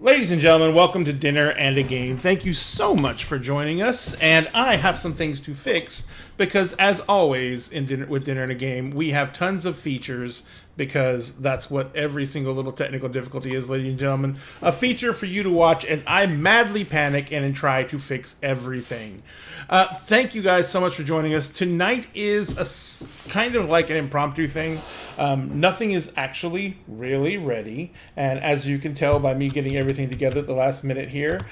Ladies and gentlemen, welcome to Dinner and a Game. Thank you so much for joining us, and I have some things to fix because, as always, with Dinner and a Game, we have tons of features because that's what every single little technical difficulty is, ladies and gentlemen. A feature for you to watch as I madly panic and try to fix everything. Thank you guys so much for joining us. Tonight is kind of like an impromptu thing. Nothing is actually really ready, and as you can tell by me getting everything together at the last minute here,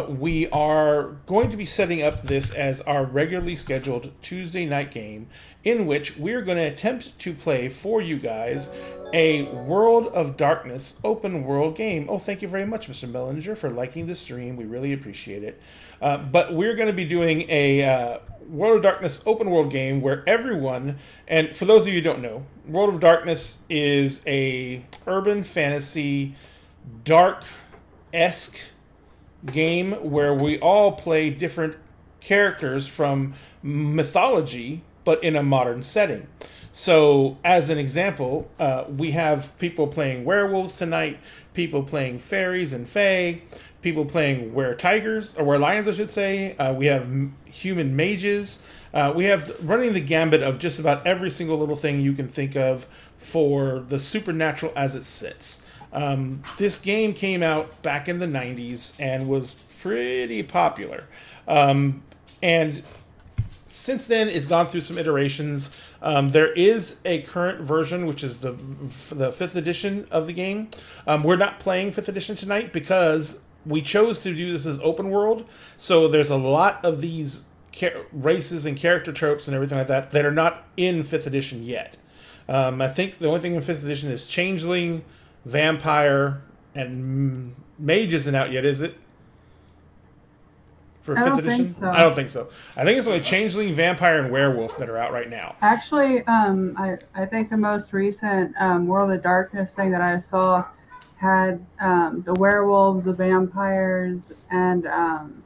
we are going to be setting up this as our regularly scheduled Tuesday night game, in which we're going to attempt to play for you guys a World of Darkness open world game. Oh, thank you very much, Mr. Mellinger, for liking the stream. We really appreciate it. But we're going to be doing a World of Darkness open world game where everyone, and for those of you who don't know, World of Darkness is a urban fantasy, dark-esque game where we all play different characters from mythology, but in a modern setting. So, as an example, we have people playing werewolves tonight, people playing fairies and fae, people playing were-lions, I should say. We have human mages. We have running the gambit of just about every single little thing you can think of for the supernatural as it sits. This game came out back in the 90s and was pretty popular. And since then, it's gone through some iterations. There is a current version, which is the 5th edition of the game. We're not playing 5th edition tonight because we chose to do this as open world. So there's a lot of these races and character tropes and everything like that are not in 5th edition yet. I think the only thing in 5th edition is Changeling, Vampire, and Mage isn't out yet, is it? For 5th edition? So. I don't think so. I think it's only Changeling, Vampire, and Werewolf that are out right now. Actually, I think the most recent World of Darkness thing that I saw had the werewolves, the vampires, and and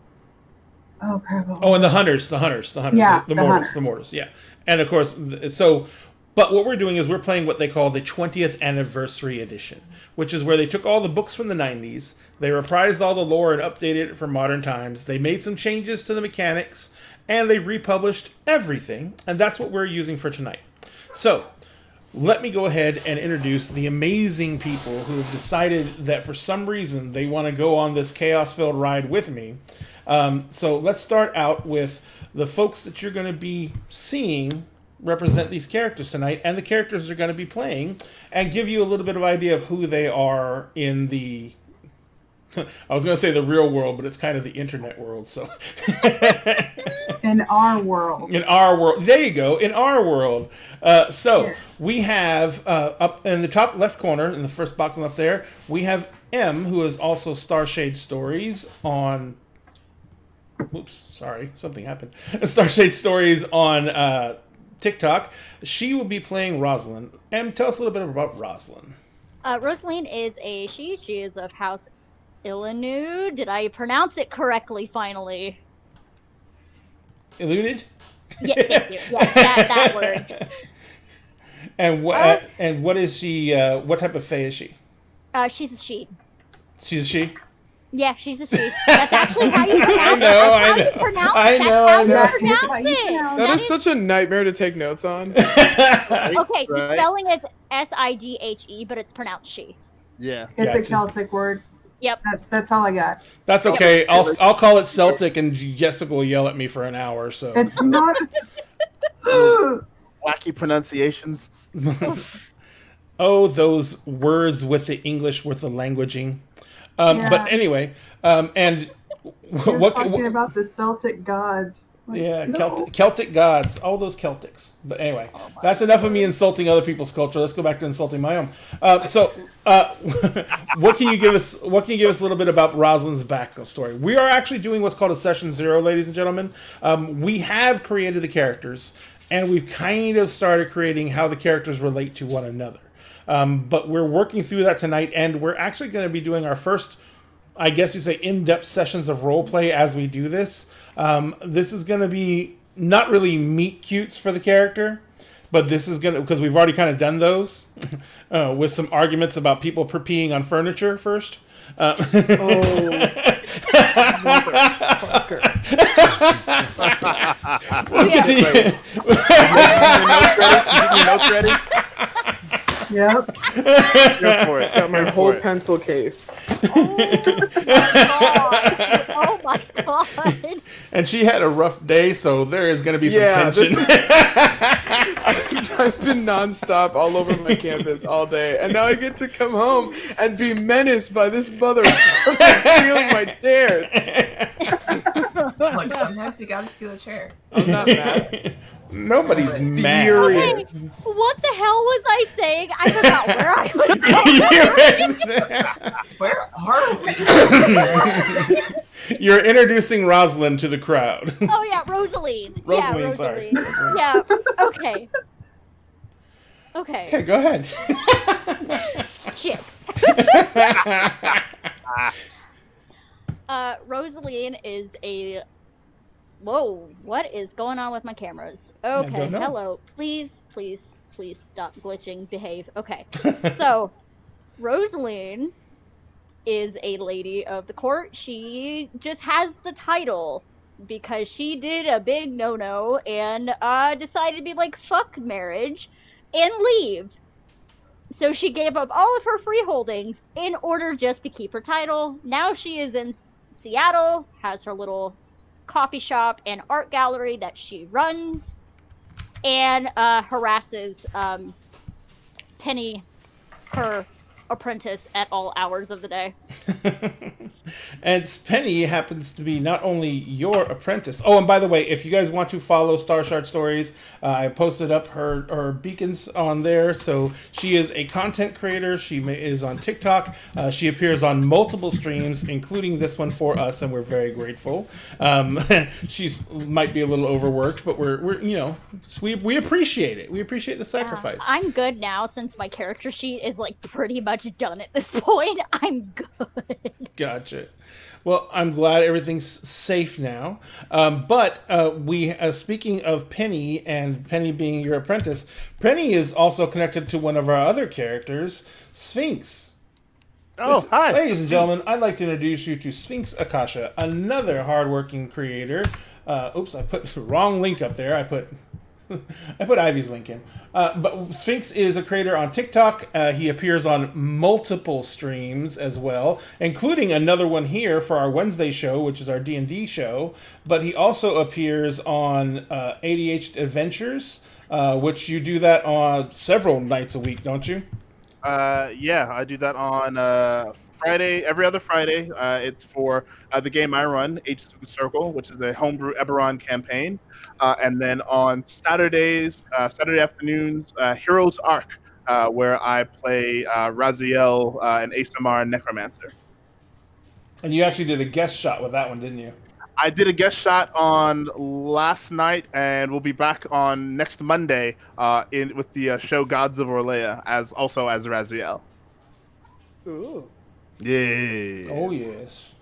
the hunters. Yeah, the mortals, yeah. And of course, but what we're doing is we're playing what they call the 20th Anniversary Edition, which is where they took all the books from the 90s, they reprised all the lore and updated it for modern times, they made some changes to the mechanics, and they republished everything, and that's what we're using for tonight. So, let me go ahead and introduce the amazing people who have decided that for some reason they want to go on this chaos-filled ride with me. So let's start out with the folks that you're going to be seeing represent these characters tonight, and the characters are going to be playing, and give you a little bit of idea of who they are in the I was going to say the real world, but it's kind of the internet world, so in our world. There you go, in our world. We have up in the top left corner, in the first box on the left there, we have M, who is also Starshade Stories on oops, sorry, something happened. Starshade Stories on TikTok. She will be playing Rosalind. Em, tell us a little bit about Rosalind. Rosalind is a she. She is of House Illinu. Did I pronounce it correctly finally? Illunid? Yes, that word. And what is she? What type of fae is she? She's a she. She's a she? Yeah, she's a she. That's actually how you pronounce it. I know. That is such a nightmare to take notes on. Okay, the spelling is Sidhe, but it's pronounced she. Yeah. It's a Celtic word. Yep. That's all I got. That's okay. Yep. I'll call it Celtic, and Jessica will yell at me for an hour. So it's not. Wacky pronunciations. Oh, those words with the English, with the languaging. But anyway, and what talking about the Celtic gods? Celtic gods, all those Celtics. But anyway, that's enough of me insulting other people's culture. Let's go back to insulting my own. What can you give us? What can you give us a little bit about Rosalind's backstory? We are actually doing what's called a session 0, ladies and gentlemen. We have created the characters, and we've kind of started creating how the characters relate to one another. But we're working through that tonight, and we're actually going to be doing our first, I guess you'd say, in-depth sessions of roleplay as we do this. This is going to be not really meet cutes for the character, but this is gonna, because we've already kind of done those with some arguments about people peeing on furniture first. Oh, motherfucker! We'll continue. Notes ready? Yep. Go for it. Got my whole pencil case. Oh my god! And she had a rough day, so there is going to be some tension. I've been nonstop all over my campus all day, and now I get to come home and be menaced by this motherfucker stealing my chairs. Look, sometimes you gotta steal a chair. I'm not mad. Nobody's mad. Okay, what the hell was I saying? I forgot where I was going. Where are we? You're introducing Rosalind to the crowd. Oh yeah, Rosaline. Rosaline, sorry. Yeah. Okay. Okay, go ahead. Shit. Rosaline is a... Whoa, what is going on with my cameras? Okay, hello. Please stop glitching. Behave. Okay. So, Rosaline is a lady of the court. She just has the title because she did a big no-no and decided to be like, fuck marriage and leave. So she gave up all of her freeholdings in order just to keep her title. Now she is in Seattle, has her little coffee shop and art gallery that she runs, and harasses Penny, her apprentice, at all hours of the day. And Penny happens to be not only your apprentice. Oh, and by the way, if you guys want to follow Star Shard Stories, I posted up her beacons on there. So she is a content creator. She is on TikTok. She appears on multiple streams, including this one for us, and we're very grateful. She's might be a little overworked, but we're we appreciate it. We appreciate the sacrifice. I'm good now since my character sheet is like pretty much done at this point. I'm good. Gotcha. Well, I'm glad everything's safe now. But we, speaking of Penny and Penny being your apprentice, Penny is also connected to one of our other characters, Sphinx. Oh, hi. Ladies and gentlemen, I'd like to introduce you to Sphinx Akasha, another hardworking creator. Oops, I put the wrong link up there. I put Ivy's link in. But Sphinx is a creator on TikTok. He appears on multiple streams as well, including another one here for our Wednesday show, which is our D&D show. But he also appears on ADH Adventures, which you do that on several nights a week, don't you? Yeah, I do that on Friday, every other Friday. It's for the game I run, Agents of the Circle, which is a homebrew Eberron campaign. And then on Saturdays, Saturday afternoons, Heroes Arc, where I play Raziel, an ASMR Necromancer. And you actually did a guest shot with that one, didn't you? I did a guest shot on last night, and we'll be back on next Monday with the show Gods of Orlea, as Raziel. Ooh. Yes. Oh, yes.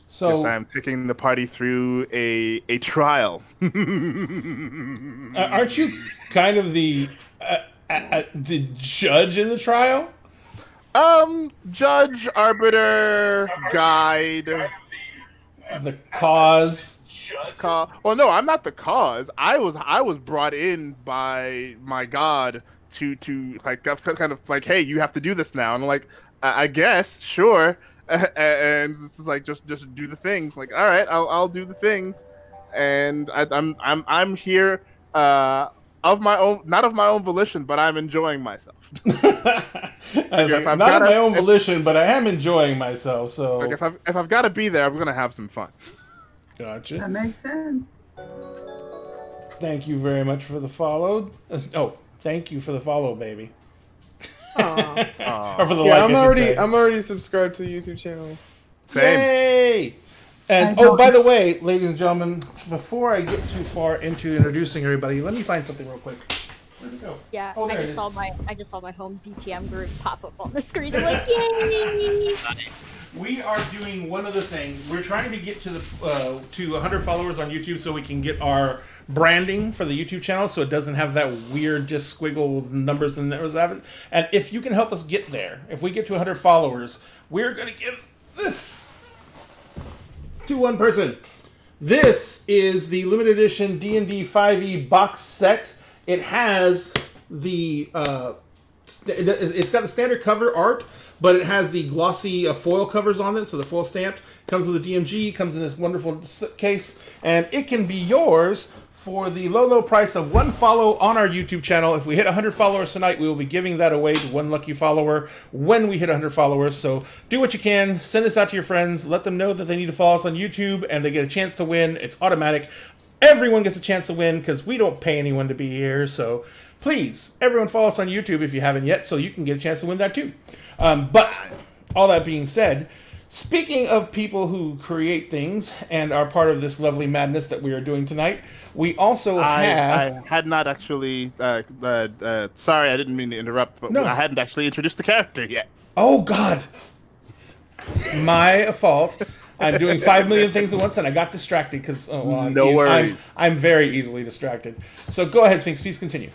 So, yes, I'm taking the party through a trial. aren't you kind of the judge in the trial? Judge, arbiter, guide. The cause. Well, no, I'm not the cause. I was brought in by my god to like, that's kind of like, hey, you have to do this now. And I'm like, I guess, sure. And this is like, just do the things. Like, all right, I'll do the things. And I'm here of my own, not of my own volition, but I'm enjoying myself. Not of my own volition, but I am enjoying myself. So, like, if I've got to be there, I'm gonna have some fun. Gotcha. That makes sense. Thank you very much for the follow. Thank you for the follow, baby. Or for the like. I'm already subscribed to the YouTube channel. Same. Yay! And by the way, ladies and gentlemen, before I get too far into introducing everybody, let me find something real quick. Where'd it go? Yeah, Oh, I there it just is. saw my home BTM group pop up on the screen. I'm like, yay! we are doing one other thing. We're trying to get to the to 100 followers on YouTube so we can get our branding for the YouTube channel, so it doesn't have that weird just squiggle with numbers and numbers. And if you can help us get there, if we get to 100 followers, we're gonna give this to one person. This is the limited edition D&D 5e box set. It has the it's got the standard cover art, but it has the glossy foil covers on it, so the foil stamped. Comes with a DMG, comes in this wonderful case, and it can be yours for the low price of one follow on our YouTube channel. If we hit 100 followers tonight, we will be giving that away to one lucky follower when we hit 100 followers. So do what you can. Send this out to your friends. Let them know that they need to follow us on YouTube, and they get a chance to win. It's automatic. Everyone gets a chance to win because we don't pay anyone to be here. So please, everyone follow us on YouTube if you haven't yet, so you can get a chance to win that too. But all that being said, speaking of people who create things and are part of this lovely madness that we are doing tonight, we also have... I had not actually... sorry, I didn't mean to interrupt, but No. I hadn't actually introduced the character yet. Oh, God! My fault. I'm doing 5 million things at once, and I got distracted because... No worries. I'm very easily distracted. So go ahead, Sphinx. Please continue.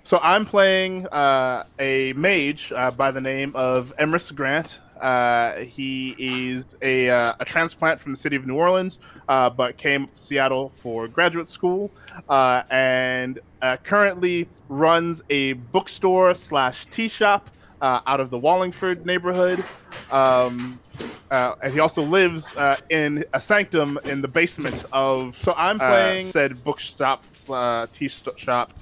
So I'm playing a mage by the name of Emerald Grant. He is a transplant from the city of New Orleans, but came to Seattle for graduate school, and currently runs a bookstore / tea shop out of the Wallingford neighborhood. And he also lives in a sanctum in the basement of... So I'm playing said bookshop / tea shop.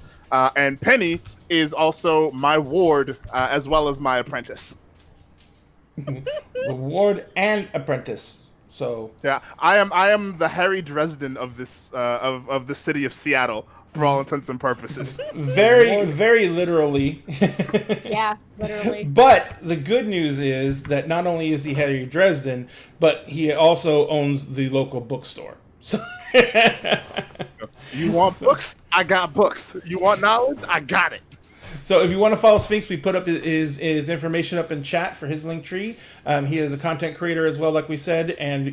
And Penny is also my ward, as well as my apprentice. The ward and apprentice. So Yeah, I am the Harry Dresden of this of the city of Seattle, for all intents and purposes. very literally. Yeah, literally. But the good news is that not only is he Harry Dresden, but he also owns the local bookstore. So You want books? I got books. You want knowledge? I got it. So if you want to follow Sphinx, we put up his information up in chat for his link tree. He is a content creator as well, like we said. And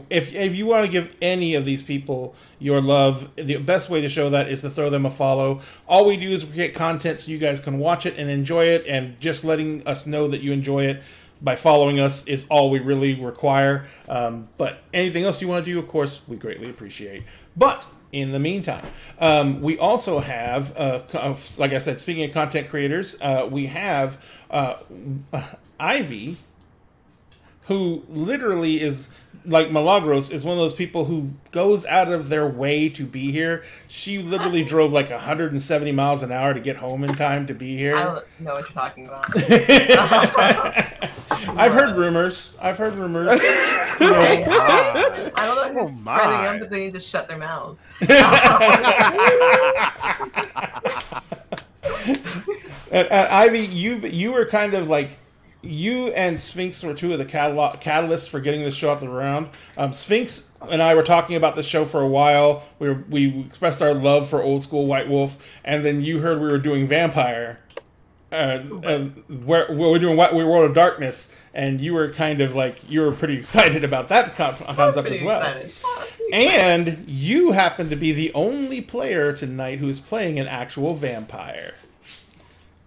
if you want to give any of these people your love, the best way to show that is to throw them a follow. All we do is create content so you guys can watch it and enjoy it, and just letting us know that you enjoy it by following us is all we really require. But anything else you want to do, of course, we greatly appreciate. But in the meantime, we also have, like I said, speaking of content creators, we have Ivy, who literally is, like Milagros, is one of those people who goes out of their way to be here. She literally drove like 170 miles an hour to get home in time to be here. I don't know what you're talking about. I've heard rumors. I don't know who's spreading them, but they need to shut their mouths. Ivy, you were kind of like, you and Sphinx were two of the catalysts for getting this show off the ground. Sphinx and I were talking about this show for a while. We expressed our love for old school White Wolf, and then you heard we were doing Vampire. We're doing World of Darkness, and you were kind of like, you were pretty excited about that concept as well. And you happen to be the only player tonight who's playing an actual vampire.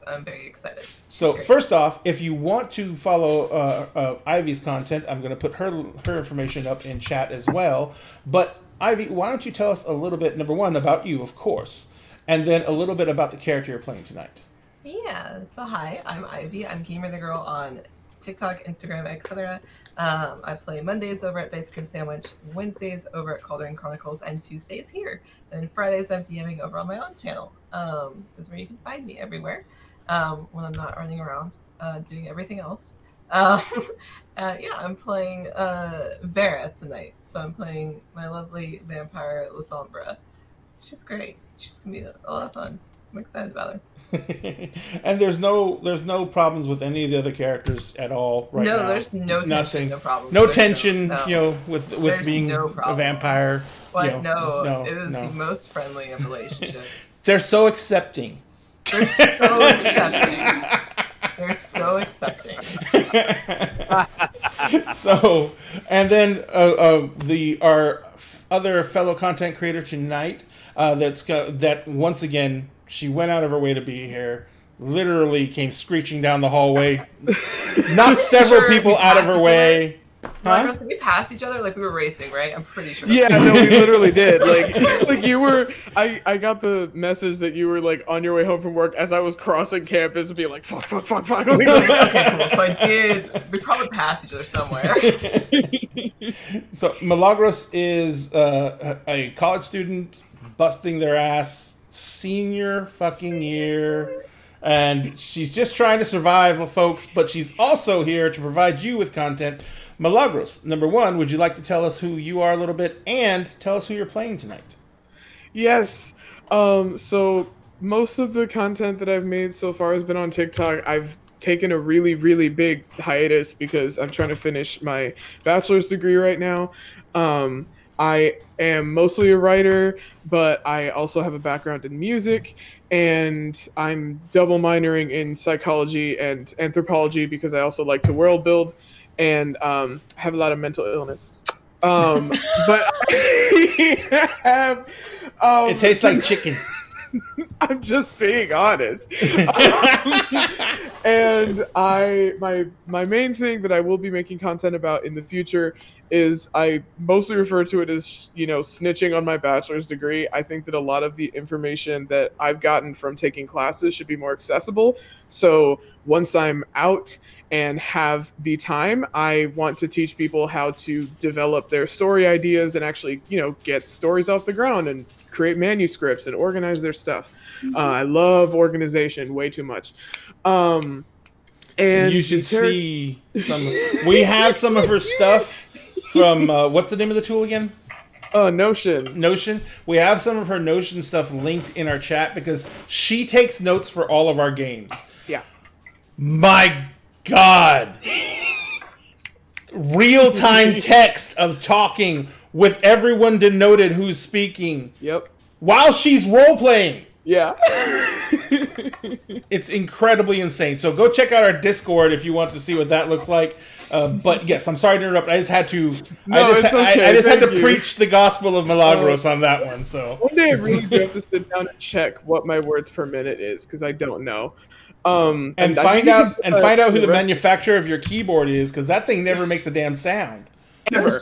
I'm very excited. So first off, if you want to follow Ivy's content, I'm going to put her information up in chat as well. But Ivy, why don't you tell us a little bit, number one, about you, of course, and then a little bit about the character you're playing tonight. Yeah, so hi, I'm Ivy. I'm Gamer the Girl on TikTok, Instagram, etc. I play Mondays over at Ice Cream Sandwich, Wednesdays over at Cauldron Chronicles, and Tuesdays here. And Fridays I'm DMing over on my own channel. Is where you can find me everywhere when I'm not running around doing everything else. I'm playing Vera tonight. So I'm playing my lovely vampire, Lasombra. She's great. She's going to be a lot of fun. I'm excited about her. And there's no problems with any of the other characters at all right now. No, there's no tension, no problem. No tension, with there's being a vampire. But no, it is the most friendly of relationships. They're so accepting. They're so accepting. They're so accepting. So, and then our other fellow content creator tonight, that once again she went out of her way to be here. Literally came screeching down the hallway, knocked several people out of her way. Huh? Did we pass each other? Like we were racing, right? I'm pretty sure. Yeah, no, we literally did. Like you were. I got the message that you were like on your way home from work as I was crossing campus and being like, fuck. Okay, cool. So I did. We probably passed each other somewhere. So Milagros is a college student busting their ass senior fucking year. And she's just trying to survive, folks, but she's also here to provide you with content. Milagros, number one, would you like to tell us who you are a little bit and tell us who you're playing tonight? Yes. So most of the content that I've made so far has been on TikTok. I've taken a really, really big hiatus because I'm trying to finish my bachelor's degree right now. I am mostly a writer, but I also have a background in music, and I'm double minoring in psychology and anthropology because I also like to world build and have a lot of mental illness. But I have... it tastes like chicken. I'm just being honest. And my main thing that I will be making content about in the future is I mostly refer to it as, snitching on my bachelor's degree. I think that a lot of the information that I've gotten from taking classes should be more accessible. So once I'm out and have the time, I want to teach people how to develop their story ideas and actually, get stories off the ground and create manuscripts and organize their stuff. I love organization way too much. And you should see some. We have some of her stuff from what's the name of the tool again? Notion. We have some of her Notion stuff linked in our chat because she takes notes for all of our games. Yeah. My God. Real-time text of talking with everyone denoted who's speaking. Yep. While she's role-playing. Yeah. It's incredibly insane. So go check out our Discord if you want to see what that looks like. But yes, I'm sorry to interrupt. I just had to. I just had to preach the gospel of Milagros on that one. So one day I really do have to sit down and check what my words per minute is because I don't know. And find out who the manufacturer of your keyboard is because that thing never makes a damn sound. Ever.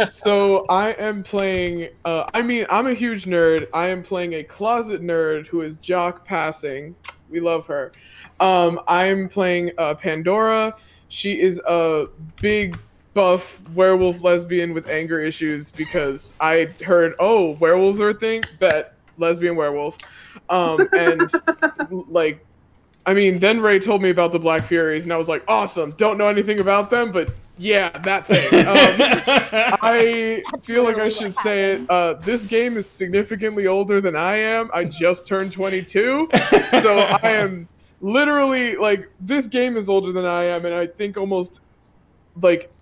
So I am playing. I'm a huge nerd. I am playing a closet nerd who is jock passing. We love her. I'm playing Pandora. She is a big buff werewolf lesbian with anger issues because I heard, werewolves are a thing. Bet lesbian werewolf. Then Ray told me about the Black Furies, and I was like, awesome. Don't know anything about them, but yeah, that thing. I feel like I should say it. This game is significantly older than I am. I just turned 22, so I am literally, this game is older than I am, and I think almost,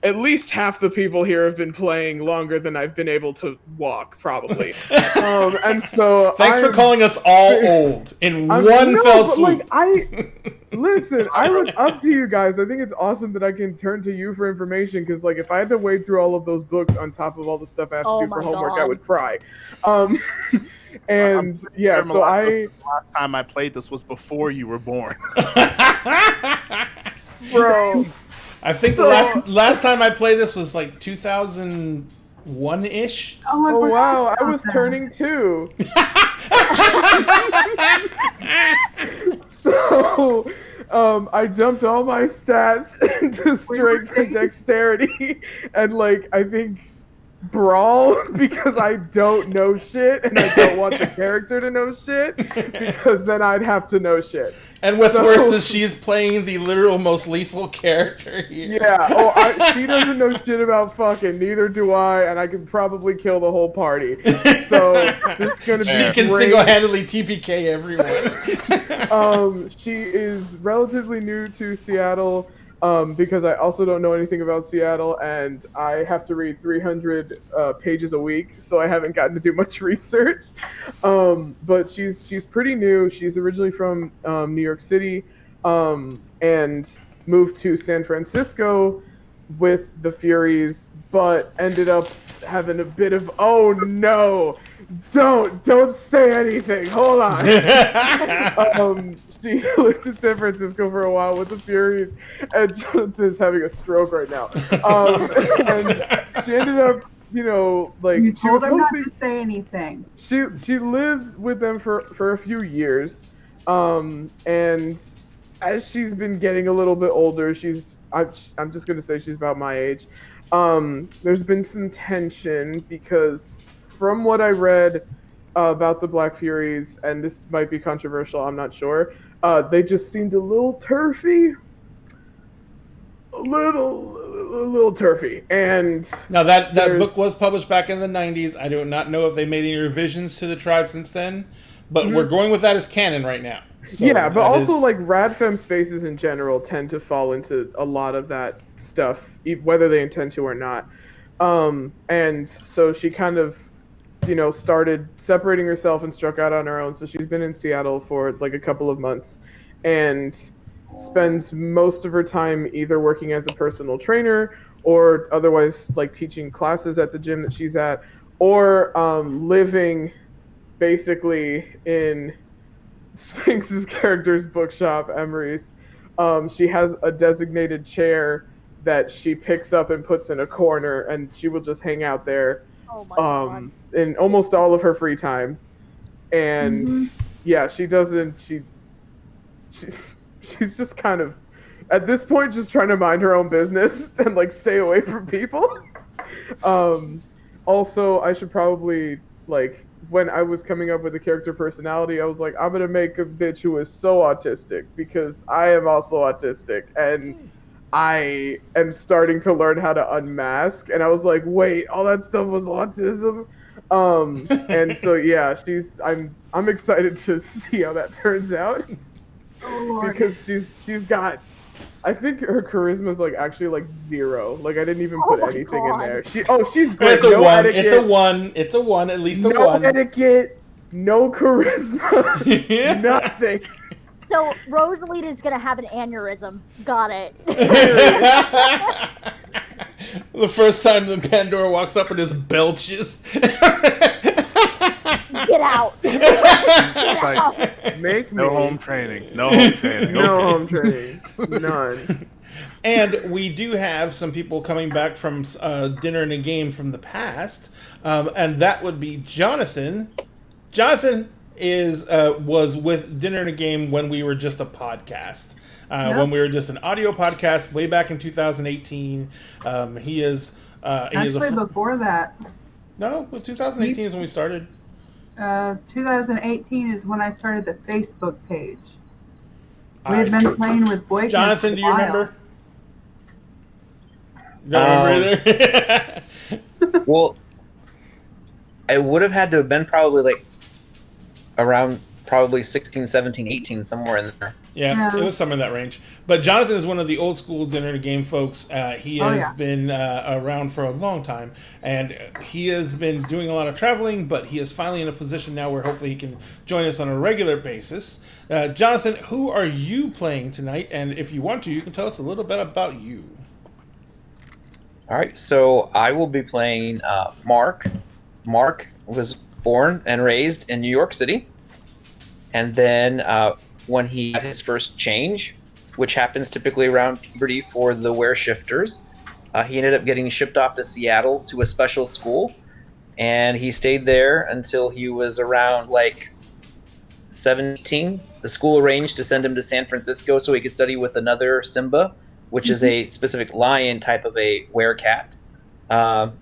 at least half the people here have been playing longer than I've been able to walk, probably. And so thanks for calling us all old in one fell swoop. I look up to you guys. I think it's awesome that I can turn to you for information because, if I had to wade through all of those books on top of all the stuff I have to do for homework, I would cry. And yeah, so the last time I played this was before you were born. Bro. I think the last time I played this was 2001-ish. Oh wow, I was turning 2. So, I jumped all my stats into strength and dexterity, and I think brawl because I don't know shit and I don't want the character to know shit because then I'd have to know shit. And what's worse is she's playing the literal most lethal character here. Yeah, she doesn't know shit about fucking, neither do I, and I can probably kill the whole party. So it's gonna be She can great. single-handedly TPK everyone. She is relatively new to Seattle. Because I also don't know anything about Seattle, and I have to read 300 pages a week, so I haven't gotten to do much research. But she's pretty new. She's originally from New York City, and moved to San Francisco with the Furies, but ended up having a bit of, oh no, don't say anything, hold on. She lived in San Francisco for a while with the Furies, and Jonathan's having a stroke right now. And she ended up, like, You she was told him not hoping to say anything. she lived with them for a few years, and as she's been getting a little bit older, I'm just gonna say she's about my age. There's been some tension because from what I read about the Black Furies, and this might be controversial, I'm not sure, they just seemed a little turfy. A little turfy. And now that book was published back in the 90s. I do not know if they made any revisions to the tribe since then, but we're going with that as canon right now. So yeah, but also like Radfem spaces in general tend to fall into a lot of that stuff, whether they intend to or not. And so she kind of, started separating herself and struck out on her own. So she's been in Seattle for like a couple of months, and spends most of her time either working as a personal trainer or otherwise like teaching classes at the gym that she's at, or living basically in Sphinx's character's bookshop, Emery's. She has a designated chair that she picks up and puts in a corner, and she will just hang out there in almost all of her free time. And yeah, she doesn't. She's just kind of, at this point, just trying to mind her own business and like stay away from people. Also, I should probably, like, when I was coming up with a character personality, I was like, I'm gonna make a bitch who is so autistic because I am also autistic and I am starting to learn how to unmask. And I was like, wait, all that stuff was autism. And so yeah, I'm excited to see how that turns out. Oh, Lord. Because she's got, I think her charisma is like actually like 0. Like I didn't even put anything in there. She's great. It's a 1. Etiquette, it's a 1. At least a 1. No etiquette, no charisma, nothing. So Rosalie is gonna have an aneurysm. Got it. The first time the Pandora walks up and just belches. Get out. Make no me. home training. No home training. No home training. None. And we do have some people coming back from Dinner and a Game from the past, and that would be Jonathan. Jonathan was with Dinner and a Game when we were just a podcast. When we were just an audio podcast way back in 2018. He is Actually, before that. No, it was 2018 is when we started. 2018 is when I started the Facebook page. We had been playing with Blake. Jonathan, do you remember? Don't remember either? Well, I would have had to have been probably like around 16, 17, 18, somewhere in there. Yeah, it was somewhere in that range. But Jonathan is one of the old school Dinner and a Game folks. He has been around for a long time, and he has been doing a lot of traveling, but he is finally in a position now where hopefully he can join us on a regular basis. Jonathan, who are you playing tonight? And if you want to, you can tell us a little bit about you. All right, so I will be playing Mark. Mark was born and raised in New York City, and then when he had his first change, which happens typically around puberty for the Wereshifters, he ended up getting shipped off to Seattle to a special school, and he stayed there until he was around like 17. The school arranged to send him to San Francisco so he could study with another Simba, which is a specific lion type of a werecat,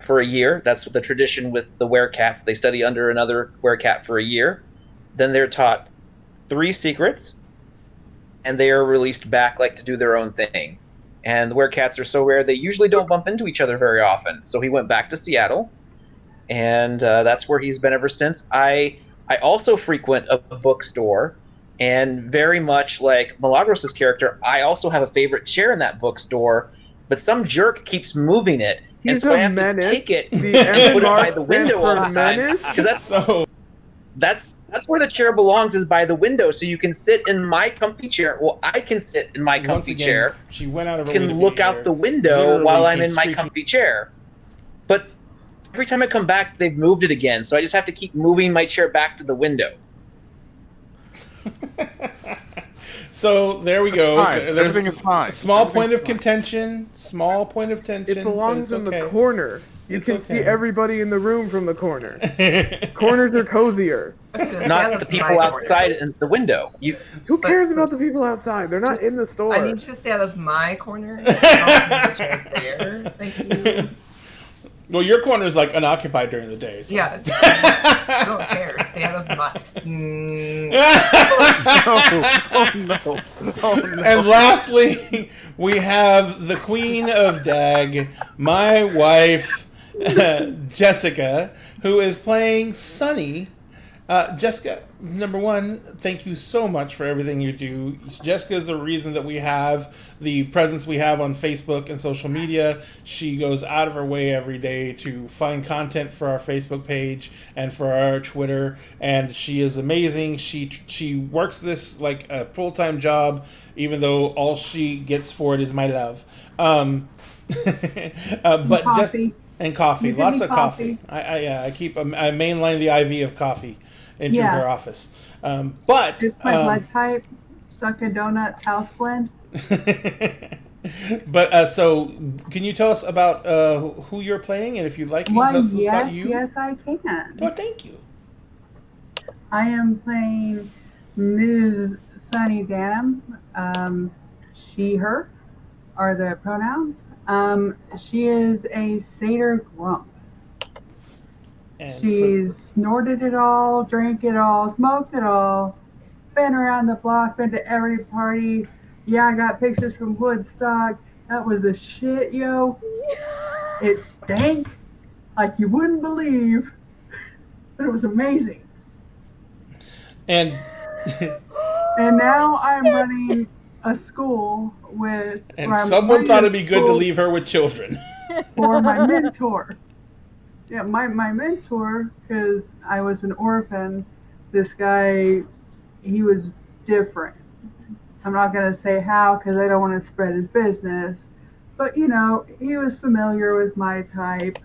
for a year. That's what the tradition with the werecats. They study under another werecat for a year. Then they're taught 3 secrets, and they are released back like to do their own thing. And the werecats are so rare, they usually don't bump into each other very often. So he went back to Seattle, and that's where he's been ever since. I also frequent a bookstore, and very much like Milagros' character, I also have a favorite chair in that bookstore, but some jerk keeps moving it. And so I have to take it and put it by the window all the time. Because that's so... That's where the chair belongs, is by the window, so you can sit in my comfy chair. Well, I can sit in my Once comfy again, chair. she went out of her You way can to look be out here. the window Literally while I'm came in my screeching. comfy chair. But every time I come back, they've moved it again, so I just have to keep moving my chair back to the window. So there we go. Fine. Everything is fine. Small point of Everything's fine. contention. Small point of tension. It belongs but in it's the okay. corner. You It's can okay. see everybody in the room from the corner. Corners are cozier. Not the people outside in the window. Who cares about the people outside? They're not in the store. I need you to stay out of my corner. I'll put the chairs there. Thank you. Well, your corner is like unoccupied during the day. So. Yeah. I don't care. Stay out of my. Oh no! Oh no! And lastly, we have the Queen of Dag, my wife, Jessica, who is playing Sunny. Jessica, number one, thank you so much for everything you do. Jessica is the reason that we have the presence we have on Facebook and social media. She goes out of her way every day to find content for our Facebook page and for our Twitter, and she is amazing. She works this like a full-time job, even though all she gets for it is my love. But coffee. And coffee, You give lots me of coffee. I mainline the IV of coffee into Yeah. her office. But It's my blood type. Dunkin' Donuts house blend. but so can you tell us about who you're playing, and if you'd like, you can tell us about you? Yes, I can. Well, thank you. I am playing Ms. Sunny Danham. She, her are the pronouns. She is a satyr grump. And She's snorted it all, drank it all, smoked it all, been around the block, been to every party. Yeah, I got pictures from Woodstock. That was a shit, yo. It stank like you wouldn't believe, but it was amazing. and And now I'm running a school with. and where I'm someone running thought a it'd be good to school leave her with children. for my mentor. Yeah, my mentor, because I was an orphan, this guy, he was different. I'm not going to say how because I don't want to spread his business. But, you know, he was familiar with my type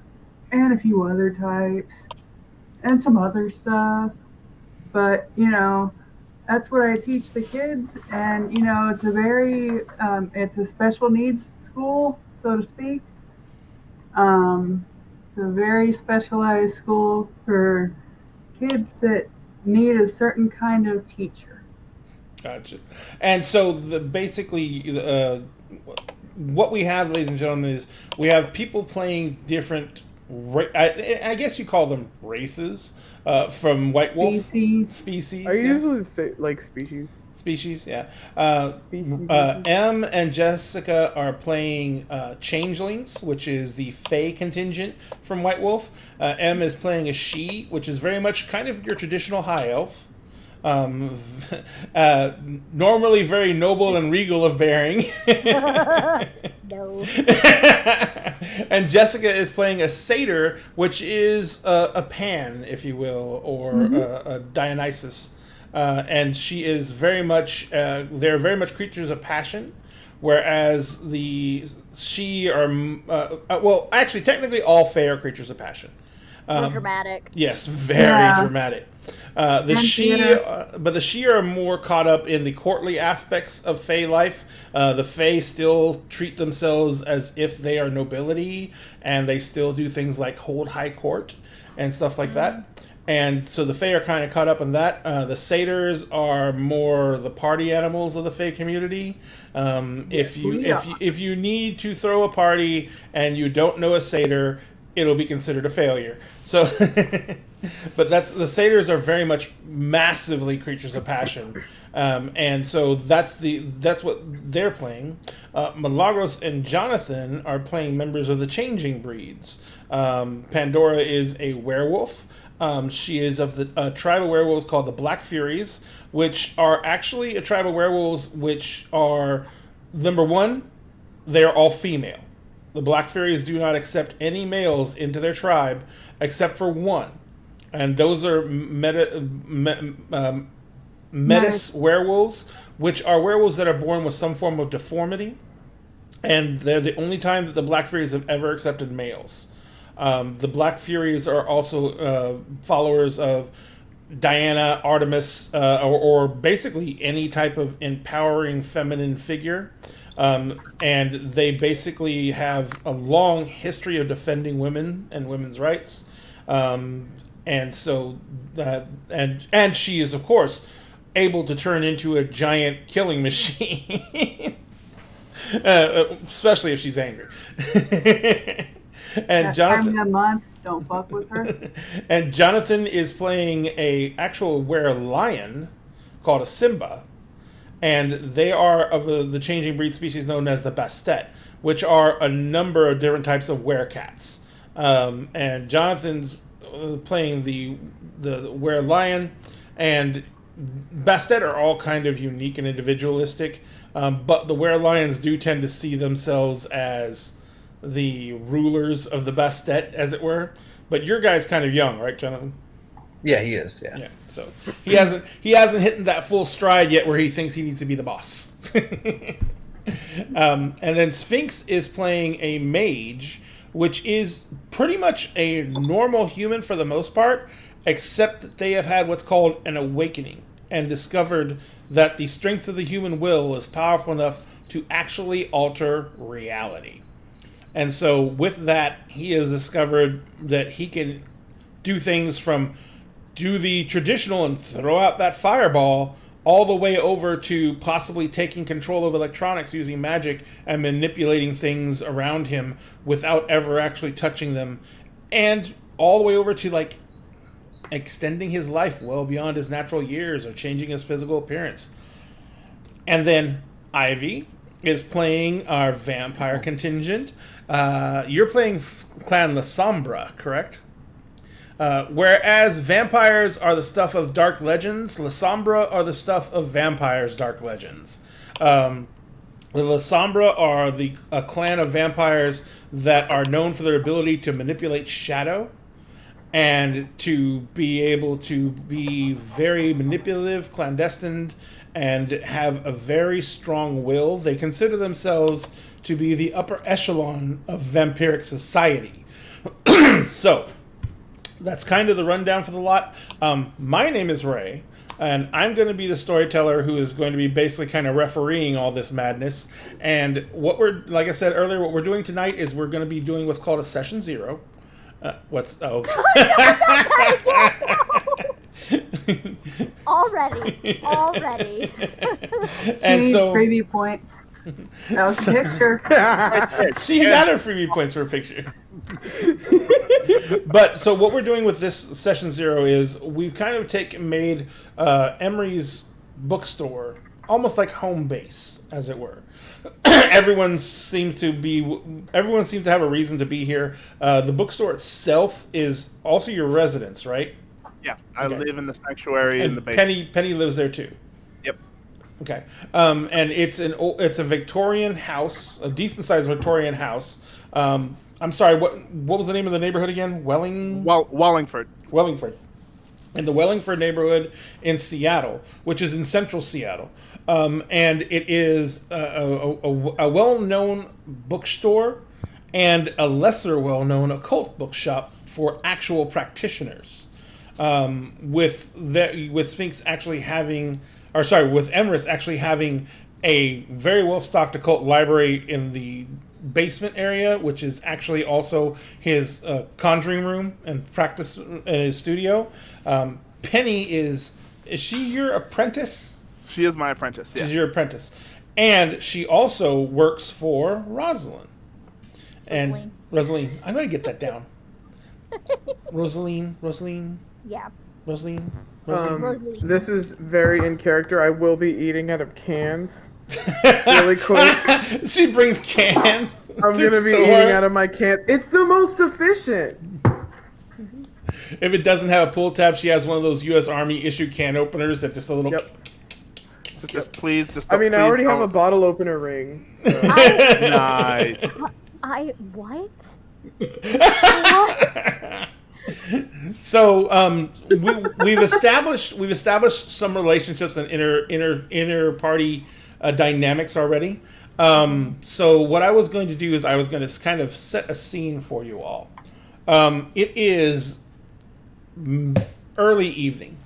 and a few other types and some other stuff. But, you know, that's what I teach the kids. And, you know, it's a very, it's a special needs school, so to speak. It's a very specialized school for kids that need a certain kind of teacher. Gotcha. And so basically, what we have, ladies and gentlemen, is we have people playing different. I guess you call them races from White Wolf species. I usually say like species. Species, yeah. Species. M and Jessica are playing Changelings, which is the Fey contingent from White Wolf. M is playing a she, which is very much kind of your traditional high elf. Normally very noble and regal of bearing. No. And Jessica is playing a satyr, which is a Pan, if you will, or a Dionysus. And she is very much, they're very much creatures of passion, whereas she are, well, actually, technically all Fae are creatures of passion. More dramatic. Yes, very dramatic. But the she are more caught up in the courtly aspects of Fae life. The Fae still treat themselves as if they are nobility, and they still do things like hold high court and stuff like that. And so the Fae are kind of caught up in that. The Satyrs are more the party animals of the Fae community. If you need to throw a party and you don't know a Satyr, it'll be considered a failure. So, but the Satyrs are very much massively creatures of passion, and so that's what they're playing. Milagros and Jonathan are playing members of the changing breeds. Pandora is a werewolf. She is of the tribe of werewolves called the Black Furies, which are actually a tribe of werewolves which are, number one, they're all female. The Black Furies do not accept any males into their tribe except for one. and those are metis werewolves, which are werewolves that are born with some form of deformity, and they're the only time that the Black Furies have ever accepted males. The Black Furies are also followers of Diana, Artemis, or basically any type of empowering feminine figure. And they basically have a long history of defending women and women's rights. And so, and she is, of course, able to turn into a giant killing machine, especially if she's angry. And Jonathan, time a month, don't fuck with her. And Jonathan is playing a actual were-lion called a Simba, and they are of the changing breed species known as the Bastet, which are a number of different types of were-cats. And Jonathan's playing the were-lion, and Bastet are all kind of unique and individualistic, but the were-lions do tend to see themselves as the rulers of the Bastet, as it were. But your guy's kind of young, right, Jonathan? Yeah, he is. Yeah. So he hasn't hit that full stride yet where he thinks he needs to be the boss. And then Sphinx is playing a mage, which is pretty much a normal human for the most part, except that they have had what's called an awakening and discovered that the strength of the human will is powerful enough to actually alter reality. And so with that, he has discovered that he can do things from do the traditional and throw out that fireball all the way over to possibly taking control of electronics using magic and manipulating things around him without ever actually touching them, and all the way over to like extending his life well beyond his natural years or changing his physical appearance. And then Ivy is playing our vampire contingent. You're playing Clan La Sombra, correct? Whereas vampires are the stuff of Dark Legends, La Sombra are the stuff of vampires' Dark Legends. The La Sombra are a clan of vampires that are known for their ability to manipulate shadow and to be able to be very manipulative, clandestine, and have a very strong will. They consider themselves to be the upper echelon of vampiric society. So, that's kind of the rundown for the lot. My name is Ray, and I'm going to be the storyteller who is going to be basically kind of refereeing all this madness. And like I said earlier, what we're doing tonight is we're going to be doing what's called a session 0. Already. And so preview points. That was a picture. She got her freebie points for a picture. But so what we're doing with this session 0 is we've kind of made Emery's bookstore almost like home base, as it were. Everyone seems to have a reason to be here. The bookstore itself is also your residence, right? Yeah, I live in the sanctuary in the basement. Penny lives there too. Yep. Okay. And it's a Victorian house, a decent sized Victorian house. I'm sorry, what was the name of the neighborhood again? Wallingford. Wellingford. In the Wellingford neighborhood in Seattle, which is in central Seattle. And it is a well-known bookstore and a lesser well-known occult bookshop for actual practitioners. With Sphinx actually with Emrys actually having a very well-stocked occult library in the basement area, which is actually also his conjuring room and practice in his studio. Penny is she your apprentice? She is my apprentice, yeah. She's your apprentice. And she also works for Rosalind. And Rosaline. I'm going to get that down. Rosaline. Yeah. Rosaline. This is very in character. I will be eating out of cans. Really quick. She brings cans. I'm going to be eating out of my can. It's the most efficient. If it doesn't have a pull tab, she has one of those U.S. Army issued can openers that just a little... Yep. Please. I already have a bottle opener ring. So. Nice. What? So we've established some relationships and inner party dynamics already. So what I was going to do is I was going to kind of set a scene for you all. It is early evening,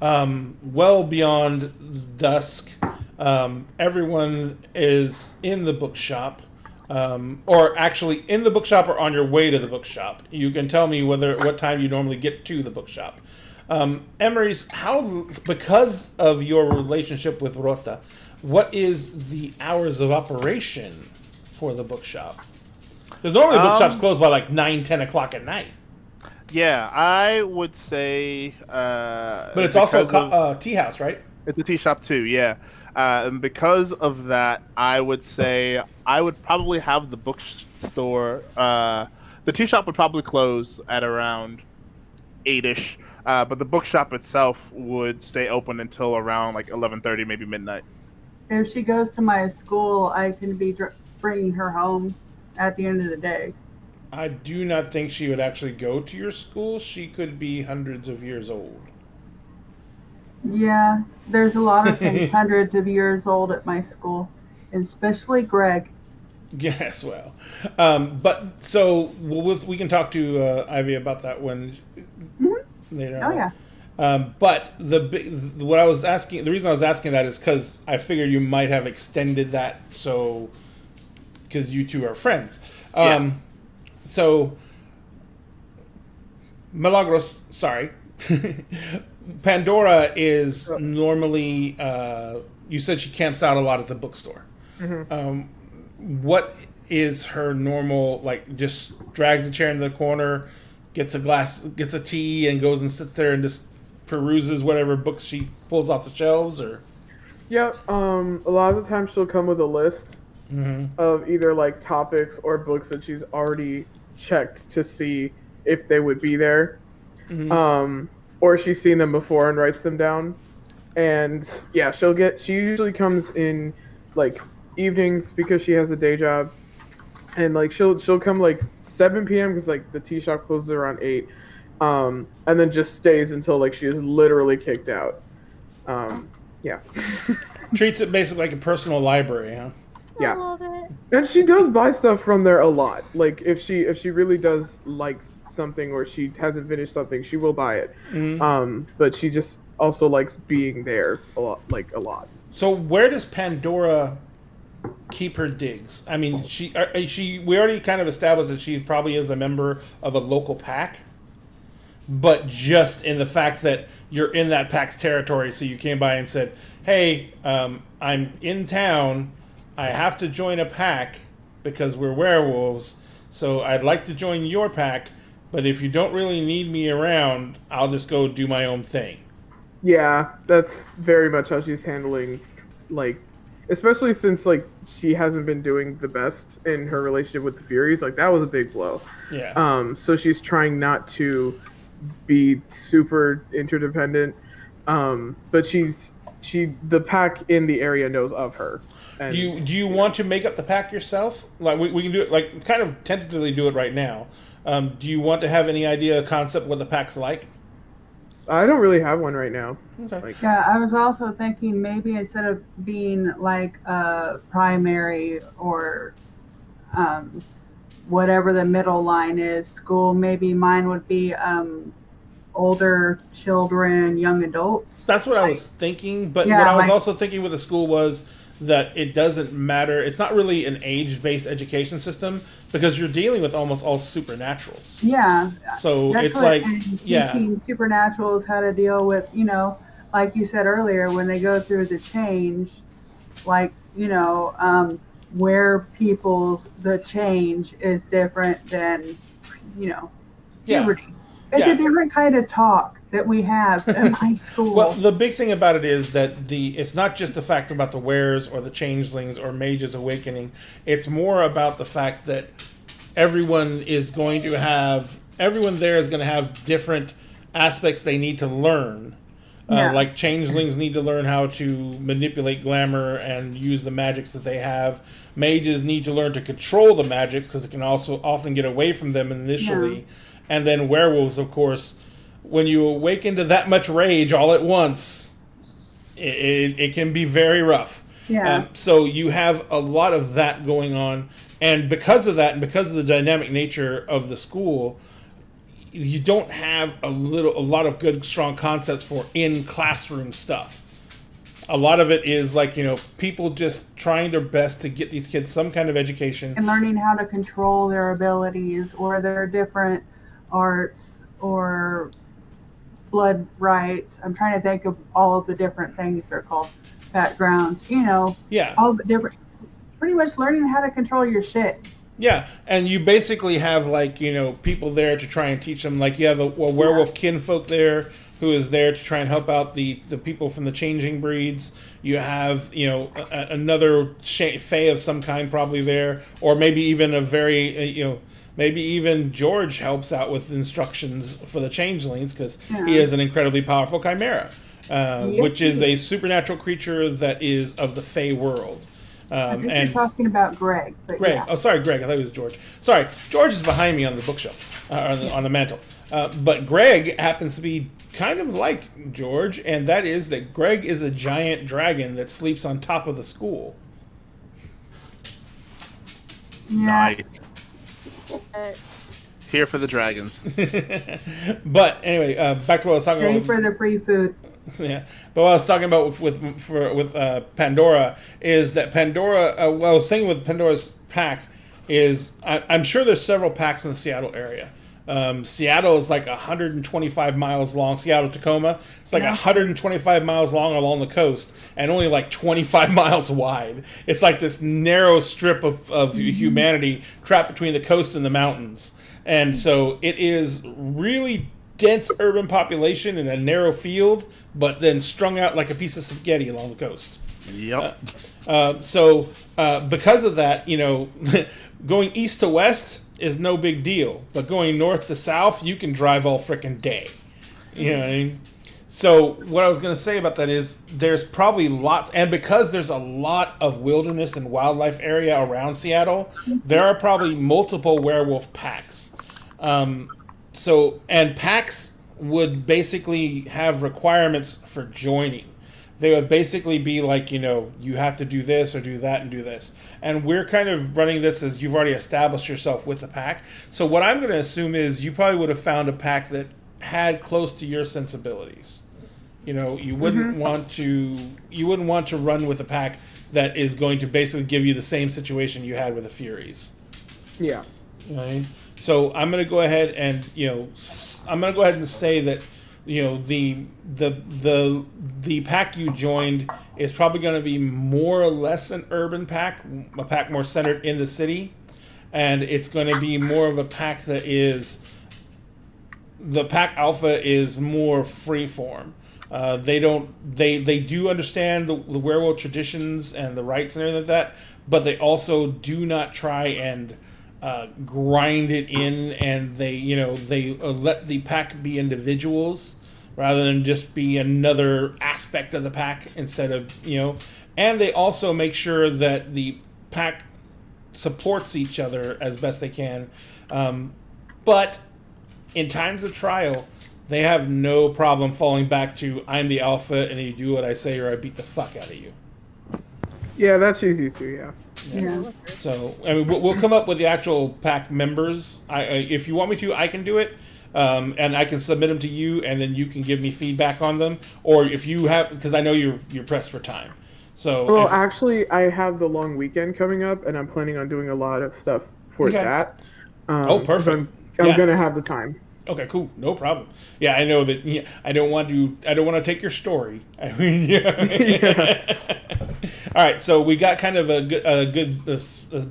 well beyond dusk. Everyone is in the bookshop. Or actually in the bookshop or on your way to the bookshop. You can tell me what time you normally get to the bookshop. Emery's, because of your relationship with Rota, what is the hours of operation for the bookshop? Because normally bookshops close by like 9, 10 o'clock at night. Yeah, I would say... but it's also a tea house, right? It's a tea shop too, yeah. And because of that, I would say I would probably have the bookstore. The tea shop would probably close at around 8ish, but the bookshop itself would stay open until around like 11:30, maybe midnight. If she goes to my school, I can be bringing her home at the end of the day. I do not think she would actually go to your school. She could be hundreds of years old. Yeah, there's a lot of things hundreds of years old at my school, especially Greg. Yes, well, but so we can talk to Ivy about that when later. Oh yeah. But what I was asking, the reason I was asking that is because I figured you might have extended that, so because you two are friends. So Milagros, sorry. Pandora is normally, you said she camps out a lot at the bookstore. What is her normal, like, just drags the chair into the corner, gets a tea, and goes and sits there and just peruses whatever books she pulls off the shelves, or? Yeah, a lot of the time she'll come with a list of either, like, topics or books that she's already checked to see if they would be there. Or she's seen them before and writes them down. And yeah, she usually comes in like evenings because she has a day job. And like she'll come like 7 p.m. because like the tea shop closes around 8. And then just stays until like she is literally kicked out. Yeah. Treats it basically like a personal library, huh? Yeah. I love it. And she does buy stuff from there a lot. Like if she really does like something or she hasn't finished something, she will buy it. But she just also likes being there a lot. So where does Pandora keep her digs? I mean, we already kind of established that she probably is a member of a local pack, but just in the fact that you're in that pack's territory, so you came by and said, hey, I'm in town, I have to join a pack because we're werewolves, so I'd like to join your pack, but if you don't really need me around, I'll just go do my own thing. Yeah, that's very much how she's handling, like, especially since, like, she hasn't been doing the best in her relationship with the Furies. Like, that was a big blow. Yeah. So she's trying not to be super interdependent. But the pack in the area knows of her. And, do you want to make up the pack yourself? Like, we can do it, like, kind of tentatively do it right now. Do you want to have any idea, concept, what the pack's like? I don't really have one right now. Okay. Yeah, I was also thinking maybe instead of being like a primary or whatever the middle line is, school, maybe mine would be older children, young adults. That's what I was thinking, but Yeah, what I was like- also thinking with the school was that it doesn't matter. It's not really an age-based education system because you're dealing with almost all supernaturals. Yeah. So That's it's what- like, and yeah. teaching supernaturals how to deal with, like you said earlier, when they go through the change, like, where the change is different than, Yeah. puberty. It's Yeah. a different kind of talk that we have in my school. Well, the big thing about it is that it's not just the fact about the wares or the changelings or mages awakening. It's more about the fact that everyone there is going to have different aspects they need to learn. Yeah. Like changelings need to learn how to manipulate glamour and use the magics that they have. Mages need to learn to control the magic because it can also often get away from them initially. And then werewolves, of course, when you awaken to that much rage all at once, it can be very rough. Yeah. So you have a lot of that going on, and because of that, and because of the dynamic nature of the school, you don't have a lot of good, strong concepts for in classroom stuff. A lot of it is like, people just trying their best to get these kids some kind of education and learning how to control their abilities or their different arts or blood rights. I'm trying to think of all of the different things they're called, backgrounds, Yeah. all the different, pretty much learning how to control your shit. Yeah, and you basically have people there to try and teach them. Like you have a werewolf kinfolk there who is there to try and help out the people from the changing breeds. You have another fae of some kind probably there, or maybe even a very maybe even George helps out with instructions for the changelings because he is an incredibly powerful chimera, which is a supernatural creature that is of the fae world. I think you're talking about Greg. But Greg. Yeah. Oh, sorry, Greg. I thought it was George. Sorry, George is behind me on the bookshelf, on the mantle. But Greg happens to be kind of like George, and that is that Greg is a giant dragon that sleeps on top of the school. Yeah. Nice. Here for the dragons. But anyway, back to what I was talking Ready about. for the free food. Yeah, but what I was talking about with Pandora is that Pandora. What I was saying with Pandora's pack is I'm sure there's several packs in the Seattle area. Seattle is like 125 miles long. Seattle, Tacoma. It's like 125 miles long along the coast and only like 25 miles wide. It's like this narrow strip of humanity trapped between the coast and the mountains. And so it is really dense urban population in a narrow field, but then strung out like a piece of spaghetti along the coast. Yep. So because of that, going east to west is no big deal, but going north to south, you can drive all frickin' day. You know what I mean? So what I was going to say about that is there's probably lots, and because there's a lot of wilderness and wildlife area around Seattle, there are probably multiple werewolf packs. And packs would basically have requirements for joining. They would basically be like, you have to do this or do that and do this. And we're kind of running this as you've already established yourself with the pack. So what I'm going to assume is you probably would have found a pack that had close to your sensibilities. You wouldn't want to run with a pack that is going to basically give you the same situation you had with the Furies. Yeah. You know what I mean? So I'm going to go ahead and say that the pack you joined is probably going to be more or less an urban pack, a pack more centered in the city, and it's going to be more of a pack that is the pack alpha is more freeform. They do understand the werewolf traditions and the rights and everything like that, but they also do not try and grind it in, and they let the pack be individuals rather than just be another aspect of the pack instead of and they also make sure that the pack supports each other as best they can, but in times of trial they have no problem falling back to I'm the alpha and you do what I say or I beat the fuck out of you. Yeah, that's easy too. Yeah. So I mean, we'll come up with the actual pack members. If you want me to, I can do it, and I can submit them to you, and then you can give me feedback on them. Or if you have, because I know you're pressed for time. So Well, actually, I have the long weekend coming up, and I'm planning on doing a lot of stuff for that. Perfect. I'm gonna have the time. Okay, cool, no problem. Yeah, I know that. Yeah, I don't want to take your story. I mean, yeah. All right, so we got kind of a good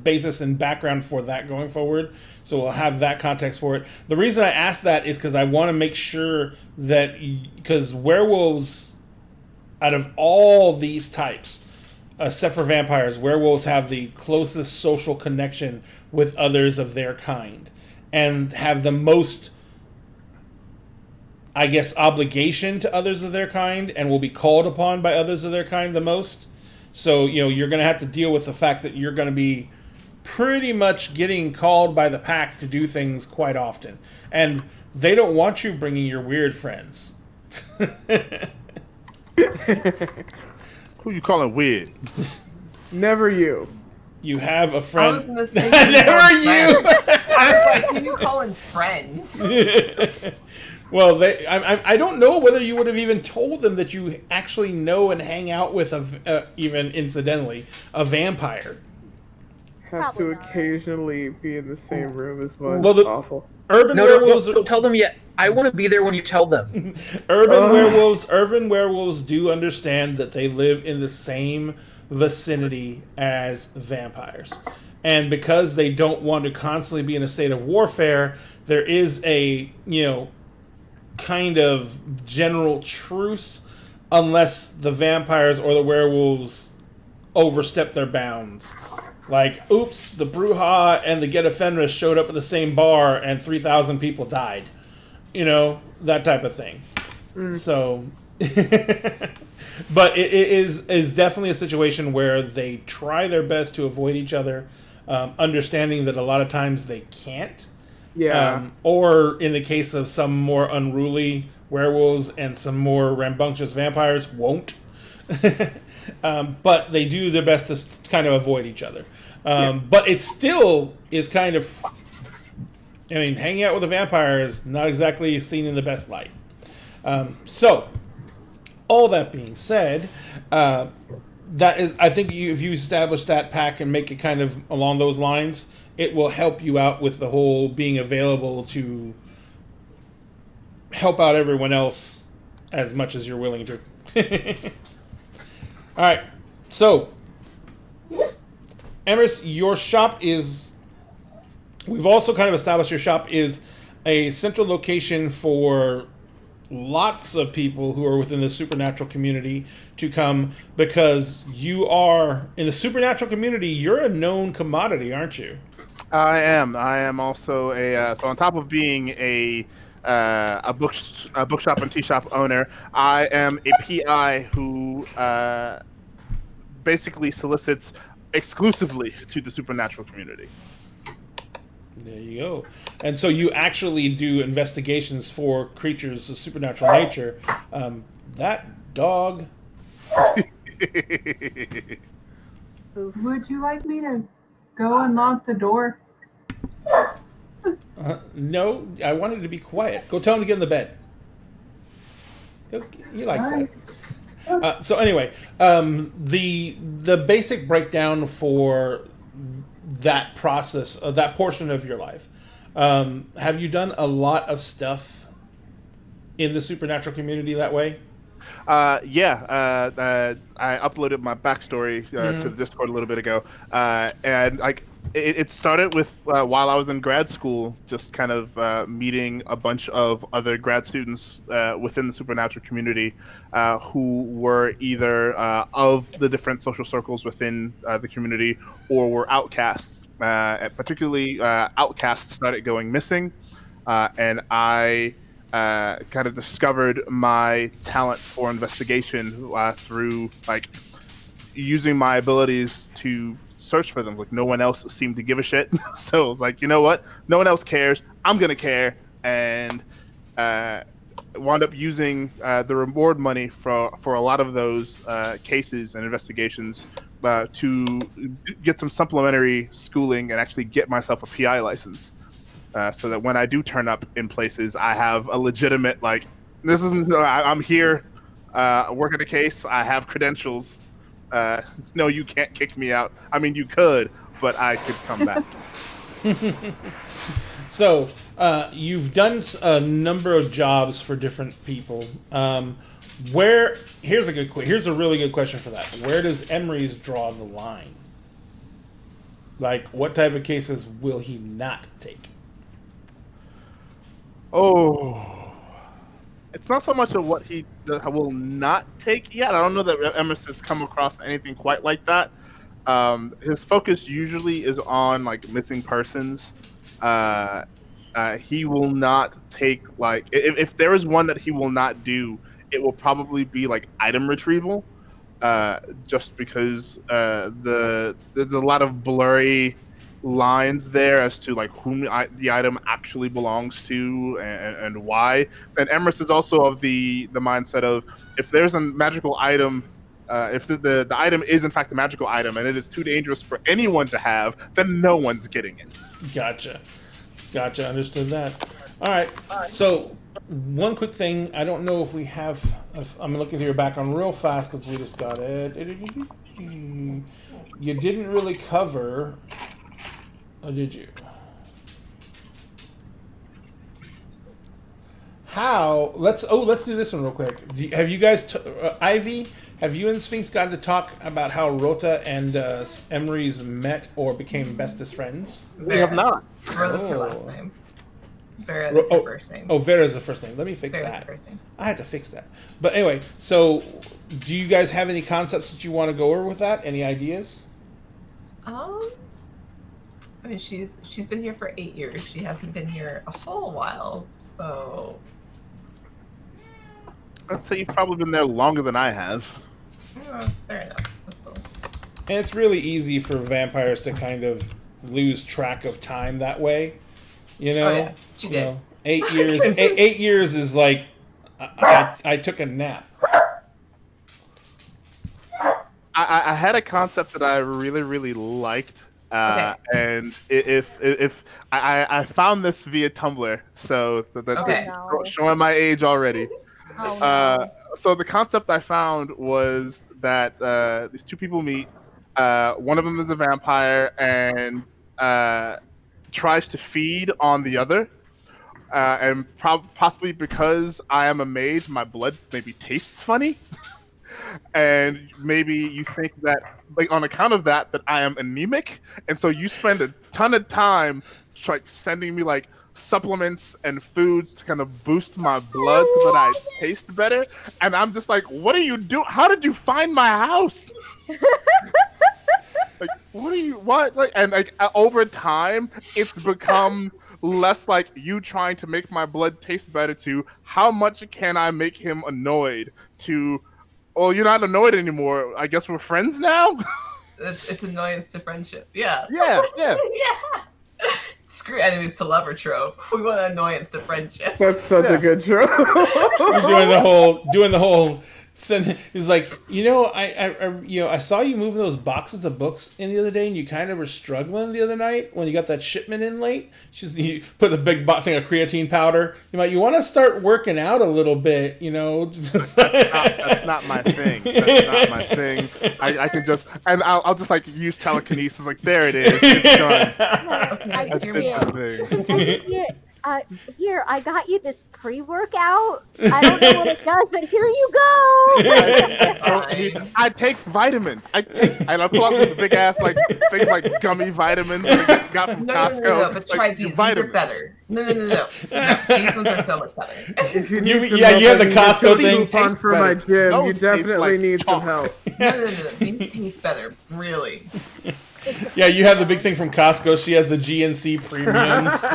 basis and background for that going forward. So we'll have that context for it. The reason I asked that is because I want to make sure that because werewolves, out of all these types, except for vampires, werewolves have the closest social connection with others of their kind, and have the most, I guess, obligation to others of their kind, and will be called upon by others of their kind the most. So, you're going to have to deal with the fact that you're going to be pretty much getting called by the pack to do things quite often. And they don't want you bringing your weird friends. Who you calling weird? Never you. You have a I friend. was in the same Never you! I was like, who you calling friends? Well, I don't know whether you would have even told them that you actually know and hang out with, even incidentally, a vampire. Have Probably to not. occasionally be in the same room as one. Well, the- Awful. Urban No, werewolves. don't tell them yet. I want to be there when you tell them. Urban werewolves do understand that they live in the same vicinity as vampires. And because they don't want to constantly be in a state of warfare, there is a, kind of general truce unless the vampires or the werewolves overstep their bounds. Like, oops, the Bruja and the Get Fenris showed up at the same bar and 3,000 people died. That type of thing. So, but it is definitely a situation where they try their best to avoid each other, understanding that a lot of times they can't. Yeah. Or in the case of some more unruly werewolves and some more rambunctious vampires, won't. But they do their best to kind of avoid each other. But it still is kind of... hanging out with a vampire is not exactly seen in the best light. So, all that being said, that is, I think if you establish that pack and make it kind of along those lines, it will help you out with the whole being available to help out everyone else as much as you're willing to. All right, so Emrys, your shop is... We've also kind of established your shop is a central location for lots of people who are within the supernatural community to come, because you are, in the supernatural community, you're a known commodity, aren't you? I am also so on top of being a bookshop and tea shop owner, I am a PI who basically solicits exclusively to the supernatural community. There you go. And so you actually do investigations for creatures of supernatural nature. That dog... Would you like me to go and lock the door? No, I wanted to be quiet. Go tell him to get in the bed. He likes that. So anyway, the basic breakdown for that process, that portion of your life. Have you done a lot of stuff in the supernatural community that way? I uploaded my backstory to the Discord a little bit ago, and it started with while I was in grad school, just kind of meeting a bunch of other grad students within the supernatural community who were either of the different social circles within the community or were outcasts. Particularly, outcasts started going missing, and I kind of discovered my talent for investigation through using my abilities to search for them. No one else seemed to give a shit. So I was like, you know what? No one else cares. I'm gonna care, and wound up using the reward money for a lot of those cases and investigations to get some supplementary schooling and actually get myself a PI license. So that when I do turn up in places, I have a legitimate, I'm here working a case, I have credentials. No, you can't kick me out. I mean, you could, but I could come back. So, you've done a number of jobs for different people. Here's a really good question for that. Where does Emerys draw the line? What type of cases will he not take? Oh, it's not so much of what he will not take yet. I don't know that Emrys has come across anything quite like that. His focus usually is on missing persons. He will not take if there is one that he will not do, it will probably be item retrieval, just because there's a lot of blurry lines there as to like whom the item actually belongs to and why. And Emrys is also of the mindset of if there's a magical item, if the item is in fact a magical item and it is too dangerous for anyone to have, then no one's getting it. Gotcha. Understood that. All right. So one quick thing. I don't know if we have. I'm looking through your background real fast because we just got it. You didn't really cover. Oh, did you? How? Let's do this one real quick. Have you guys, Ivy? Have you and Sphinx gotten to talk about how Rota and Emery's met or became bestest friends? We have not. Rota's her last name. Vera is her first name. Oh, Vera's the first name. Let me fix Vera's that. the first name. I had to fix that. But anyway, so do you guys have any concepts that you want to go over with that? Any ideas? I mean, she's been here for 8 years. She hasn't been here a whole while, so. I'd say you've probably been there longer than I have. Fair enough. Still... And it's really easy for vampires to kind of lose track of time that way. You know? Oh, yeah. She did. Know, 8 years. 8 years is like I took a nap. I had a concept that I really, really liked. And if I found this via Tumblr, so showing my age already. So the concept I found was that these two people meet. One of them is a vampire and tries to feed on the other. And possibly because I am a mage, my blood maybe tastes funny. And maybe you think that, like, on account of that I am anemic, and so you spend a ton of time like sending me like supplements and foods to kind of boost my blood so that I taste better. And I'm just like, what are you doing? How did you find my house? Like, what? Like, and like over time, it's become less like you trying to make my blood taste better to how much can I make him annoyed to. Oh, you're not annoyed anymore. I guess we're friends now? It's annoyance to friendship. Yeah. Yeah. Yeah. Screw enemies to lover trope. We want annoyance to friendship. That's such a good trope. You're doing the whole. He's like, I saw you moving those boxes of books in the other day, and you kind of were struggling the other night when you got that shipment in late. You put a big thing of creatine powder. You want to start working out a little bit, That's not my thing. That's not my thing. I can just, and I'll just like use telekinesis. Like, there it is. It's done. I hear me. Here, I got you this pre-workout. I don't know what it does, but here you go. I take vitamins. I pull out this big ass like thing like gummy vitamins that I got from Costco. No, but try these. These are better. No. These ones are so much better. You have the Costco thing. Fun for my gym. You definitely need some help. No. These taste better, really. Yeah, you have the big thing from Costco. She has the GNC premiums.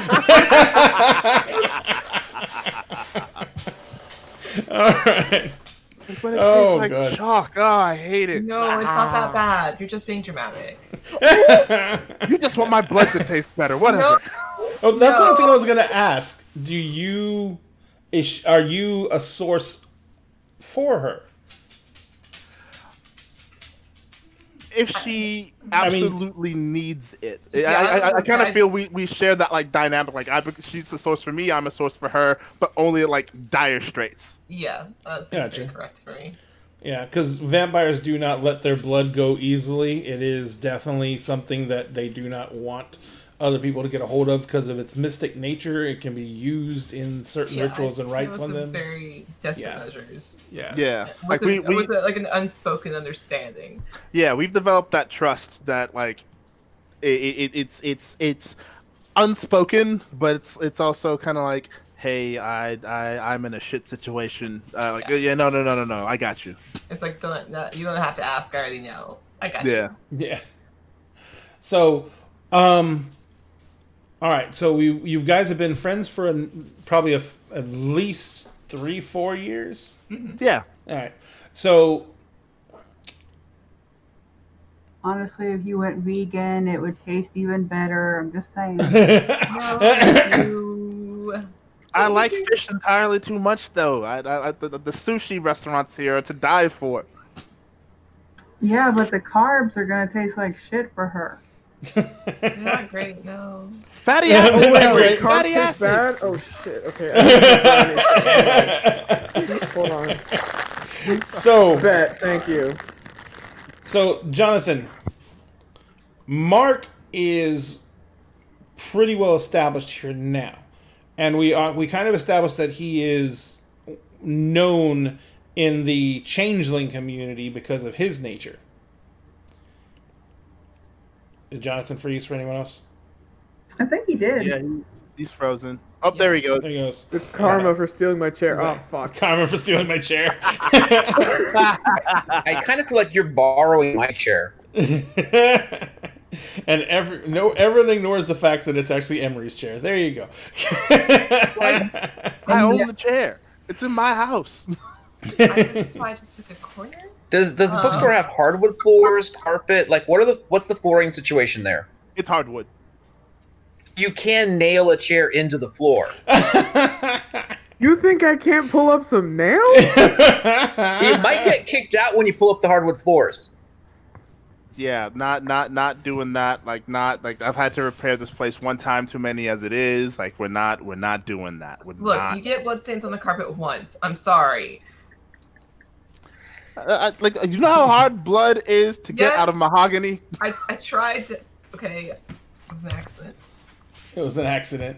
All right. But it tastes like chalk. Oh, I hate it. No, it's not that bad. You're just being dramatic. You just want my blood to taste better. Whatever. Oh, that's one thing I was gonna ask. Are you a source for her? If she absolutely needs it. I kind of feel we share that like dynamic. Like she's a source for me, I'm a source for her, but only at like dire straits. Yeah, that seems very correct for me. Yeah, because vampires do not let their blood go easily. It is definitely something that they do not want other people to get a hold of because of its mystic nature. It can be used in certain rituals and rites on them. Very desperate measures. Yeah. Like with like an unspoken understanding. Yeah, we've developed that trust that like it's unspoken, but it's also kind of like, hey, I'm in a shit situation. No, I got you. It's like you don't have to ask. I already know. I got you. Yeah. So, all right, so you guys have been friends for probably at least 3-4 years. Mm-hmm. Yeah. All right, so Honestly, if you went vegan, it would taste even better. I'm just saying. No, thank you. I like fish entirely too much, though. The sushi restaurants here are to die for. Yeah, but the carbs are gonna taste like shit for her. They're not great, no. Fatty acids. Oh, Wait, Fatty carbs taste bad? acids. Oh shit. Okay. I need to hold on. So, Bet. Thank you. so Jonathan, Mark is pretty well established here now, and we kind of established that he is known in the changeling community because of his nature. Did Jonathan freeze for anyone else? I think he did. Yeah, he's frozen. Oh, there he goes. There he goes. It's karma for stealing my chair. Oh fuck. Karma for stealing my chair. I kind of feel like you're borrowing my chair. And everyone ignores the fact that it's actually Emery's chair. There you go. I own the chair. It's in my house. That's why I just took a corner. Does the bookstore have hardwood floors, carpet? Like, what's the flooring situation there? It's hardwood. You can nail a chair into the floor. You think I can't pull up some nails? You might get kicked out when you pull up the hardwood floors. Yeah, not doing that. Like, not like I've had to repair this place one time too many as it is. Like, we're not doing that. Look, you get bloodstains on the carpet once. I'm sorry. Like, you know how hard blood is to get Yes. out of mahogany? I tried to. Okay, it was an accident. It was an accident.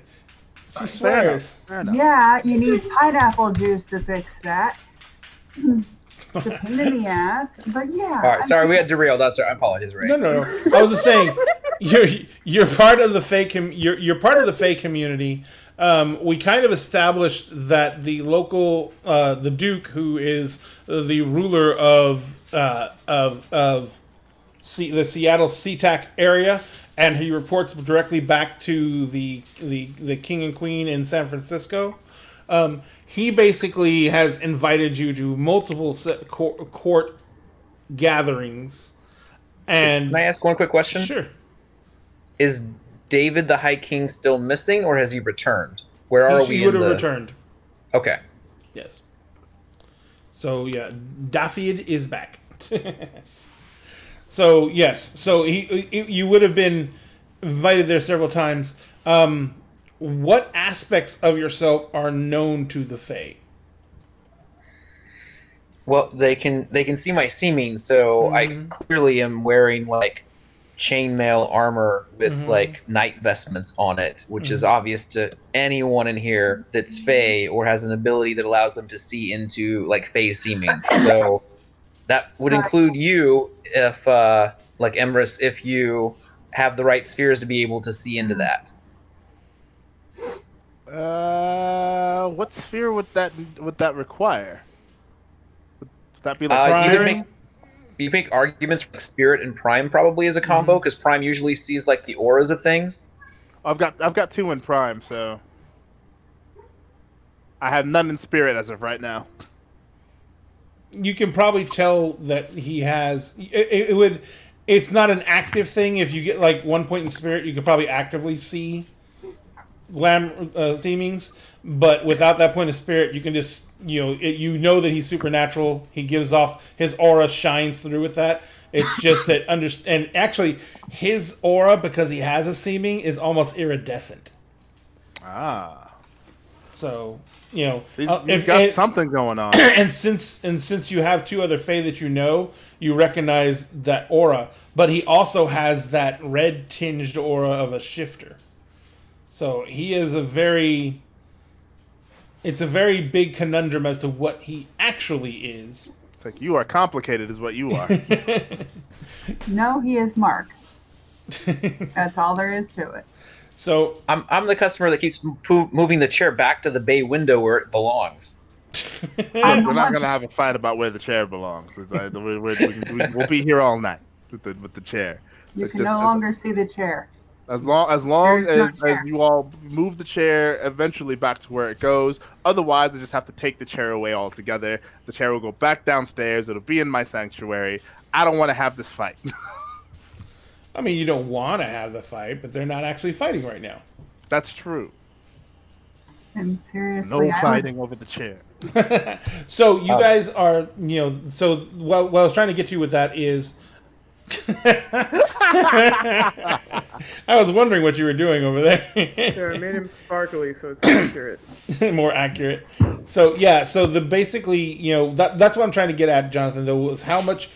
She Fair enough. swears. Fair enough. Yeah, you need pineapple juice to fix that. It's a pain in the ass, but yeah. All right, sorry, we got derailed. That's I apologize, Ray. No. I was just saying, you're part of the fake. You're part of the fake community. We kind of established that the local, the Duke, who is the ruler of the Seattle SeaTac area, and he reports directly back to the King and Queen in San Francisco. He basically has invited you to multiple court gatherings. And Can I ask one quick question? sure. Is David the High King still missing, or has he returned? Where are we? He would have returned. Okay. Yes. So yeah, Dafydd is back. So yes, so you would have been invited there several times. What aspects of yourself are known to the Fae? Well, they can see my seeming, so I clearly am wearing like chainmail armor with like night vestments on it, which is obvious to anyone in here that's Fae or has an ability that allows them to see into like Fae seemings. So that would include you if like Emrys, if you have the right spheres to be able to see into that. What sphere would that require? Would that be like You make arguments for Spirit and Prime probably as a combo, because Prime usually sees like the auras of things. I've got 2 in Prime, so I have none in Spirit as of right now. You can probably tell that he has. It would. It's not an active thing. If you get like 1 point in Spirit, you could probably actively see seemings. But without that point of Spirit, you can just you know that he's supernatural. He gives off his aura, shines through with that. It's just that and actually his aura, because he has a seeming, is almost iridescent. Ah, so he's got something going on. And since you have 2 other Fae that you recognize that aura. But he also has that red tinged aura of a shifter. So he is it's a very big conundrum as to what he actually is. It's like, you are complicated is what you are. No, he is Mark. That's all there is to it. So I'm the customer that keeps moving the chair back to the bay window where it belongs. We're not gonna have a fight about where the chair belongs. We'll be here all night with the chair. You can no longer see the chair. As long as you all move the chair eventually back to where it goes. Otherwise, I just have to take the chair away altogether. The chair will go back downstairs. It'll be in my sanctuary. I don't want to have this fight. I mean, you don't want to have the fight, but they're not actually fighting right now. That's true. And seriously, No fighting over the chair. So you guys are, so what I was trying to get to with that is, I was wondering what you were doing over there. Yeah, I made him sparkly, so it's accurate. More accurate. So yeah, so the basically, that's what I'm trying to get at, Jonathan. Though, was how much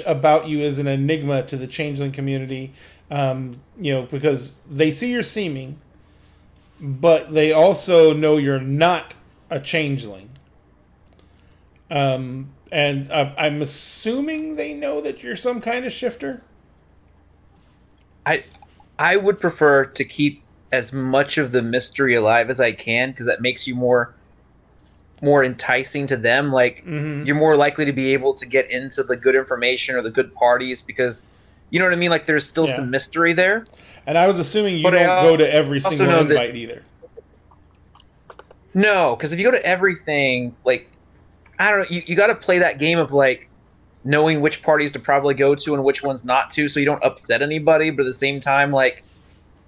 about you is an enigma to the changeling community. Because they see you're seeming, but they also know you're not a changeling. And I'm assuming they know that you're some kind of shifter. I would prefer to keep as much of the mystery alive as I can, because that makes you more enticing to them. Like, you're more likely to be able to get into the good information or the good parties, because you know what I mean? Like, there's still some mystery there. And I was assuming you don't go to every single invite either. No, because if you go to everything, like, I don't know, you got to play that game of, like, knowing which parties to probably go to and which ones not to, so you don't upset anybody, but at the same time, like,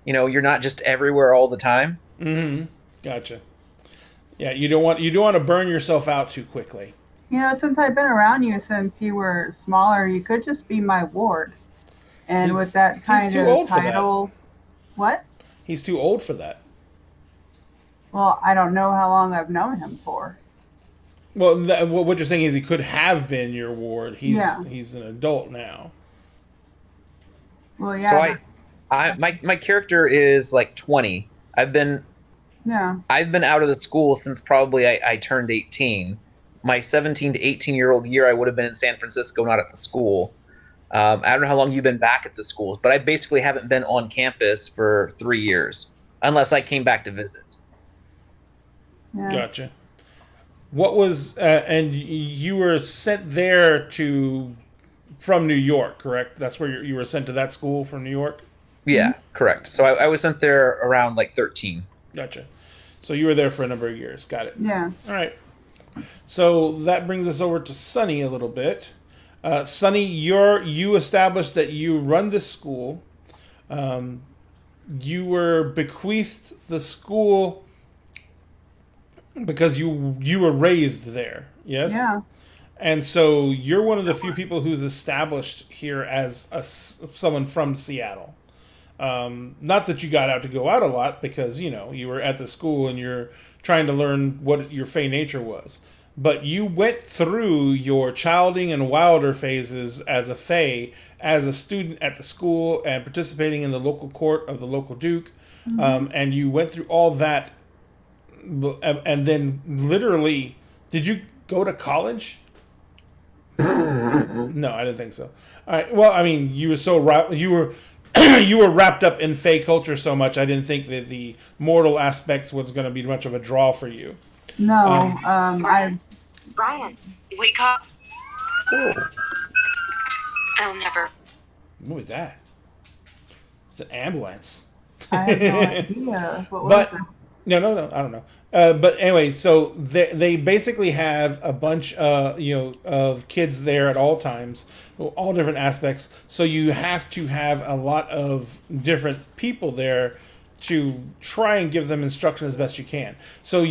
you're not just everywhere all the time. Gotcha. Yeah, you don't want to burn yourself out too quickly. Since I've been around you since you were smaller, you could just be my ward. And with that kind of title, what? He's too old for that. Well, I don't know how long I've known him for. Well, what you're saying is he could have been your ward. He's an adult now. Well, yeah. So my character is like 20. I've been out of the school since probably I turned 18. My 17 to 18-year-old year, I would have been in San Francisco, not at the school. I don't know how long you've been back at the school, but I basically haven't been on campus for 3 years, unless I came back to visit. Yeah. Gotcha. What was and you were sent there from New York, correct? That's where you were sent to that school from New York? Yeah, correct. So I was sent there around like 13. Gotcha. So you were there for a number of years. Got it. Yeah. All right. So that brings us over to Sunny a little bit. Sunny, you established that you run this school. You were bequeathed the school because you were raised there, yes? Yeah. And so you're one of the few people who's established here as someone from Seattle. Not that you got out to go out a lot, because you were at the school and you're trying to learn what your Fey nature was. But you went through your childing and wilder phases as a Fey, as a student at the school, and participating in the local court of the local duke. And you went through all that. And then literally, did you go to college? No, I didn't think so. All right. Well, I mean, you were you were wrapped up in Fey culture so much, I didn't think that the mortal aspects was going to be much of a draw for you. No, Brian, wake up. I'll never. What was that? It's an ambulance. I have no idea. What was it? No, I don't know. But anyway, so they basically have a bunch, of kids there at all times, all different aspects. So you have to have a lot of different people there to try and give them instruction as best you can. So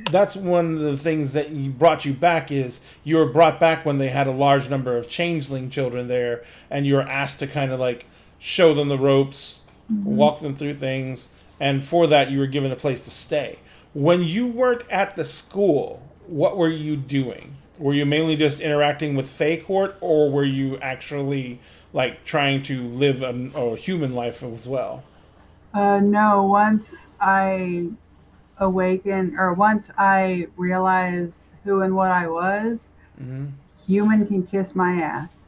that's one of the things that brought you back, is you were brought back when they had a large number of changeling children there, and you were asked to kind of like show them the ropes, walk them through things, and for that you were given a place to stay. When you weren't at the school, what were you doing? Were you mainly just interacting with Fey Court, or were you actually like trying to live a human life as well? No, once I awakened, or once I realized who and what I was, human can kiss my ass.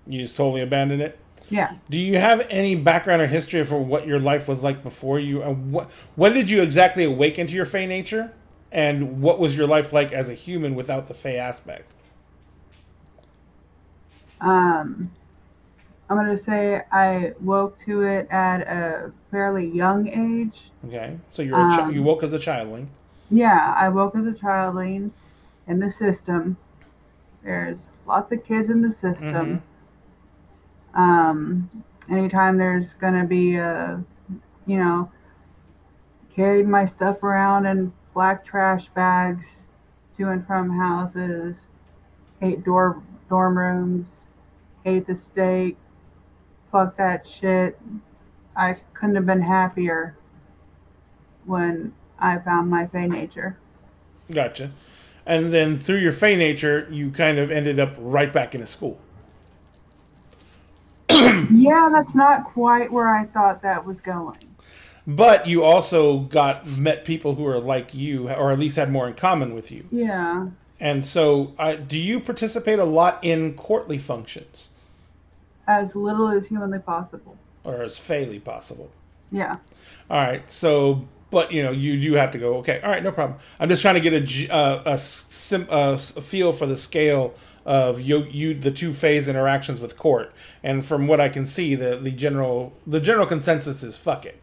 You just totally abandoned it? Yeah. Do you have any background or history for what your life was like before you? When did you exactly awaken to your Fey nature? And what was your life like as a human without the Fey aspect? I'm going to say I woke to it at a fairly young age. Okay. So you woke as a childling. Yeah, I woke as a childling in the system. There's lots of kids in the system. Anytime there's gonna be a, you know, carried my stuff around in black trash bags to and from houses. Hate dorm rooms. Hate the state. Fuck that shit. I couldn't have been happier when I found my Fey nature. Gotcha. And then through your Fey nature, you kind of ended up right back into school. Yeah, that's not quite where I thought that was going. But you also met people who are like you, or at least had more in common with you. Yeah. And so, do you participate a lot in courtly functions? As little as humanly possible. Or as fairly possible? Yeah. All right. So, but you do have to go. Okay. All right. No problem. I'm just trying to get a feel for the scale of the two phase interactions with court. And from what I can see, the general consensus is fuck it.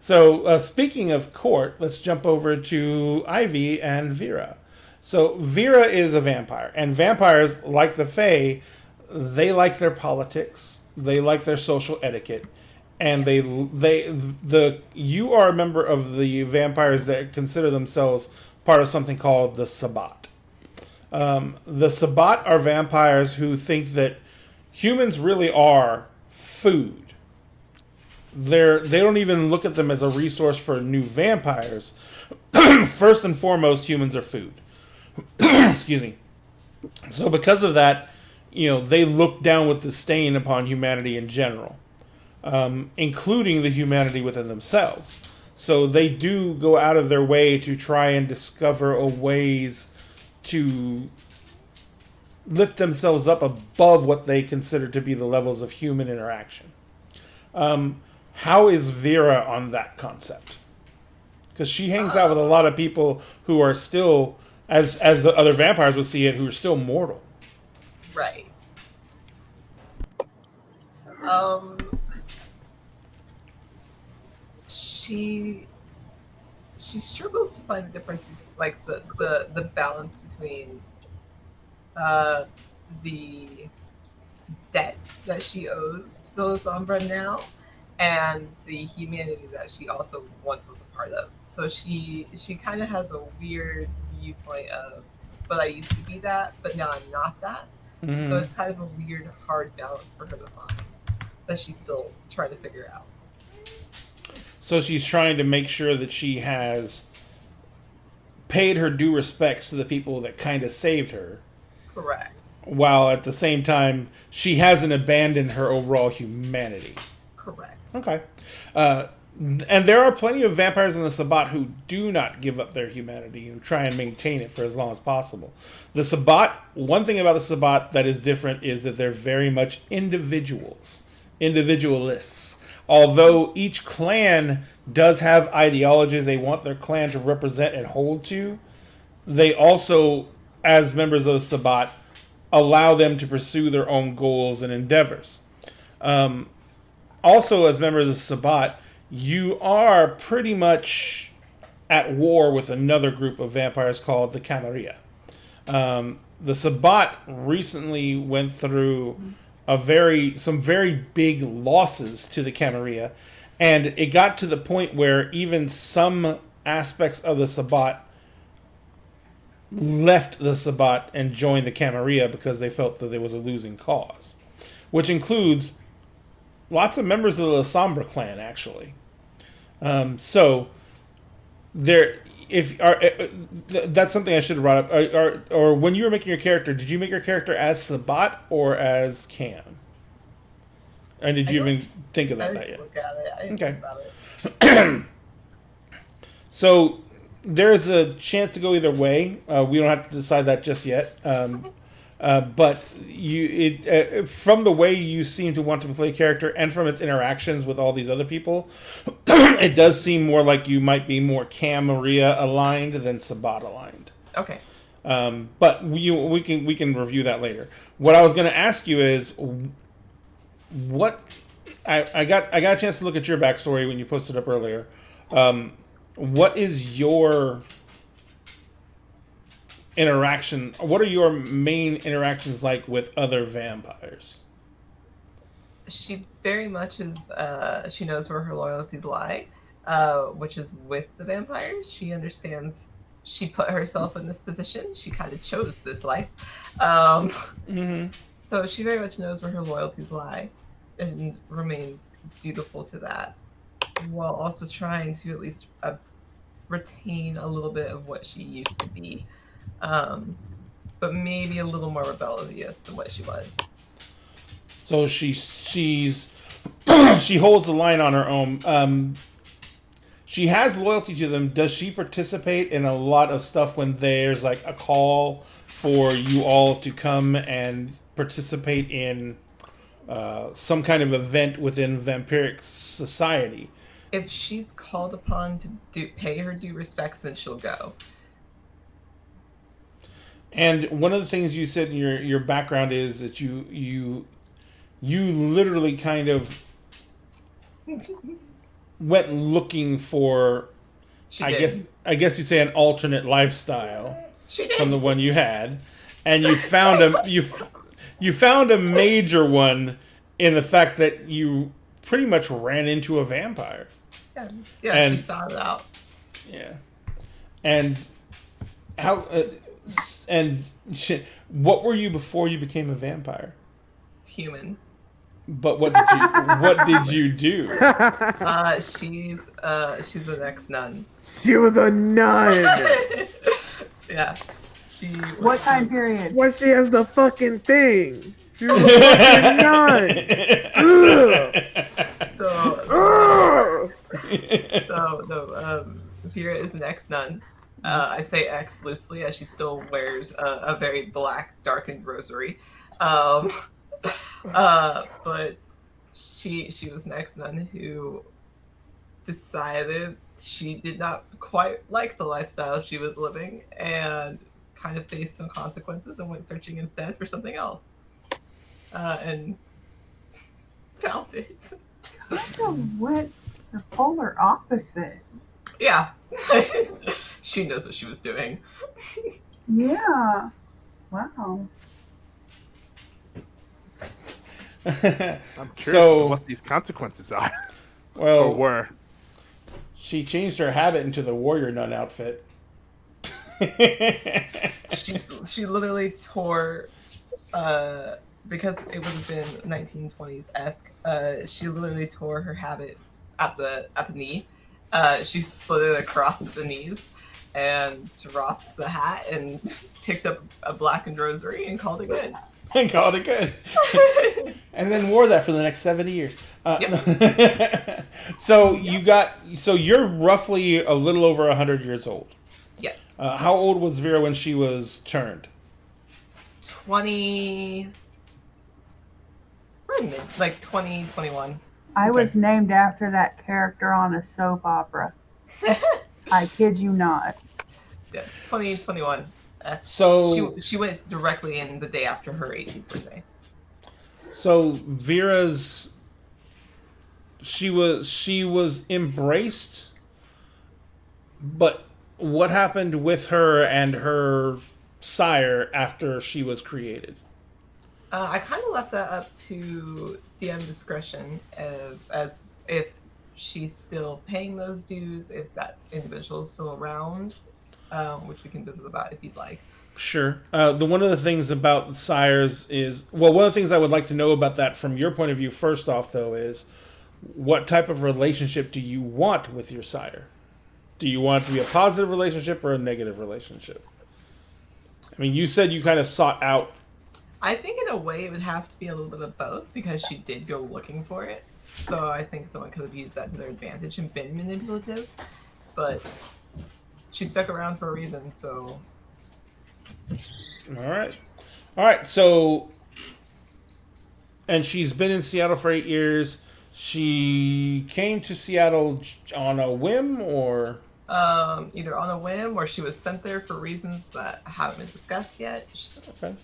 So, speaking of court, let's jump over to Ivy and Vera. So, Vera is a vampire, and vampires, like the Fae, they like their politics, they like their social etiquette, and you are a member of the vampires that consider themselves part of something called the Sabbat. The Sabbat are vampires who think that humans really are food. They don't even look at them as a resource for new vampires. First and foremost, humans are food. Excuse me. So because of that, they look down with disdain upon humanity in general, including the humanity within themselves. So they do go out of their way to try and discover ways to lift themselves up above what they consider to be the levels of human interaction. How is Vera on that concept? Because she hangs out with a lot of people who are still, as the other vampires would see it, who are still mortal. Right. She struggles to find the difference, like the balance between the debt that she owes to the Sombra now and the humanity that she also once was a part of. So she kind of has a weird viewpoint of, but I used to be that, but now I'm not that. Mm-hmm. So it's kind of a weird, hard balance for her to find that she's still trying to figure out. So she's trying to make sure that she has paid her due respects to the people that kind of saved her. Correct. While at the same time, she hasn't abandoned her overall humanity. Correct. Okay. And there are plenty of vampires in the Sabbat who do not give up their humanity and try and maintain it for as long as possible. The Sabbat, one thing about the Sabbat that is different is that they're very much individualists. Although each clan does have ideologies they want their clan to represent and hold to, they also, as members of the Sabbat, allow them to pursue their own goals and endeavors. Also, as members of the Sabbat, you are pretty much at war with another group of vampires called the Camarilla. The Sabbat recently went through some very big losses to the Camarilla, and it got to the point where even some aspects of the Sabbat left the Sabbat and joined the Camarilla because they felt that there was a losing cause, which includes lots of members of the Sombra clan, actually. So there, that's something I should have brought up. Or when you were making your character, did you make your character as Sabbat or as Cam? And did you even think about that yet? Look at it. I didn't think about it. So there's a chance to go either way. We don't have to decide that just yet. But from the way you seem to want to play a character and from its interactions with all these other people, it does seem more like you might be more Camarilla aligned than Sabbat aligned. Okay. But we can review that later. What I was going to ask you is, what I got a chance to look at your backstory when you posted up earlier. What is your interaction? What are your main interactions like with other vampires? She very much is. She knows where her loyalties lie, which is with the vampires. She understands. She put herself in this position. She kind of chose this life. So she very much knows where her loyalties lie, and remains dutiful to that, while also trying to at least retain a little bit of what she used to be, but maybe a little more rebellious than what she was. So she's she holds the line on her own. She has loyalty to them. Does she participate in a lot of stuff when there's like a call for you all to come and participate in some kind of event within vampiric society? If she's called upon to pay her due respects, then she'll go. And one of the things you said in your background is that you literally kind of went looking for, I guess you'd say, an alternate lifestyle from the one you had, and you found you found a major one in the fact that you pretty much ran into a vampire. Yeah, and she saw it out. Yeah, and how what were you before you became a vampire? Human. But what did you do? She's the next nun. She was a nun. Yeah. What time period? What, she has the fucking thing. She was a fucking nun. So Vera is an ex-nun. I say ex loosely, as she still wears a very black, darkened rosary. But she was an ex-nun who decided she did not quite like the lifestyle she was living and kind of faced some consequences and went searching instead for something else. And found it. What the polar opposite? Yeah. She knows what she was doing. Yeah. Wow. I'm curious as to what these consequences are. Well, or were. She changed her habit into the warrior nun outfit. She literally tore, because it would have been 1920s-esque. She literally tore her habit at the knee. She split it across the knees and dropped the hat and picked up a blackened rosary and called it good. And called it good. And then wore that for the next 70 years. Yep. So you're roughly a little over 100 years old. Yes. How old was Vera when she was turned? 20, 21. I was named after that character on a soap opera. I kid you not. Yeah, 2021. So she went directly in the day after her 18th birthday. So Vera's she was embraced, but what happened with her and her sire after she was created? I kind of left that up to DM discretion as if she's still paying those dues, if that individual is still around, which we can visit about if you'd like. Sure. One of the things about the sires is, well, one of the things I would like to know about that from your point of view, first off, though, is what type of relationship do you want with your sire? Do you want it to be a positive relationship or a negative relationship? I mean, you said you kind of sought out. I think in a way it would have to be a little bit of both because she did go looking for it. So I think someone could have used that to their advantage and been manipulative. But she stuck around for a reason, so... All right. So, and she's been in Seattle for 8 years. She came to Seattle on a whim, or either on a whim or she was sent there for reasons that haven't been discussed yet. Okay.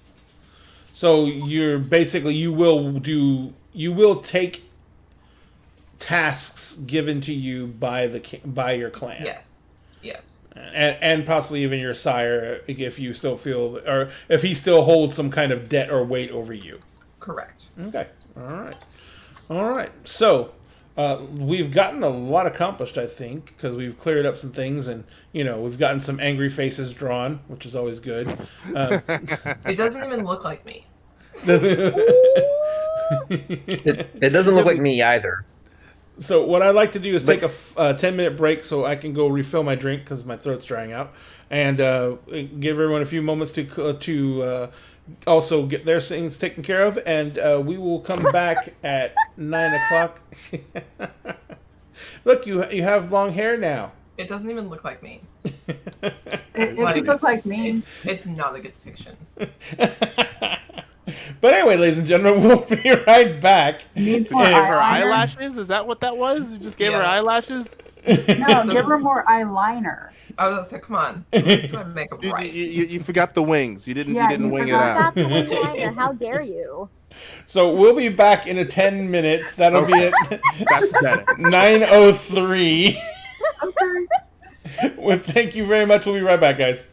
So you're basically you will take tasks given to you by your clan. Yes. And possibly even your sire, if you still feel, or if he still holds some kind of debt or weight over you. Correct. Okay. All right. So we've gotten a lot accomplished, I think, because we've cleared up some things, and we've gotten some angry faces drawn, which is always good. It doesn't even look like me. It doesn't look like me either. So what I'd like to do is take a 10-minute break so I can go refill my drink because my throat's drying out, and give everyone a few moments to also get their things taken care of, and we will come back at 9 o'clock. Look, you have long hair now. It doesn't even look like me. It could look like me. It's not a good depiction. But anyway, ladies and gentlemen, we'll be right back. Need You more gave her eyeliner? eyelashes? Is that what that was? You just gave her eyelashes? No, give her more eyeliner. I was gonna say, come on, at least my makeup You, right. you forgot the wings. You didn't Yeah, you didn't you wing it forgot out. That's a wing liner. How dare you? So we'll be back in 10 minutes. That'll be at That's better. 9:03. Okay. Well, thank you very much. We'll be right back, guys.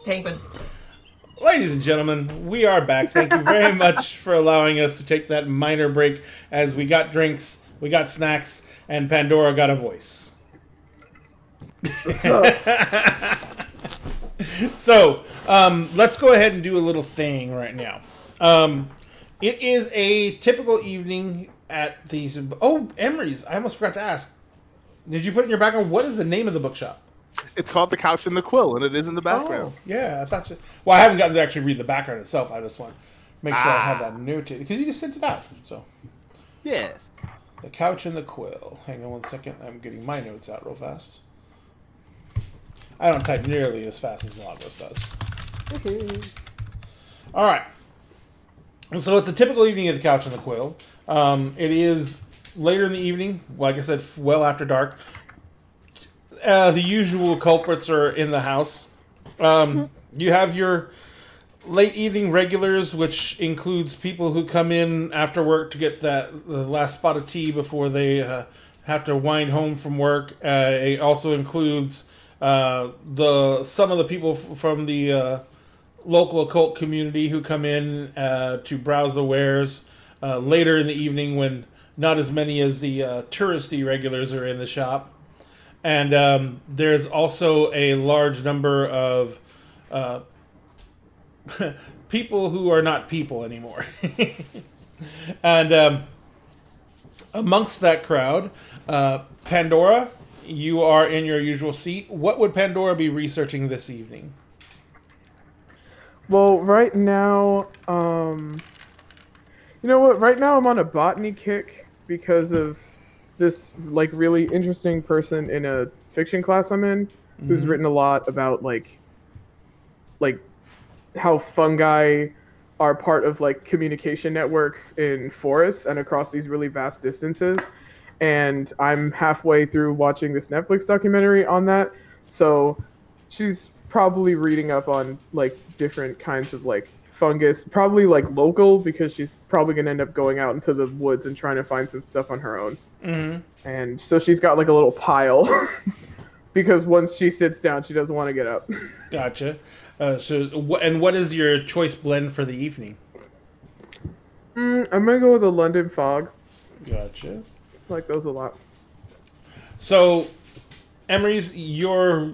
Penguins. Ladies and gentlemen, we are back. Thank you very much for allowing us to take that minor break as we got drinks, we got snacks, and Pandora got a voice. So, let's go ahead and do a little thing right now. It is a typical evening at these... Oh, Emery's. I almost forgot to ask. Did you put in your background, what is the name of the bookshop? It's called The Couch and the Quill, and it is in the background. Oh, yeah, I thought you... Well, I haven't gotten to actually read the background itself. I just want to make sure I have that notated. Because you just sent it out, so... Yes. The Couch and the Quill. Hang on one second. I'm getting my notes out real fast. I don't type nearly as fast as Lagos does. All right. So it's a typical evening at the Couch and the Quill. It is later in the evening, like I said, well after dark. The usual culprits are in the house. You have your late evening regulars, which includes people who come in after work to get the last spot of tea before they have to wind home from work. It also includes some of the people from the local occult community who come in to browse the wares later in the evening when not as many as the touristy regulars are in the shop. And there's also a large number of people who are not people anymore. And amongst that crowd, Pandora, you are in your usual seat. What would Pandora be researching this evening? Well, right now, you know what? Right now I'm on a botany kick because of this, like, really interesting person in a fiction class I'm in who's written a lot about, like how fungi are part of, like, communication networks in forests and across these really vast distances. And I'm halfway through watching this Netflix documentary on that. So she's probably reading up on, like, different kinds of, like, fungus, probably, like, local, because she's probably going to end up going out into the woods and trying to find some stuff on her own. And so she's got, like, a little pile because once she sits down, she doesn't want to get up. Gotcha. And what is your choice blend for the evening? I'm going to go with a London Fog. Gotcha. I like those a lot. So, Emery's, you're,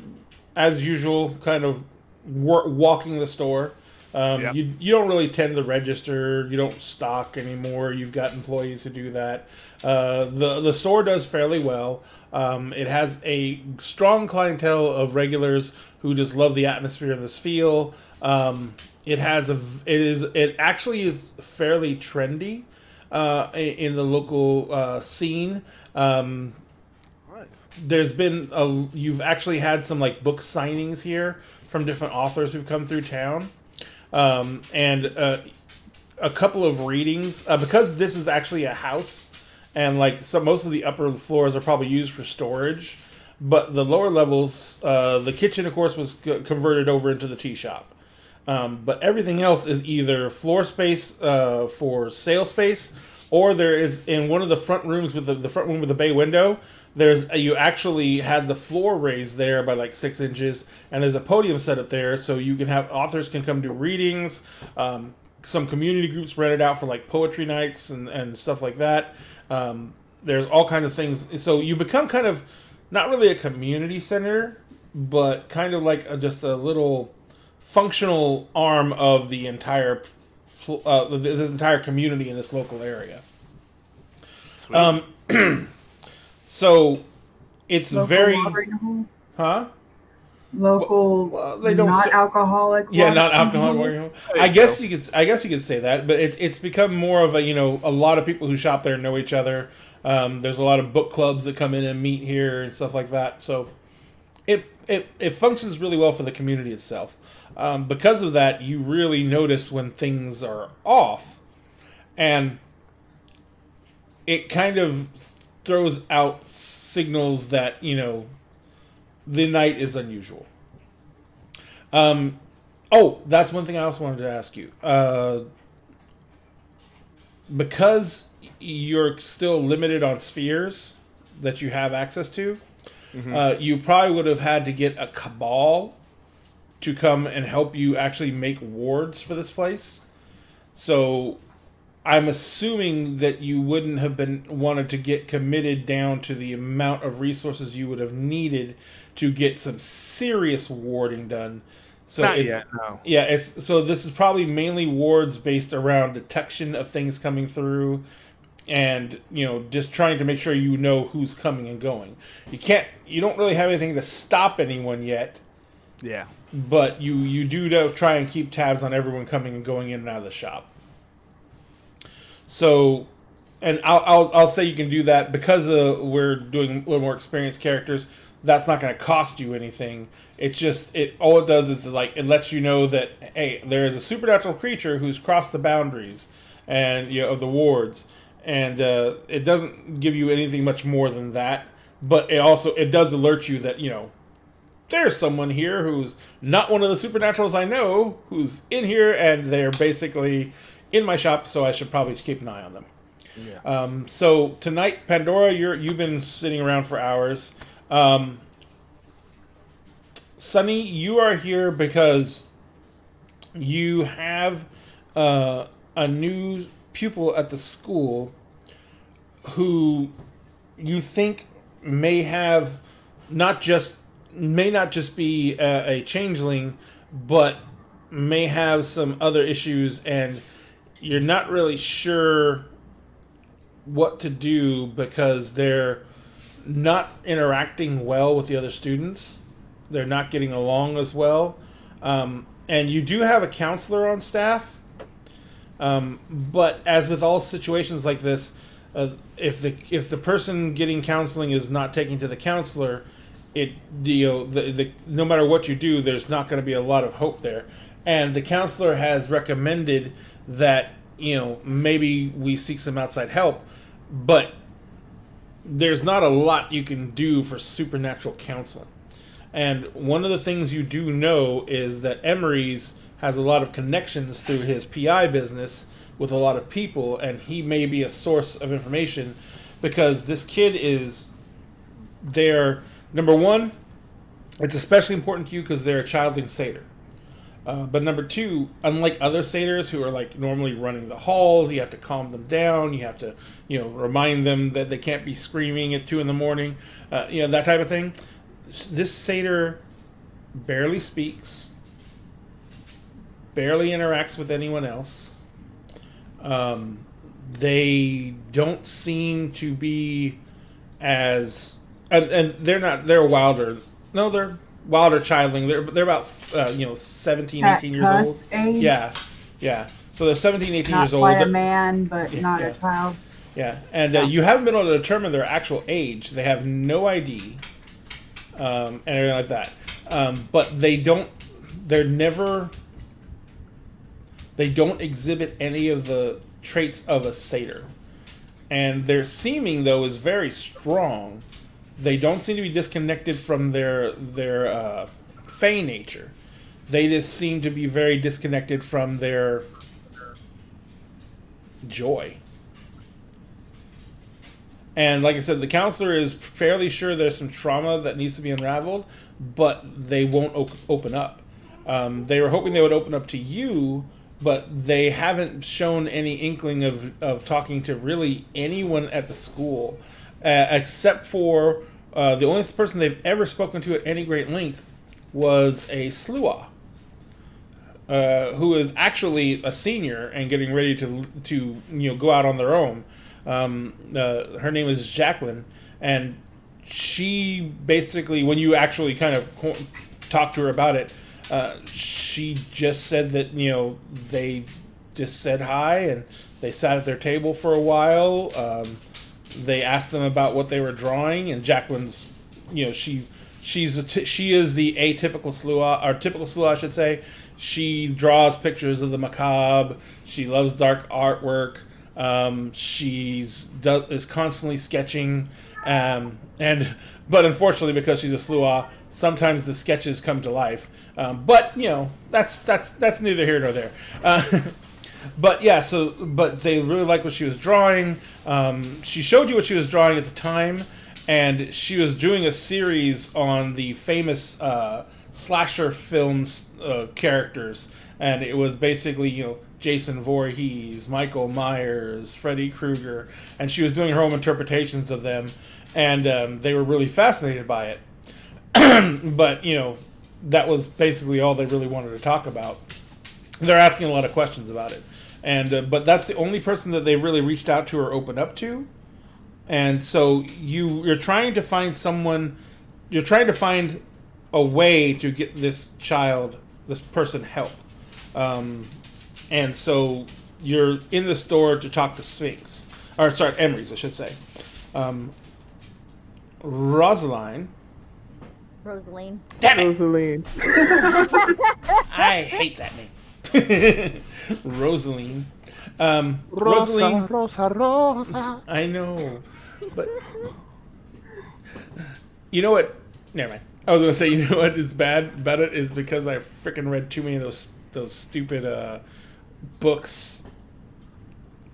as usual, kind of walking the store. Yep. You don't really tend the register. You don't stock anymore. You've got employees who do that. The store does fairly well. It has a strong clientele of regulars who just love the atmosphere of this feel. It actually is fairly trendy in the local scene. There's been you've actually had some, like, book signings here from different authors who've come through town. And a couple of readings because this is actually a house, and, like, most of the upper floors are probably used for storage, but the lower levels, the kitchen, of course, was converted over into the tea shop. But everything else is either floor space for sale space, or there is in one of the front rooms with the front room with the bay window. You actually had the floor raised there by, like, 6 inches, and there's a podium set up there, so you can have authors can come do readings. Some community groups rent it out for, like, poetry nights and stuff like that. There's all kinds of things. So you become kind of not really a community center, but kind of like just a little functional arm of the entire this entire community in this local area. Sweet. So it's Local very watering hole? huh? Local, Well, they don't not say- alcoholic. Yeah, watering not alcoholic hole? watering hole. There I you guess go. you could say that, but it's become more of a a lot of people who shop there know each other. There's a lot of book clubs that come in and meet here and stuff like that. So it functions really well for the community itself. Because of that, you really notice when things are off, and it kind of throws out signals that the night is unusual. That's one thing I also wanted to ask you. Because you're still limited on spheres that you have access to, you probably would have had to get a cabal to come and help you actually make wards for this place. So I'm assuming that you wouldn't have been wanted to get committed down to the amount of resources you would have needed to get some serious warding done. So Not yet, no. Yeah, so this is probably mainly wards based around detection of things coming through, and just trying to make sure you know who's coming and going. You don't really have anything to stop anyone yet. Yeah. But you do try and keep tabs on everyone coming and going in and out of the shop. So, and I'll say you can do that because we're doing a little more experienced characters. That's not going to cost you anything. All it does is it lets you know that, hey, there is a supernatural creature who's crossed the boundaries and of the wards, and it doesn't give you anything much more than that. But it does alert you that there's someone here who's not one of the supernaturals I know who's in here, and they're basically in my shop, so I should probably keep an eye on them. Yeah. So tonight, Pandora, you've been sitting around for hours. Sunny, you are here because you have a new pupil at the school who you think may not just be a changeling, but may have some other issues, and you're not really sure what to do because they're not interacting well with the other students. They're not getting along as well. And you do have a counselor on staff. But as with all situations like this, if the person getting counseling is not taking to the counselor, no matter what you do, there's not going to be a lot of hope there. And the counselor has recommended that maybe we seek some outside help, but there's not a lot you can do for supernatural counseling. And one of the things you do know is that Emery's has a lot of connections through his PI business with a lot of people, and he may be a source of information because this kid is there. Number one, it's especially important to you because they're a childling satyr. But number two, unlike other satyrs who are normally running the halls, you have to calm them down. You have to, remind them that they can't be screaming at 2 a.m. That type of thing. This satyr barely speaks, barely interacts with anyone else. They don't seem to be as, and they're wilder. No, they're wilder childling. They're about 17, 18 years old. Age. Yeah. So they're 17, 18 not years old. Not quite a man, but not yeah. a child. Yeah, and you haven't been able to determine their actual age. They have no ID, and everything like that. But they don't exhibit any of the traits of a satyr. And their seeming, though, is very strong. They don't seem to be disconnected from their fey nature. They just seem to be very disconnected from their joy. And like I said, the counselor is fairly sure there's some trauma that needs to be unraveled, but they won't open up. They were hoping they would open up to you, but they haven't shown any inkling of talking to really anyone at the school, except for the only person they've ever spoken to at any great length was a slua, who is actually a senior and getting ready to go out on their own. Her name is Jacqueline, and she basically, when you actually kind of talk to her about it, she just said that they just said hi and they sat at their table for a while. They asked them about what they were drawing, and Jacqueline's, she is the atypical slua, or typical slua, I should say. She draws pictures of the macabre. She loves dark artwork. Is constantly sketching, but unfortunately, because she's a slua, sometimes the sketches come to life. But that's neither here nor there. But they really like what she was drawing. She showed you what she was drawing at the time, and she was doing a series on the famous slasher films characters, and it was basically Jason Voorhees, Michael Myers, Freddy Krueger, and she was doing her own interpretations of them, and they were really fascinated by it. But that was basically all they really wanted to talk about. They're asking a lot of questions about it, and but that's the only person that they really reached out to or opened up to. And so you're trying to find someone, you're trying to find a way to get this person help. And so you're in the store to talk to Sphinx. Or, sorry, Emery's, I should say. Rosaline. Damn it! Rosaline. I hate that name. Rosaline. Rosaline. Rosa. I know. But you know what? Never mind. I was gonna say, you know what is bad about it is because I freaking read too many of those stupid books.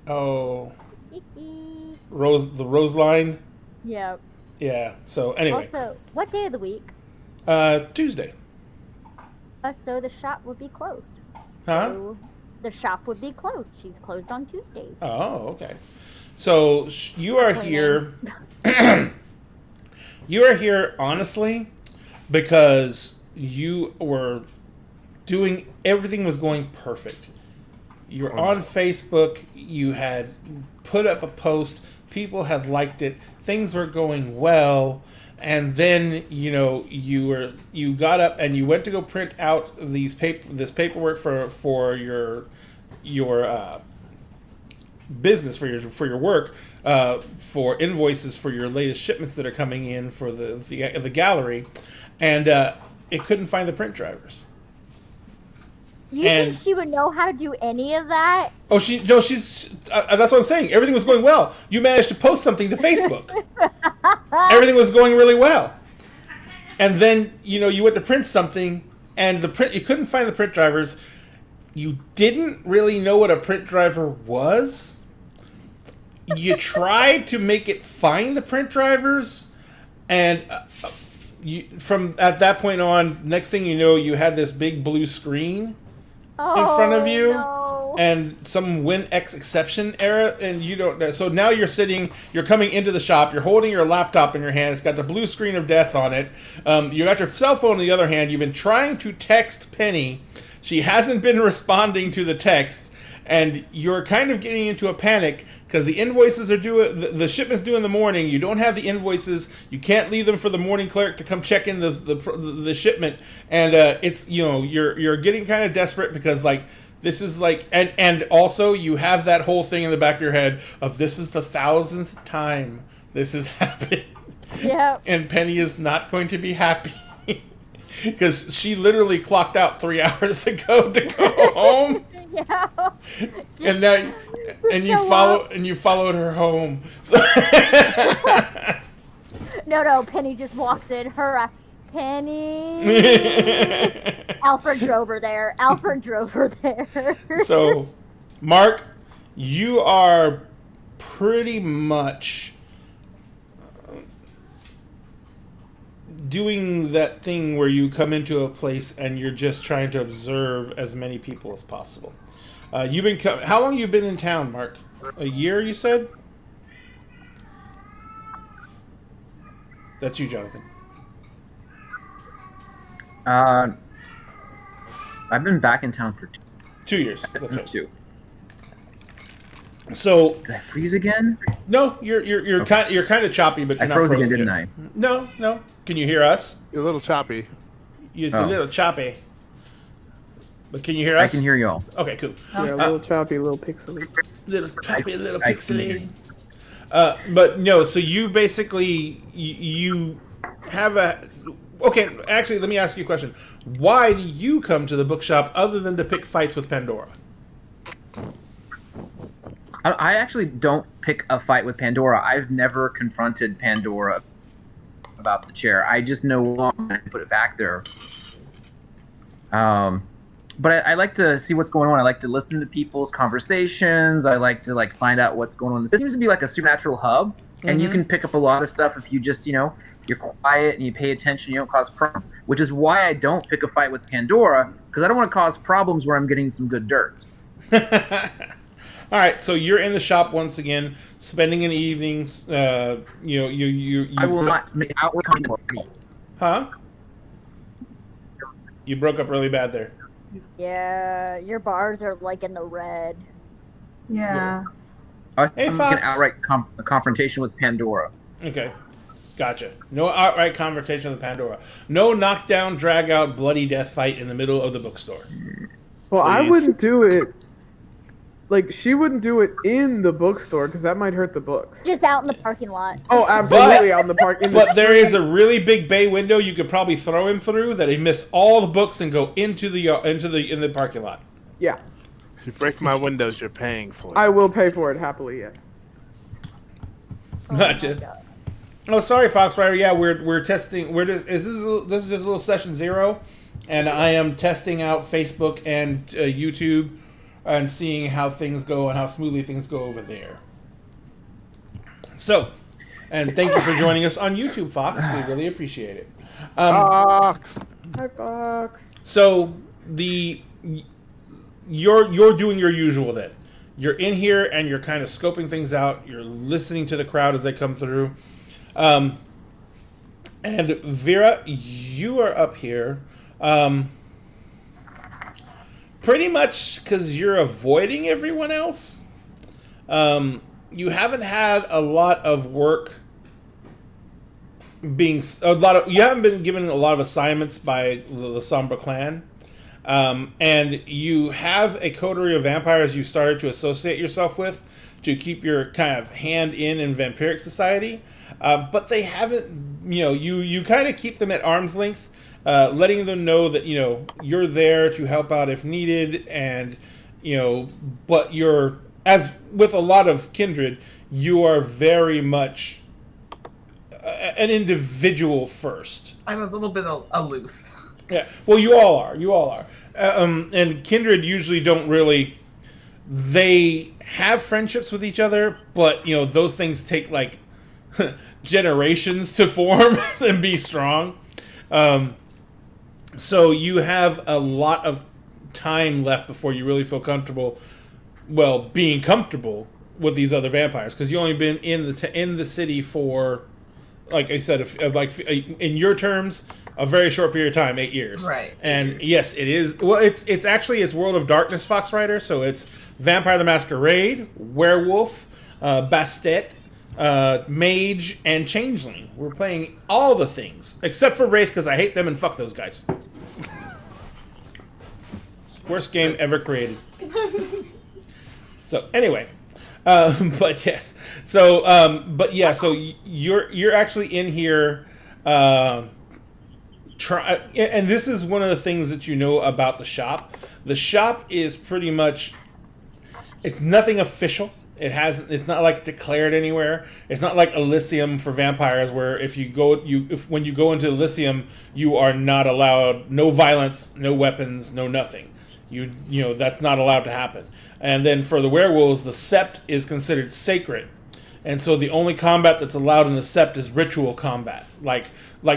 Oh, the Roseline. Yeah. Yeah. So anyway. Also, what day of the week? Tuesday. So the shop would be closed. Huh? So the shop would be closed. She's closed on Tuesdays. Oh, okay. So you are here. You are here honestly because you were doing everything was going perfect. You were on Facebook. You had put up a post. People had liked it. Things were going well. And then you got up and you went to go print out this paperwork for your business, for your work, for invoices for your latest shipments that are coming in for the gallery, and it couldn't find the print drivers. You think she would know how to do any of that? Oh, she's that's what I'm saying. Everything was going well. You managed to post something to Facebook. Everything was going really well. And then, you went to print something and you couldn't find the print drivers. You didn't really know what a print driver was. You tried to make it find the print drivers, and from at that point on, next thing you know, you had this big blue screen in front of you, and some WinX exception error, and you don't. So now you're coming into the shop, you're holding your laptop in your hand, it's got the blue screen of death on it. You got your cell phone on the other hand, you've been trying to text Penny, she hasn't been responding to the texts, and you're kind of getting into a panic because the invoices are due, the shipment's due in the morning, you don't have the invoices, you can't leave them for the morning clerk to come check in the shipment, and it's, you're getting kind of desperate because this is and also you have that whole thing in the back of your head of this is the 1,000th time this has happened. Yeah. And Penny is not going to be happy because she literally clocked out 3 hours ago to go home. Yeah. And now you followed her home. So No, Penny just walks in. Penny. Alfred drove her there. So, Mark, you are pretty much doing that thing where you come into a place and you're just trying to observe as many people as possible. How long have you been in town, Mark? A year, you said? That's you, Jonathan. I've been back in town for 2 years. That's right. 2. So did I freeze again? No, you're kind of choppy, but you're not frozen again, didn't yet. I? No. Can you hear us? You're a little choppy. It's a little choppy. But can you hear us? I can hear y'all. Okay, cool. Yeah, a little choppy, a little pixely. Little choppy, a little pixelated. But no, so you basically you have a. Okay, actually, let me ask you a question. Why do you come to the bookshop other than to pick fights with Pandora? I actually don't pick a fight with Pandora. I've never confronted Pandora about the chair. I just know I put it back there. But I like to see what's going on. I like to listen to people's conversations. I like to find out what's going on. This seems to be like a supernatural hub, and you can pick up a lot of stuff if you just get you're quiet and you pay attention, you don't cause problems, which is why I don't pick a fight with Pandora, because I don't want to cause problems where I'm getting some good dirt. All right, so you're in the shop once again, spending an evening. You I will not make out with Pandora. Huh? You broke up really bad there. Yeah, your bars are like in the red. Yeah. I'm Hey, an Fox. outright confrontation with Pandora. Okay, gotcha. No outright confrontation with Pandora. No knockdown, drag out, bloody death fight in the middle of the bookstore. Well, I Please. wouldn't do it. Like, she wouldn't do it in the bookstore because that might hurt the books. Just out in the parking lot. Oh, absolutely out in the park. But there is a really big bay window you could probably throw him through that he miss all the books and go into the parking lot. Yeah, If you break my windows, you're paying for it. I will pay for it happily. Yes. Oh Gotcha. my God. Oh, sorry, Foxrider. Yeah, we're testing. This is just a little session 0, and I am testing out Facebook and YouTube and seeing how things go and how smoothly things go over there. So, and thank you for joining us on YouTube, Fox. We really appreciate it. Fox. Hi, Fox. So you're doing your usual then. You're in here and you're kind of scoping things out. You're listening to the crowd as they come through. And Vera, you are up here. Pretty much because you're avoiding everyone else. You haven't had a lot of work you haven't been given a lot of assignments by the Sombra clan. And you have a coterie of vampires you started to associate yourself with to keep your kind of hand in vampiric society. But they haven't, you kind of keep them at arm's length, letting them know that, you're there to help out if needed. And, but you're, as with a lot of kindred, you are very much an individual first. I'm a little bit aloof. Yeah, well, you all are. And kindred usually don't really. They have friendships with each other, but those things take like generations to form and be strong. So you have a lot of time left before you really feel comfortable. Well, being comfortable with these other vampires, because you've only been in the city for, like I said, in your terms, a very short period of time, 8 years. Right. And yes, it is. Well, it's actually World of Darkness, Foxrider. So it's Vampire the Masquerade, Werewolf, Bastet, Mage, and Changeling. We're playing all the things except for Wraith because I hate them and fuck those guys. Worst game ever created. So anyway. But yes, so so you're actually in here, and this is one of the things that about the shop. The shop is pretty much, it's nothing official. It's not like declared anywhere. It's not like Elysium for vampires, where when you go into Elysium, you are not allowed, no violence, no weapons, no nothing. That's not allowed to happen. And then for the werewolves, the sept is considered sacred. And so the only combat that's allowed in the sept is ritual combat, like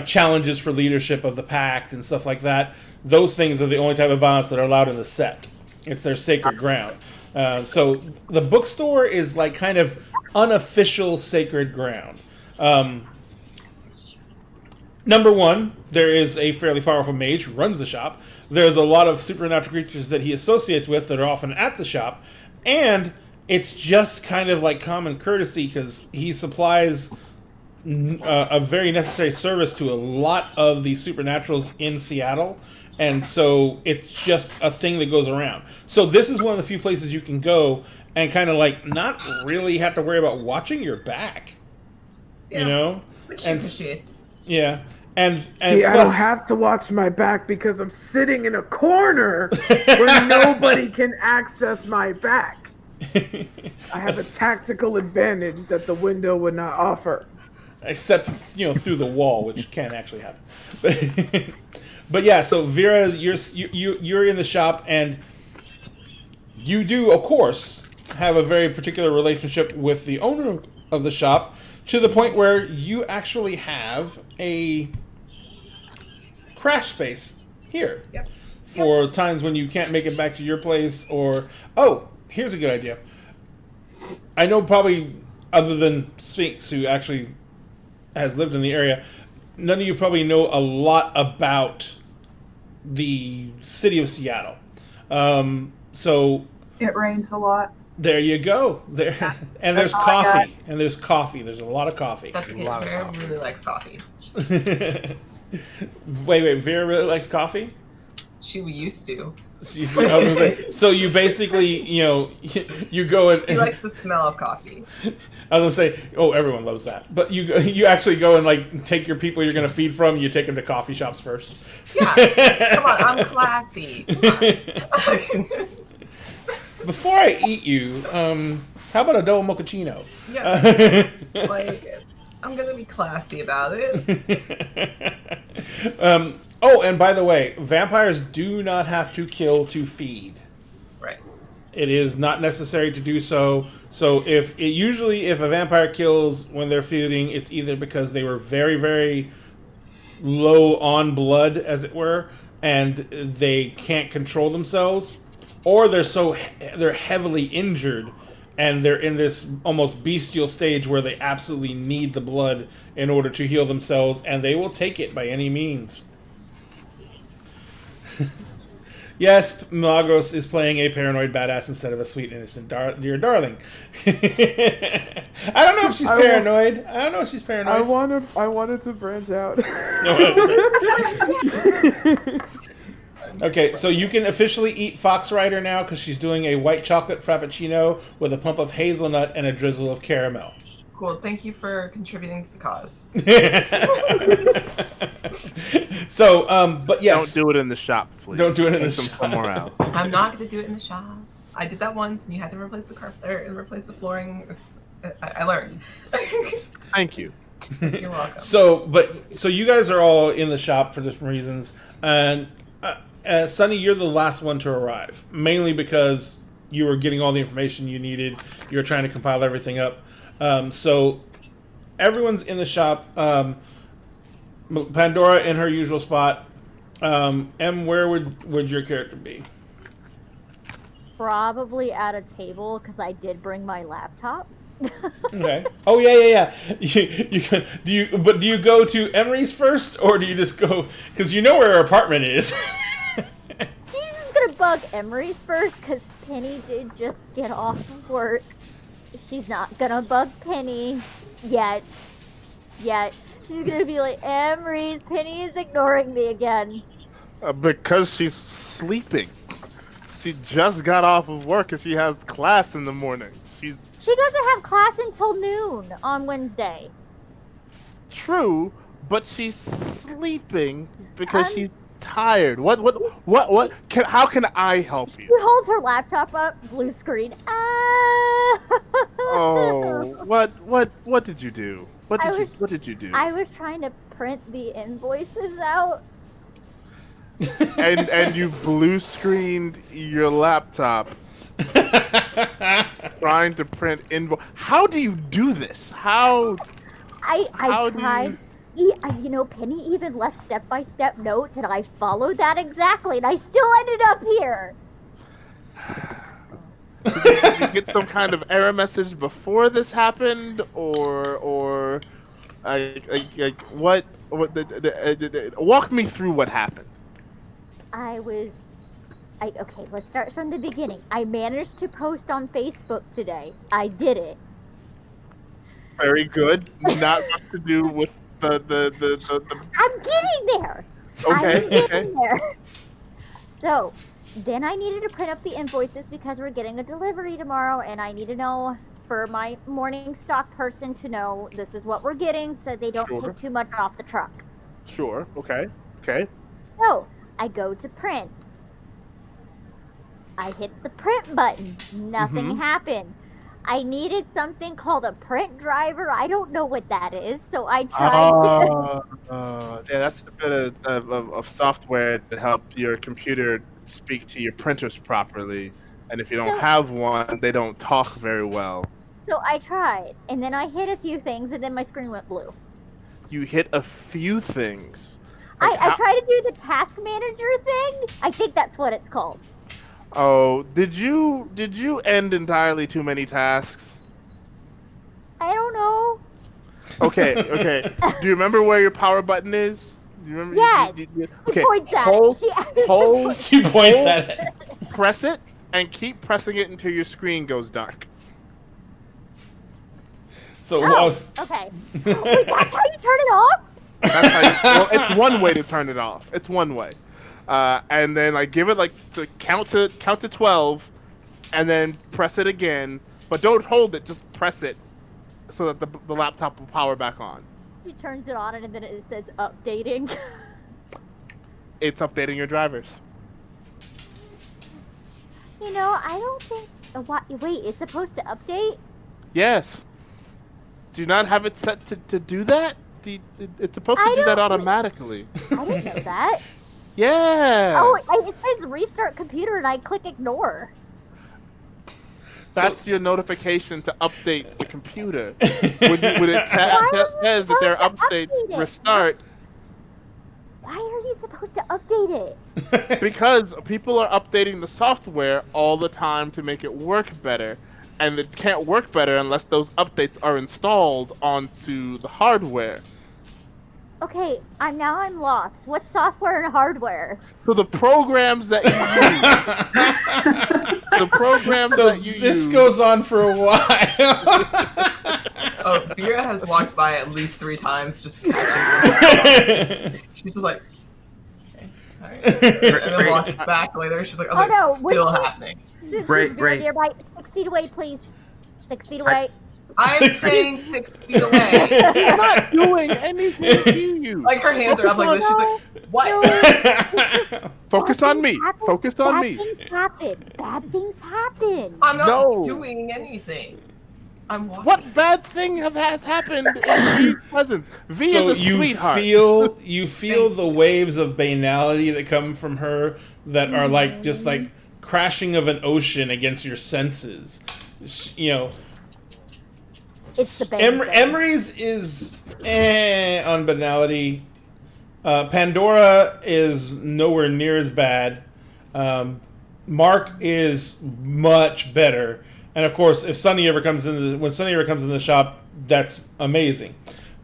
challenges for leadership of the pact and stuff like that. Those things are the only type of violence that are allowed in the sept. It's their sacred ground. So the bookstore is like kind of unofficial sacred ground. Number one, there is a fairly powerful mage who runs the shop. There's a lot of supernatural creatures that he associates with that are often at the shop. And it's just kind of like common courtesy because he supplies a very necessary service to a lot of the supernaturals in Seattle. And so it's just a thing that goes around. So this is one of the few places you can go and kind of like not really have to worry about watching your back. Yeah, which he appreciates. Yeah. And See, I don't have to watch my back because I'm sitting in a corner where nobody can access my back. I have a tactical advantage that the window would not offer. Except, through the wall, which can actually happen. But yeah, so Vera, you're in the shop, and you do, of course, have a very particular relationship with the owner of the shop. to the point where you actually have a crash space here. Yep. For times when you can't make it back to your place, or here's a good idea. I know probably other than Sphinx, who actually has lived in the area, none of you probably know a lot about the city of Seattle. So It rains a lot. there you go. There and there's That's all I coffee. And there's coffee. There's a lot of coffee. That's okay. Vera really likes coffee. Wait. Vera really likes coffee? She used to. So you basically, you go and... She likes the smell of coffee. I was gonna say, everyone loves that. But you actually go and like take your people you're gonna feed from. You take them to coffee shops first. Yeah, come on, I'm classy. Before I eat you, how about a double mochaccino? Yeah, I'm gonna be classy about it. And by the way, vampires do not have to kill to feed. Right. It is not necessary to do so. So if a vampire kills when they're feeding, it's either because they were very, very low on blood, as it were, and they can't control themselves, or they're heavily injured and they're in this almost bestial stage where they absolutely need the blood in order to heal themselves, and they will take it by any means. Yes, Milagros is playing a paranoid badass instead of a sweet, innocent dear darling. I don't know if she's paranoid. I wanted to branch out. Okay, so you can officially eat Fox Rider now because she's doing a white chocolate frappuccino with a pump of hazelnut and a drizzle of caramel. Cool. Thank you for contributing to the cause. So, but yes. Don't do it in the shop, please. Don't do it in the shop. Somewhere else. I'm not going to do it in the shop. I did that once, and you had to replace the carpet and replace the flooring. I learned. Thank you. You're welcome. So you guys are all in the shop for different reasons, and Sunny, you're the last one to arrive, mainly because you were getting all the information you needed. You were trying to compile everything up. So everyone's in the shop. Pandora in her usual spot. Em, where would your character be? Probably at a table because I did bring my laptop. Okay. Oh yeah. Do you go to Emery's first, or do you just go because you know where her apartment is? She's just gonna bug Emery's first because Penny did just get off of work. She's not gonna bug Penny yet. She's gonna be like, Emery's, Penny is ignoring me again. Because she's sleeping. She just got off of work and she has class in the morning. She doesn't have class until noon on Wednesday. True, but she's sleeping because she's tired. How can I help you? She holds her laptop up, blue screen. Oh, what did you do? What did you do? I was trying to print the invoices out. and you blue screened your laptop trying to print invoice. How do you do this? I tried. Penny even left step-by-step notes, and I followed that exactly, and I still ended up here. Did you get some kind of error message before this happened, or what? Walk me through what happened. Okay, let's start from the beginning. I managed to post on Facebook today. I did it. Very good. Not much to do with the. I'm getting there. Okay. I'm getting there. So, then I needed to print up the invoices because we're getting a delivery tomorrow, and I need to know for my morning stock person to know this is what we're getting, so they don't take too much off the truck. Sure. Okay. So, I go to print. I hit the print button. Nothing happened. I needed something called a print driver. I don't know what that is, so I tried to... Yeah, that's a bit of software to help your computer speak to your printers properly. And if you don't have one, they don't talk very well. So I tried, and then I hit a few things, and then my screen went blue. You hit a few things. I tried to do the task manager thing. I think that's what it's called. Oh, did you end entirely too many tasks? I don't know. Okay. Do you remember where your power button is? Do you remember? Yes. Okay. She points at it. Hold. She points at it. Press it and keep pressing it until your screen goes dark. So, okay. Wait, that's how you turn it off? That's how well, it's one way to turn it off. It's one way. And then give it to count to 12, and then press it again. But don't hold it. Just press it, so that the laptop will power back on. She turns it on, and then it says updating. It's updating your drivers. I don't think. Wait, it's supposed to update? Yes. Do you not have it set to do that? It's supposed to do that automatically. I didn't know that. Yeah. Oh, it says restart computer, and I click ignore. That's your notification to update the computer. When it says that there are updates, restart. Why are you supposed to update it? Because people are updating the software all the time to make it work better. And it can't work better unless those updates are installed onto the hardware. Okay, I'm lost. What's software and hardware? So the programs that you use. This goes on for a while. Oh, Vera has walked by at least 3 times just catching. She's just like, okay, alright. And then walks back later. She's like, oh, no, it's still happening. Break. Nearby. 6 feet away, please. 6 feet away. I'm saying 6 feet away. He's not doing anything to you. Like her hands are up like this. She's like, what? Focus on me. Focus on me. Bad things happen. I'm not doing anything. I'm walking. What bad thing has happened in V's presence? V is a sweetheart. You feel the waves of banality that come from her that are just like crashing of an ocean against your senses. It's the Emery's is on banality. Pandora is nowhere near as bad. Mark is much better, and of course, when Sunny ever comes into the shop, that's amazing.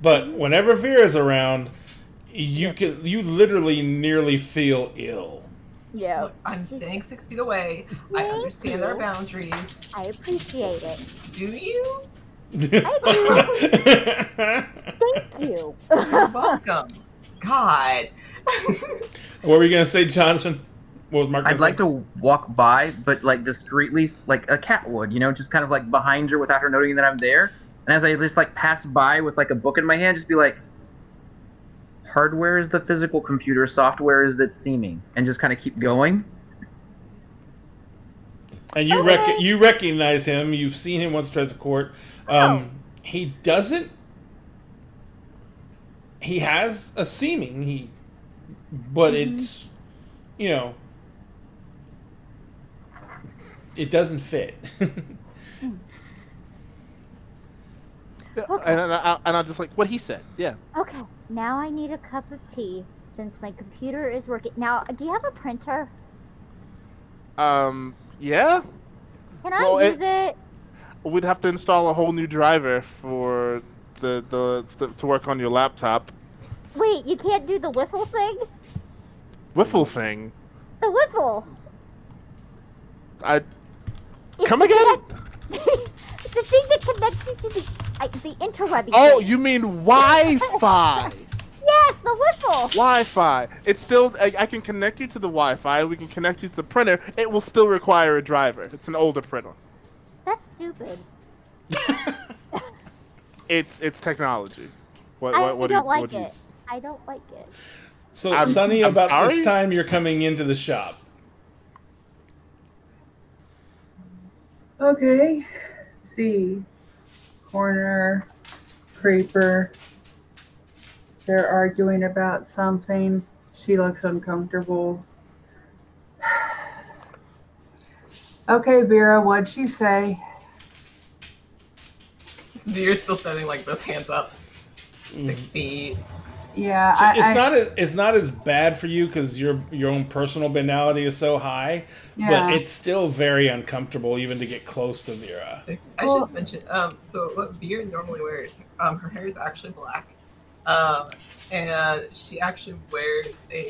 But whenever Vera's around, you literally nearly feel ill. Yeah. Look, I'm staying 6 feet away. I understand our boundaries. I appreciate it. Do you? I do. Thank you. You're welcome. God. What were you gonna say, Jonathan? What was Mark gonna I'd like to walk by, but discreetly, like a cat would, just kind of behind her without her noting that I'm there. And as I just pass by with a book in my hand, just be like, hardware is the physical computer, software is that seeming, and just kind of keep going. And you recognize him. You've seen him once or twice at court. He doesn't. He has a seeming. But it's, it doesn't fit. Okay. And I'm just like, what he said. Yeah. Okay, now I need a cup of tea since my computer is working. Now, do you have a printer? Yeah. Can I use it? We'd have to install a whole new driver for the to work on your laptop. Wait, you can't do the wiffle thing? Wiffle thing? The wiffle! Come again? It's the thing that connects you to the interwebby Oh, thing. you mean Wi-Fi? Yes, the wiffle! Wi-Fi. It's still, I can connect you to the Wi-Fi, we can connect you to the printer, it will still require a driver. It's an older printer. That's stupid. It's technology. I don't like it. I don't like it. So, Sunny, I'm about sorry? this time you're coming into the shop. Okay. See. Corner. Creeper. They're arguing about something. She looks uncomfortable. Okay, Vera, what'd she say? Veer's still standing like this, hands up. 6 feet. Yeah, It's not as bad for you because your own personal banality is so high, but it's still very uncomfortable even to get close to Vera. I should mention, so what Veer normally wears, her hair is actually black, and she actually wears a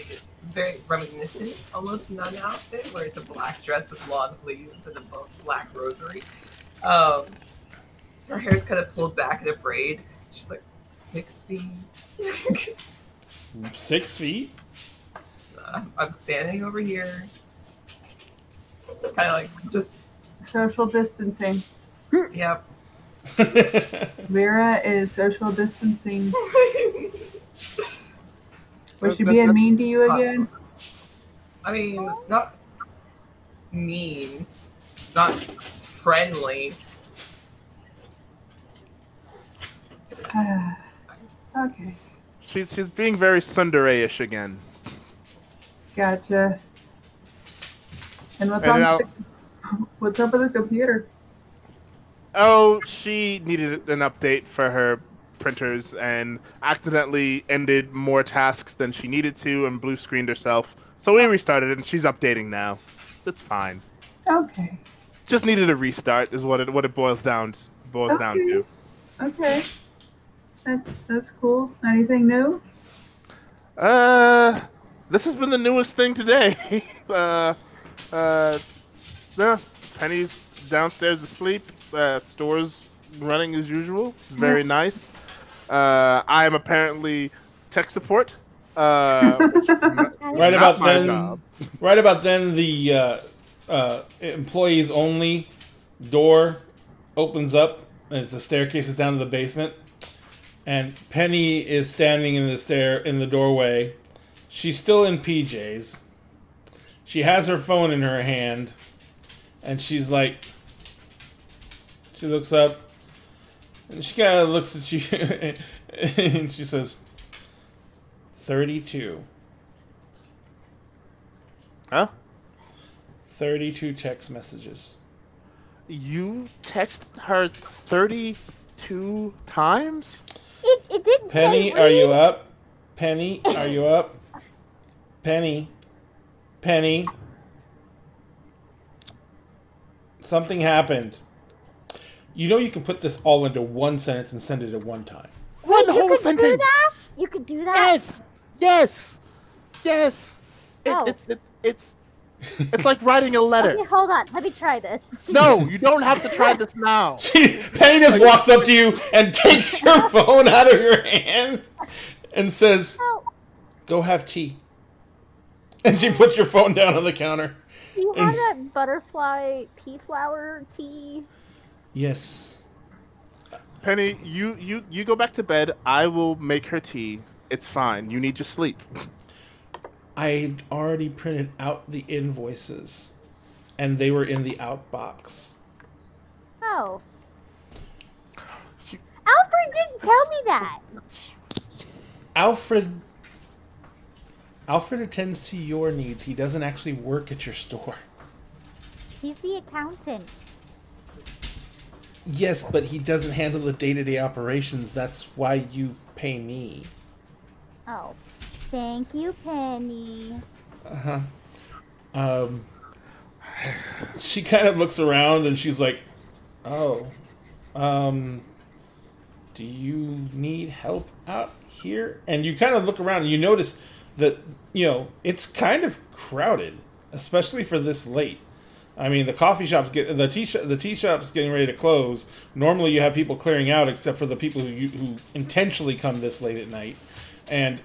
very reminiscent, almost nun outfit, where it's a black dress with long sleeves and a black rosary. Her hair's kind of pulled back in a braid. She's like 6 feet. 6 feet? I'm standing over here. Kind of like just social distancing. Yep. Vera is social distancing. Was she being mean to you again? I mean, not mean, not friendly. Okay. She's being very tsundere-ish again. Gotcha. And what's up with the computer? Oh, she needed an update for her printers and accidentally ended more tasks than she needed to and blue screened herself. So we restarted it and she's updating now. That's fine. Okay. Just needed a restart is what it boils down to. Okay. That's cool. Anything new? This has been the newest thing today. Penny's downstairs asleep. Store's running as usual. It's very nice. I am apparently tech support. Right about then, the employees only door opens up, and it's a staircase down to the basement. And Penny is standing in the doorway. She's still in PJs. She has her phone in her hand, and she's like, she looks up, and she kind of looks at you, and she says, 32. Huh? 32 text messages. You texted her 32 times? It didn't Penny, say are you up? Penny, are you up? Penny. Something happened. You know you can put this all into one sentence and send it at one time. Wait, you could do that? You could do that? Yes. Oh. It's like writing a letter. Okay, hold on. Let me try this. No, you don't have to try this now. Penny just walks up to you and takes your phone out of your hand and says, "Go have tea." And she puts your phone down on the counter. Do you have that butterfly pea flower tea? Yes. Penny, you go back to bed. I will make her tea. It's fine. You need your sleep. I already printed out the invoices, and they were in the outbox. Oh. Alfred didn't tell me that. Alfred attends to your needs. He doesn't actually work at your store. He's the accountant. Yes, but he doesn't handle the day-to-day operations. That's why you pay me. Oh. Thank you, Penny. She kind of looks around and she's like, "Oh, do you need help out here?" And you kind of look around and you notice that, it's kind of crowded, especially for this late. I mean, the tea shop's getting ready to close. Normally you have people clearing out except for the people who intentionally come this late at night. And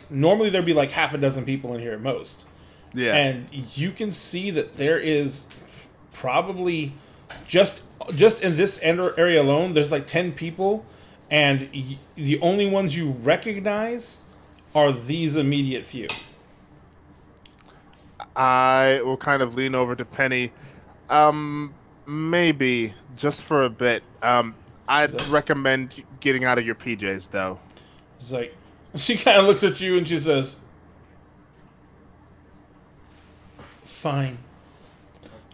normally there'd be like half a dozen people in here at most. Yeah. And you can see that there is probably just in this area alone, there's like 10 people, and the only ones you recognize are these immediate few. I will kind of lean over to Penny. Maybe just for a bit. I'd recommend getting out of your PJs though. It's like, she kind of looks at you and she says, "Fine."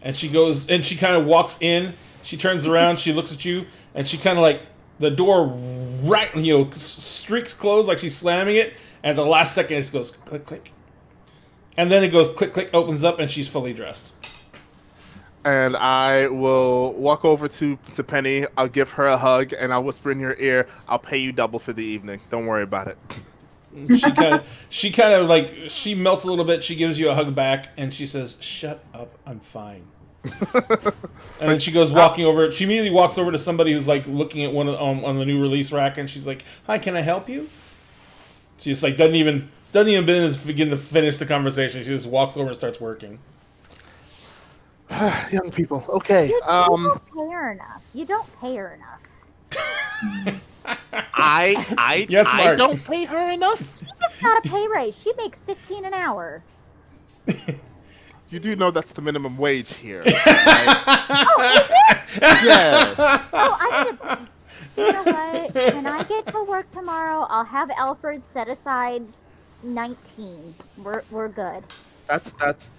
And she goes, and she kind of walks in, She turns around, she looks at you, and she kind of like the door streaks closed like she's slamming it, and at the last second it goes click click, and then it goes click click, opens up, and she's fully dressed. And I will walk over to Penny. I'll give her a hug, and I'll whisper in your ear, "I'll pay you double for the evening. Don't worry about it." She kind of like she melts a little bit. She gives you a hug back, and she says, "Shut up, I'm fine." And then she goes walking over. She immediately walks over to somebody who's like looking at one on the new release rack, and she's like, "Hi, can I help you?" She just like doesn't even begin to finish the conversation. She just walks over and starts working. Young people, okay. You don't pay her enough. You don't pay her enough. Yes, I Mark. don't pay her enough. She just got a pay raise. She makes $15 an hour. You do know that's the minimum wage here, Oh, right? is it? Yes. Oh, I should. You know what? When I get to work tomorrow, I'll have Alfred set aside 19. We're good. That's a start.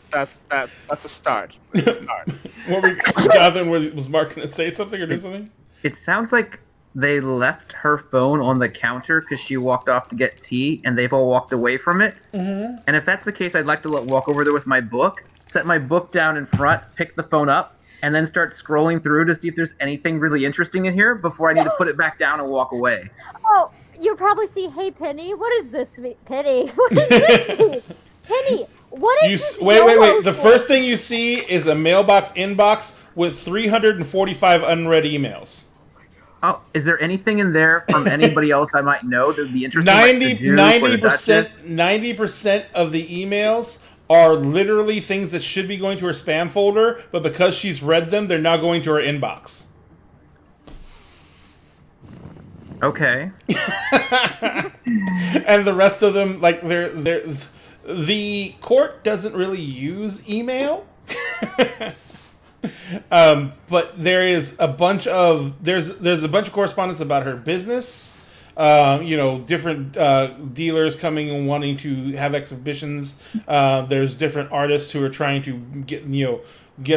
It's a start. Jonathan, was Mark going to say something or do something? It sounds like they left her phone on the counter because she walked off to get tea, and they've all walked away from it. Mm-hmm. And if that's the case, I'd like to walk over there with my book, set my book down in front, pick the phone up, and then start scrolling through to see if there's anything really interesting in here before I need to put it back down and walk away. Oh, you'll probably see, "Hey, Penny, what is this mean? Penny, what does this mean? Penny, what is this? Wait. The first thing you see is a mailbox inbox with 345 unread emails. Oh, is there anything in there from anybody else I might know that would be interesting? 90% of the emails are literally things that should be going to her spam folder, but because she's read them, they're now going to her inbox. Okay. And the rest of them, like, the court doesn't really use email. But there is a bunch of there's a bunch of correspondence about her business. Different dealers coming and wanting to have exhibitions. There's different artists who are trying to get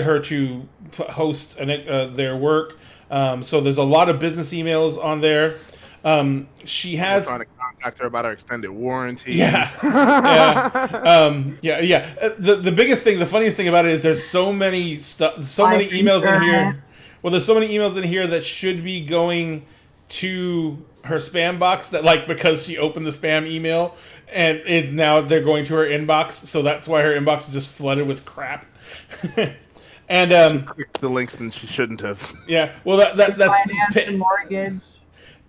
her to host their work. So there's a lot of business emails on there. She has. We're trying to contact her about our extended warranty. Yeah. The biggest thing, the funniest thing about it is there's so many many emails in here. Well, there's so many emails in here that should be going to her spam box that, like, because she opened the spam email and now they're going to her inbox. So that's why her inbox is just flooded with crap. And she clicked the links and she shouldn't have. Yeah. Well, that's finance and mortgage.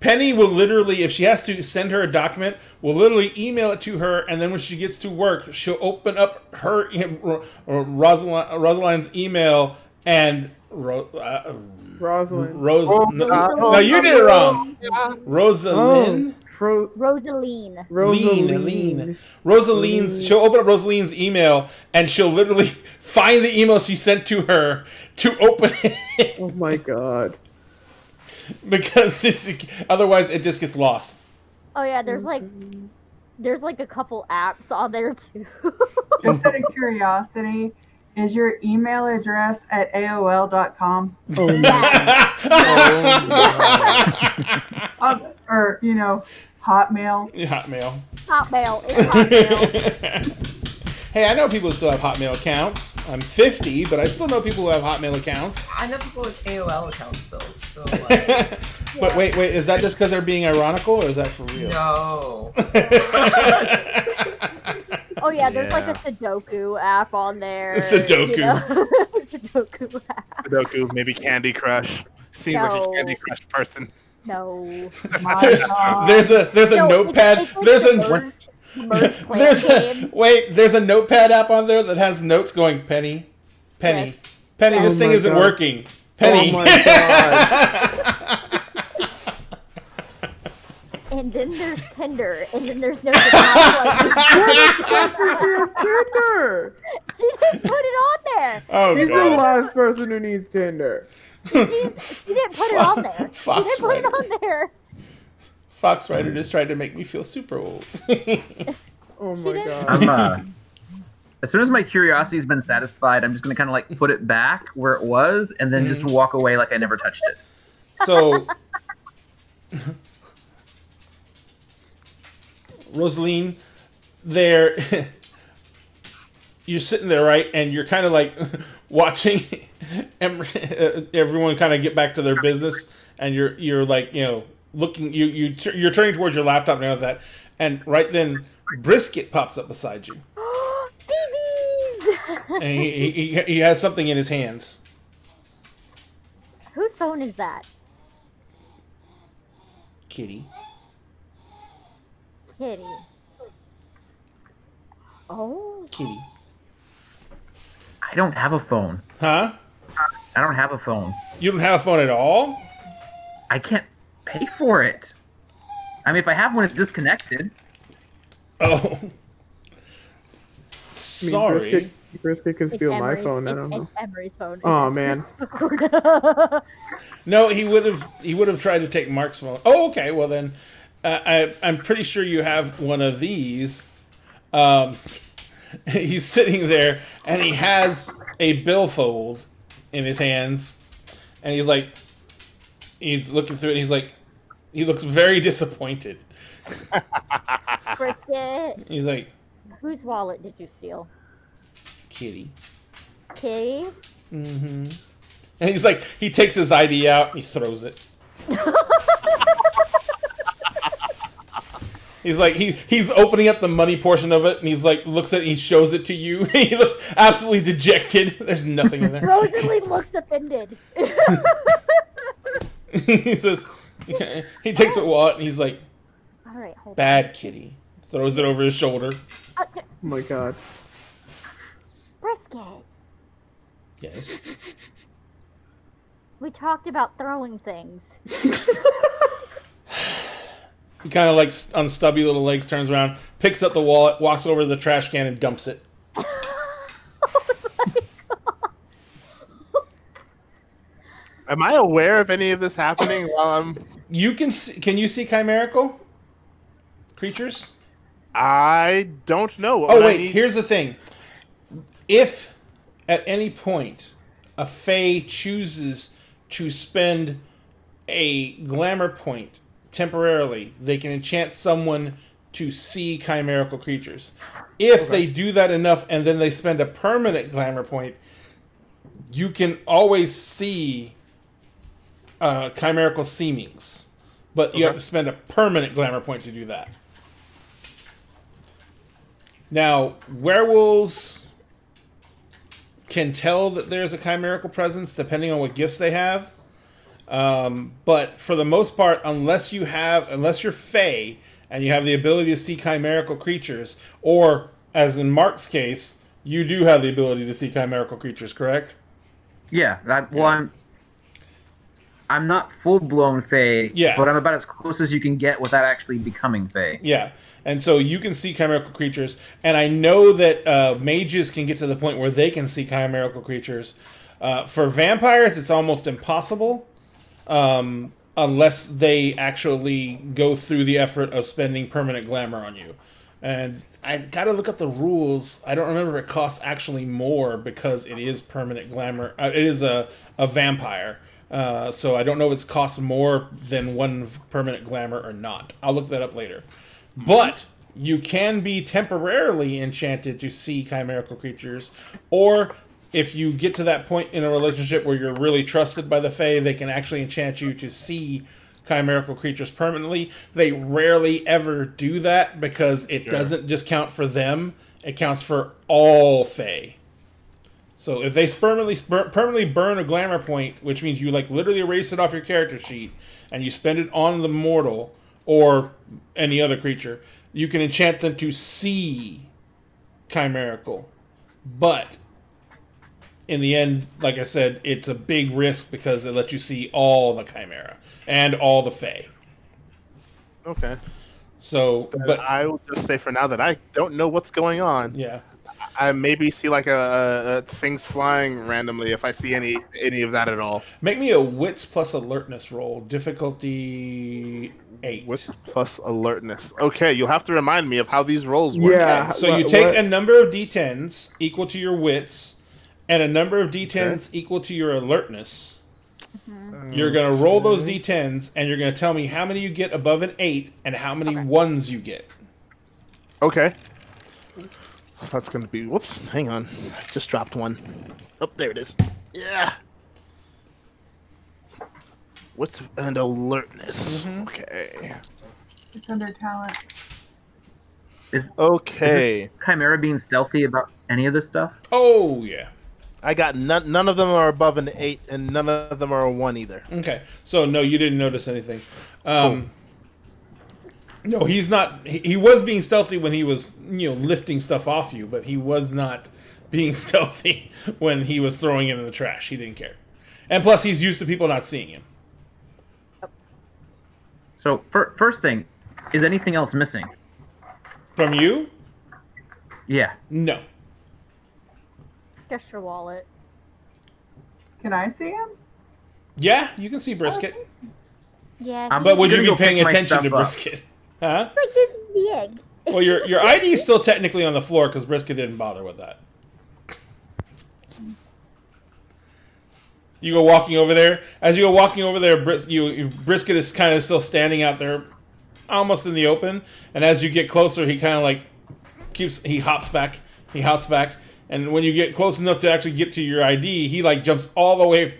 Penny will literally, if she has to send her a document, will literally email it to her, and then when she gets to work, she'll open up her Rosalind's email and Rosalind. No, you did it wrong. Rosalind. Rosaline. Rosaline's. She'll open up Rosaline's email, and she'll literally find the email she sent to her to open it. Oh my god. Because otherwise it just gets lost. Oh yeah, there's like a couple apps on there too. Just out of curiosity, is your email address at AOL.com? Oh no. Or Hotmail. Hotmail. Hotmail. It's Hotmail. Hey, I know people who still have Hotmail accounts. I'm 50, but I still know people who have Hotmail accounts. I know people with AOL accounts still, so But wait, is that just because they're being ironical, or is that for real? No. Oh yeah, there's like a Sudoku app on there. Sudoku. Sudoku app. Sudoku, maybe Candy Crush. Seems like a Candy Crush person. No. There's a notepad. There's a notepad app on there that has notes going, Penny, Yes. this thing isn't working. Penny. Oh my god. And then there's Tinder, and then there's no. Tinder. She didn't put it on there. Oh She's the god. last person who needs Tinder. She didn't put it on there. Fox She didn't put it on there. Fox Rider just tried to make me feel super old. Oh my god. as soon as my curiosity's been satisfied, I'm just going to kind of like put it back where it was, and then just walk away like I never touched it. So, Rosaline, there, you're sitting there, right, and you're kind of like watching everyone kind of get back to their business, and you're like, you know, looking, you're turning towards your laptop and all that, and right then, Brisquet pops up beside you. And he has something in his hands. Whose phone is that? Kitty. Kitty. Oh. Kitty. I don't have a phone. Huh? I don't have a phone. You don't have a phone at all? I can't pay for it. I mean, if I have one, it's disconnected. Oh. Sorry. Brisquet can steal my phone. I don't know. It's Emery's phone. Oh man. No, he would have tried to take Mark's phone. Oh, okay. Well then, I'm pretty sure you have one of these. He's sitting there and he has a billfold in his hands, and he's looking through it. And he looks very disappointed. Brisquet. He's like, whose wallet did you steal? Kitty. Kitty? Mm-hmm. And he's like, he takes his ID out and he throws it. He's like, he's opening up the money portion of it, and he's like, looks at it, and he shows it to you. He looks absolutely dejected. There's nothing in there. Rosalind looks offended. He says, he takes a wallet, and he's like, all right, hold bad on. kitty. Throws it over his shoulder. Oh my god. Brisquet. Yes. We talked about throwing things. He kind of like on stubby little legs turns around, picks up the wallet, walks over to the trash can, and dumps it. Am I aware of any of this happening while I'm... You can see, can you see chimerical creatures? I don't know. Oh, wait, here's the thing. If at any point a Fae chooses to spend a glamour point temporarily, they can enchant someone to see chimerical creatures. If they do that enough and then they spend a permanent glamour point, you can always see chimerical seemings. But you have to spend a permanent glamour point to do that. Now, werewolves can tell that there's a chimerical presence depending on what gifts they have. But for the most part, unless you're Fae and you have the ability to see chimerical creatures, or as in Mark's case, you do have the ability to see chimerical creatures, correct? Yeah. I'm not full-blown Fae, but I'm about as close as you can get without actually becoming Fae. Yeah, and so you can see chimerical creatures, and I know that mages can get to the point where they can see chimerical creatures. For vampires, it's almost impossible, unless they actually go through the effort of spending permanent glamour on you. And I gotta look up the rules. I don't remember if it costs actually more because it is permanent glamour. It is a vampire. So I don't know if it's costs more than one permanent glamour or not. I'll look that up later. But you can be temporarily enchanted to see chimerical creatures, or if you get to that point in a relationship where you're really trusted by the Fae, they can actually enchant you to see chimerical creatures permanently. They rarely ever do that because it doesn't just count for them, it counts for all Fae. So if they permanently burn a glamour point, which means you like literally erase it off your character sheet and you spend it on the mortal or any other creature, you can enchant them to see chimerical. But in the end, like I said, it's a big risk because they let you see all the chimera and all the Fae. Okay. So, but I will just say for now that I don't know what's going on. Yeah. I maybe see like a things flying randomly if I see any of that at all. Make me a wits plus alertness roll. Difficulty 8. Wits plus alertness. Okay, you'll have to remind me of how these rolls work. Yeah. So you take a number of d10s equal to your wits, and a number of d10s equal to your alertness. You're going to roll those d10s, and you're going to tell me how many you get above an 8 and how many ones you get. Okay. That's going to be... Whoops, hang on. I just dropped one. Oh, there it is. Yeah. What's and alertness? Okay. It's under talent. Okay. Is Chimera being stealthy about any of this stuff? Oh, yeah. I got none of them are above an 8, and none of them are a 1 either. Okay. So, no, you didn't notice anything. Cool. No, he's not... He was being stealthy when he was, lifting stuff off you, but he was not being stealthy when he was throwing it in the trash. He didn't care. And plus, he's used to people not seeing him. So, first thing, is anything else missing? From you? Yeah. No. Just your wallet. Can I see him? Yeah, you can see Brisquet. Yeah. But would you gonna be go paying pick my attention to stuff up. Brisquet? Huh? Like this is the egg. Well, your ID is still technically on the floor because Brisquet didn't bother with that. You go walking over there. As you go walking over there, Brisquet is kind of still standing out there, almost in the open. And as you get closer, he kind of like he hops back, and when you get close enough to actually get to your ID, he like jumps all the way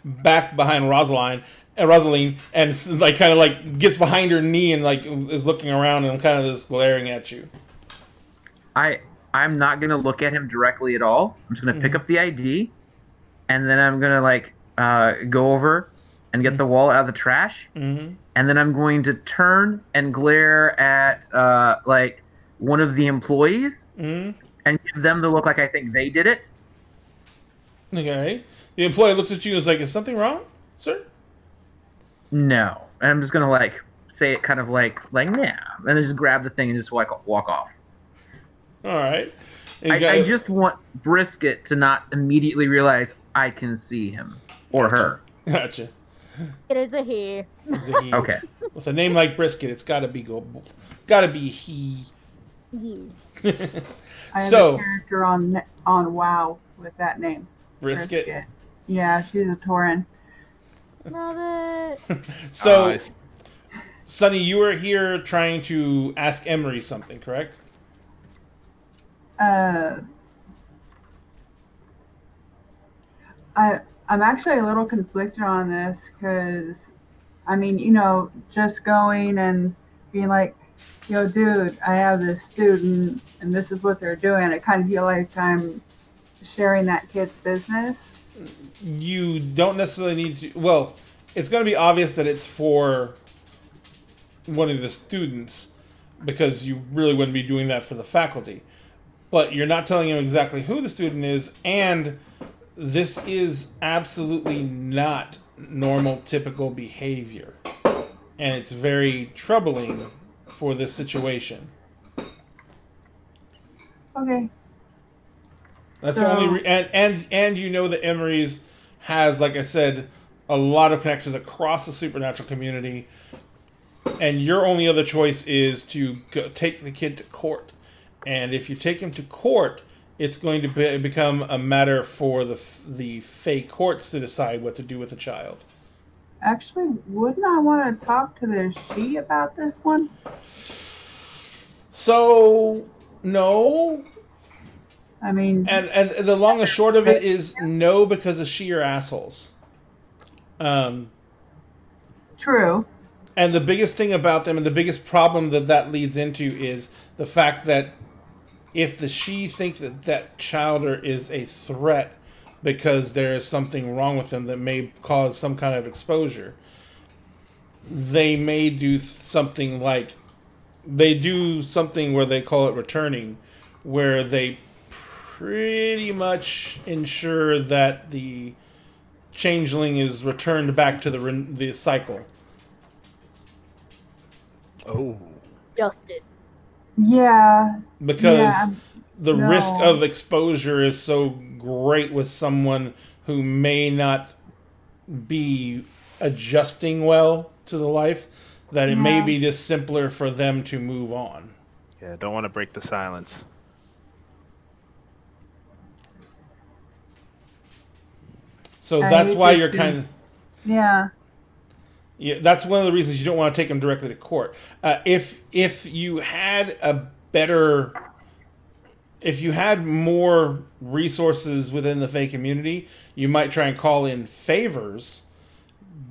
back behind Rosaline, and like kind of like gets behind her knee and like is looking around and kind of just glaring at you. I'm not gonna look at him directly at all. I'm just gonna pick up the ID, and then I'm gonna like go over and get the wallet out of the trash, and then I'm going to turn and glare at like one of the employees and give them the look like I think they did it. Okay. The employee looks at you and is like, "Is something wrong, sir?" No, and I'm just gonna like say it kind of like nah, and then just grab the thing and just walk off. All right. I just want Brisquet to not immediately realize I can see him or her. Gotcha. It is a he. It's a he. Okay. With a name like Brisquet, it's got to be he. You. I have So- a character on WoW with that name. Brisquet. Yeah, she's a Tauren. Love it. So, Nice. Sonny, you are here trying to ask Emery something, correct? I'm actually a little conflicted on this because, I mean, just going and being like, dude, I have this student and this is what they're doing. I kind of feel like I'm sharing that kid's business. You don't necessarily need to... Well, it's going to be obvious that it's for one of the students because you really wouldn't be doing that for the faculty. But you're not telling him exactly who the student is, and this is absolutely not normal, typical behavior. And it's very troubling for this situation. Okay. That's the only and you know that Emery's has, like I said, a lot of connections across the supernatural community, and your only other choice is to take the kid to court. And if you take him to court, it's going to become a matter for the Fey courts to decide what to do with the child. Actually, wouldn't I want to talk to the she about this one? So, no. I mean... And the long and short of it is no, because the she are assholes. True. And the biggest thing about them, and the biggest problem that leads into, is the fact that if the she think that child is a threat because there is something wrong with them that may cause some kind of exposure, they may do something like... They do something where they call it returning, where they pretty much ensure that the changeling is returned back to the cycle. Oh. Dusted. Yeah. Because the risk of exposure is so great with someone who may not be adjusting well to the life that it may be just simpler for them to move on. Yeah, don't want to break the silence. So that's why you're kind of... Yeah. Yeah, that's one of the reasons you don't want to take them directly to court. If you had if you had more resources within the Fae community, you might try and call in favors.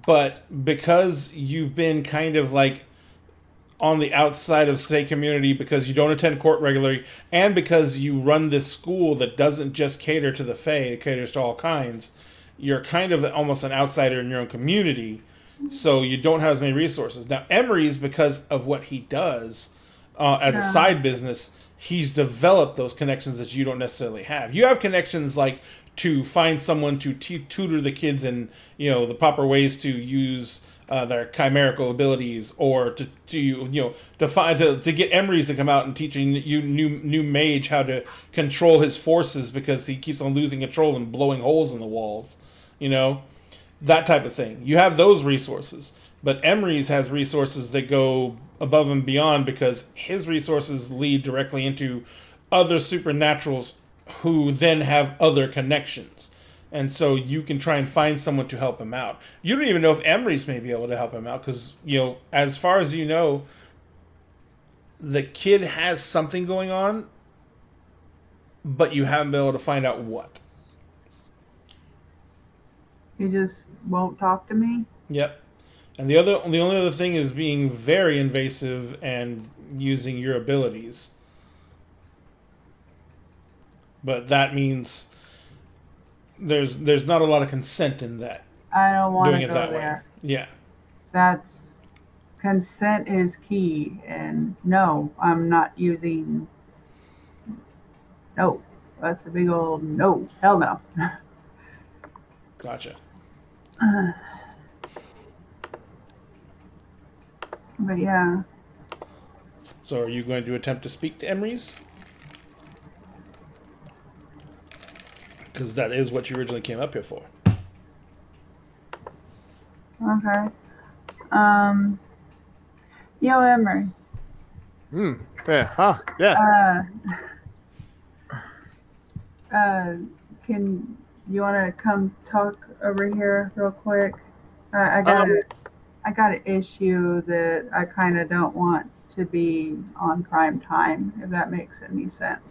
But because you've been kind of like on the outside of Fae community because you don't attend court regularly, and because you run this school that doesn't just cater to the Fae, it caters to all kinds, you're kind of almost an outsider in your own community. So you don't have as many resources. Now, Emery's, because of what he does as a side business, he's developed those connections that you don't necessarily have. You have connections like to find someone to tutor the kids in, the proper ways to use their chimerical abilities, or to get Emery's to come out and teaching you new Mage how to control his forces because he keeps on losing control and blowing holes in the walls. That type of thing. You have those resources. But Emery's has resources that go above and beyond because his resources lead directly into other supernaturals who then have other connections. And so you can try and find someone to help him out. You don't even know if Emery's may be able to help him out because, as far as you know, the kid has something going on, but you haven't been able to find out what. He just won't talk to me? Yep. And the only other thing is being very invasive and using your abilities. But that means there's not a lot of consent in that. I don't want doing to it go that there. way. Yeah. That's consent is key, and no, I'm not using. No, that's a big old no. Hell no. Gotcha. But yeah. So are you going to attempt to speak to Emery's? Because that is what you originally came up here for. Okay. Emery. Yeah. Huh. Yeah. Can you want to come talk over here real quick? I got an issue that I kind of don't want to be on prime time, if that makes any sense.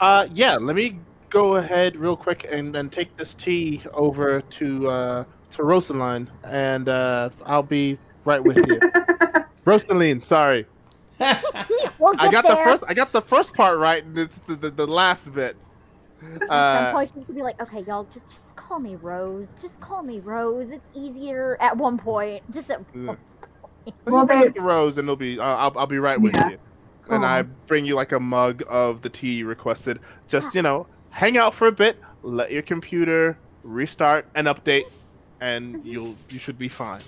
Yeah. Let me go ahead real quick and take this tea over to Rosaline, and I'll be right with you. Rosaline, sorry. I got the first part right, and it's the last bit. At some point, she could be like, "Okay, y'all, just call me Rose. Just call me Rose. It's easier at one point. Just at one point." Well, Rose, and it'll be. I'll be right with you. And I bring you like a mug of the tea requested. Just hang out for a bit. Let your computer restart and update, and you should be fine.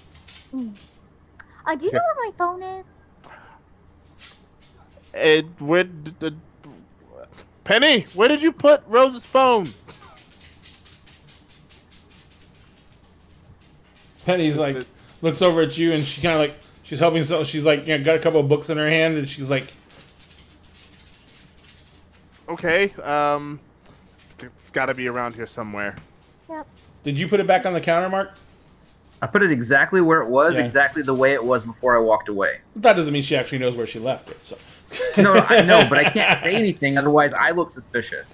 Do you know where my phone is? Penny, where did you put Rose's phone? Penny's like looks over at you, and she kind of like she's helping. So she's like got a couple of books in her hand, and she's like, "Okay, it's got to be around here somewhere." Yep. Did you put it back on the counter, Mark? I put it exactly where it was, exactly the way it was before I walked away. That doesn't mean she actually knows where she left it. So. No, I know, but I can't say anything, otherwise I look suspicious.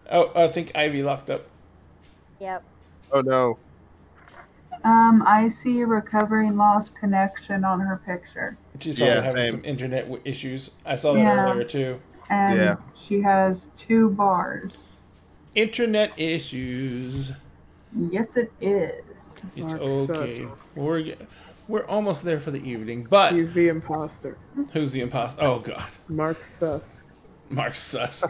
Oh, I think Ivy locked up. Yep. Oh no. I see recovering lost connection on her picture. She's probably having some internet issues. I saw that earlier too. And she has 2 bars. Internet issues. Yes, it is. It's okay. We're almost there for the evening, but he's the imposter. Who's the imposter? Oh God. Mark Sus. Mark Sus.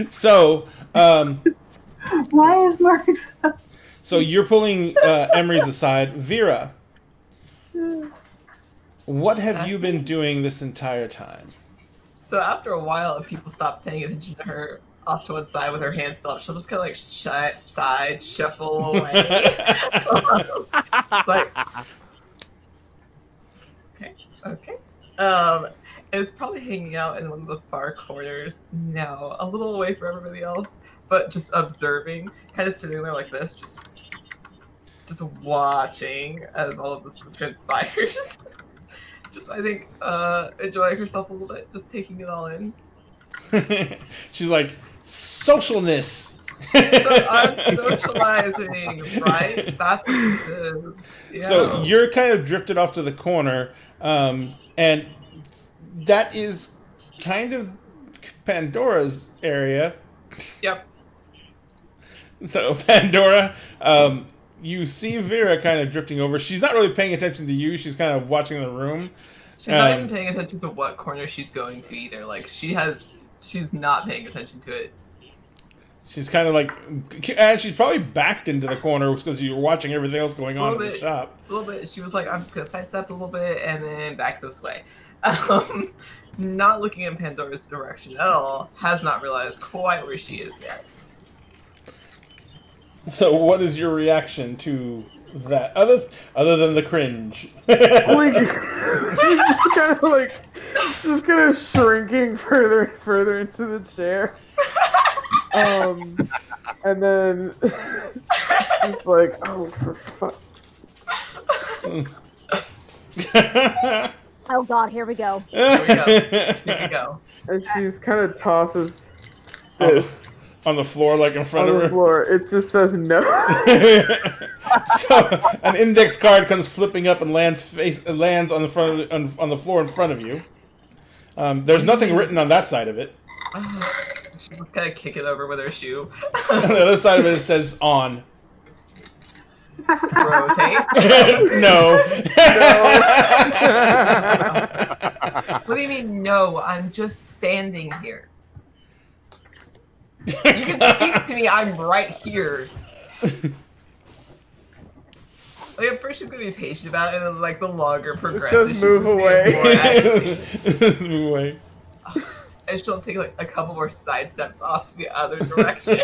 So, why is Mark Sus? So you're pulling Emery's aside, Vera. What have you been doing this entire time? So after a while, if people stop paying attention to her off to one side with her hands still up, she'll just kind of like side shuffle away. It's like, okay. It's probably hanging out in one of the far corners now, a little away from everybody else, but just observing, kind of sitting there like this, just watching as all of this transpires. Just, I think, enjoying herself a little bit, just taking it all in. She's like, socialness. So I'm socializing, right? That's what this is. Yeah. So you're kind of drifted off to the corner, and that is kind of Pandora's area. Yep. So Pandora, you see Vera kind of drifting over. She's not really paying attention to you. She's kind of watching the room. She's not even paying attention to what corner she's going to either. Like, she's not paying attention to it. She's kind of like, and she's probably backed into the corner because you're watching everything else going on in the shop. A little bit. She was like, I'm just going to sidestep a little bit and then back this way. Not looking in Pandora's direction at all. Has not realized quite where she is yet. So what is your reaction to that, other than the cringe? Like, she's kind of like, just kind of shrinking further and further into the chair. And then she's like, oh, for fuck. Oh God, here we go. Here we go. And she's kind of tosses this on the floor, like in front of her. On the floor. It just says no. So an index card comes flipping up and lands on the front on the floor in front of you. There's nothing written on that side of it. She just kind of kick it over with her shoe. On the other side of it says on. Rotate? No. What do you mean no? I'm just standing here. You can speak to me, I'm right here. Like, at first she's gonna be patient about it, and then, like, the longer progresses, just move away. Move away. And she'll take, like, a couple more side steps off to the other direction.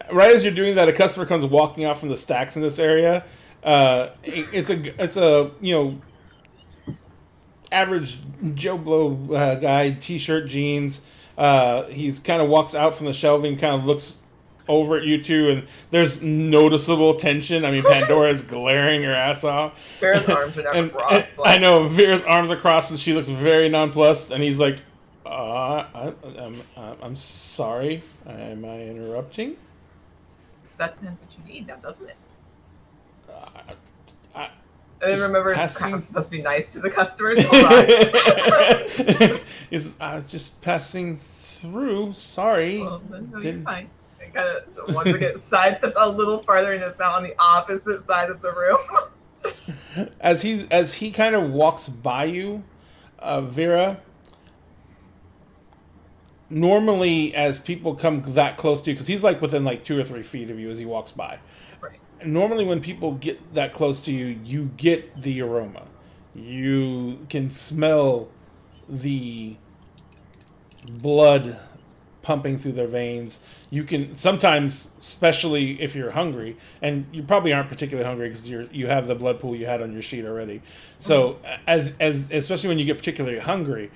Right as you're doing that, a customer comes walking out from the stacks in this area. It's a average Joe Blow guy, t-shirt, jeans. He's kind of walks out from the shelving, kind of looks over at you two, and there's noticeable tension. I mean, Pandora's glaring her ass off. Vera's arms are never crossed. Like... I know, Vera's arms are crossed, and she looks very nonplussed, and he's like, I'm sorry. Am I interrupting? That depends what you need now, doesn't it? And then remember, I'm supposed to be nice to the customers. I was just passing through. Sorry. Well, no, you're fine. I kind of want to get side steps a little farther, and it's now on the opposite side of the room. As he kind of walks by you, Vera. Normally, as people come that close to you, because he's like within like 2 or 3 feet of you as he walks by. Right. Normally, when people get that close to you, you get the aroma. You can smell the blood pumping through their veins. You can sometimes, especially if you're hungry, and you probably aren't particularly hungry because you have the blood pool you had on your sheet already. So as especially when you get particularly hungry,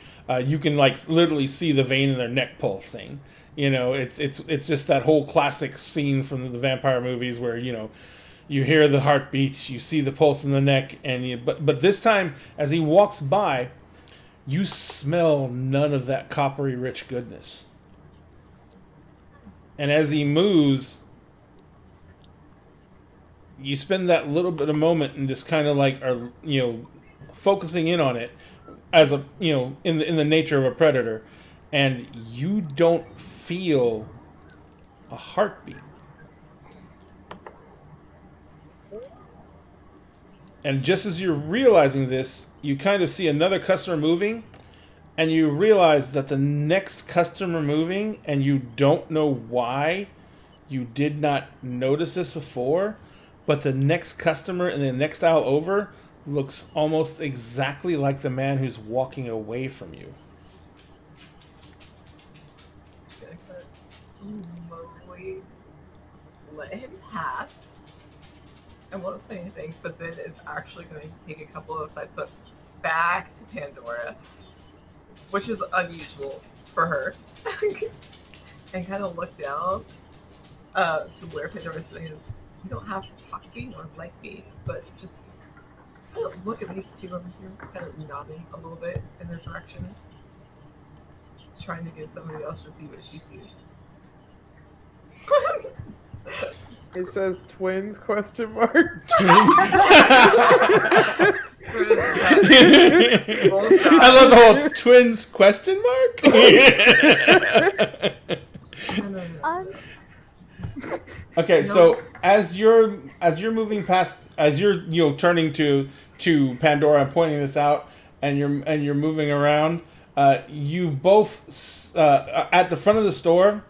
you can like literally see the vein in their neck pulsing. You know, it's just that whole classic scene from the vampire movies where you hear the heartbeat, you see the pulse in the neck, and but this time as he walks by, you smell none of that coppery rich goodness. And as he moves, you spend that little bit of moment and just kind of like are focusing in on it as a in the nature of a predator, and you don't feel a heartbeat. And just as you're realizing this, you kind of see another customer moving, and you realize that the next customer moving, and you don't know why you did not notice this before, but the next customer in the next aisle over looks almost exactly like the man who's walking away from you. Just gonna kind of slowly let him pass. I won't say anything, but then it's actually going to take a couple of side steps back to Pandora, which is unusual for her, and kind of look down to where Pandora's sitting. Is, you don't have to talk to me or like me, but just kind of look at these two over here, kind of nodding a little bit in their directions, trying to get somebody else to see what she sees. It says twins, question mark. I love the whole twins question mark. Okay, so as you're moving past, as you're turning to Pandora and pointing this out, and you're moving around, you both at the front of the store,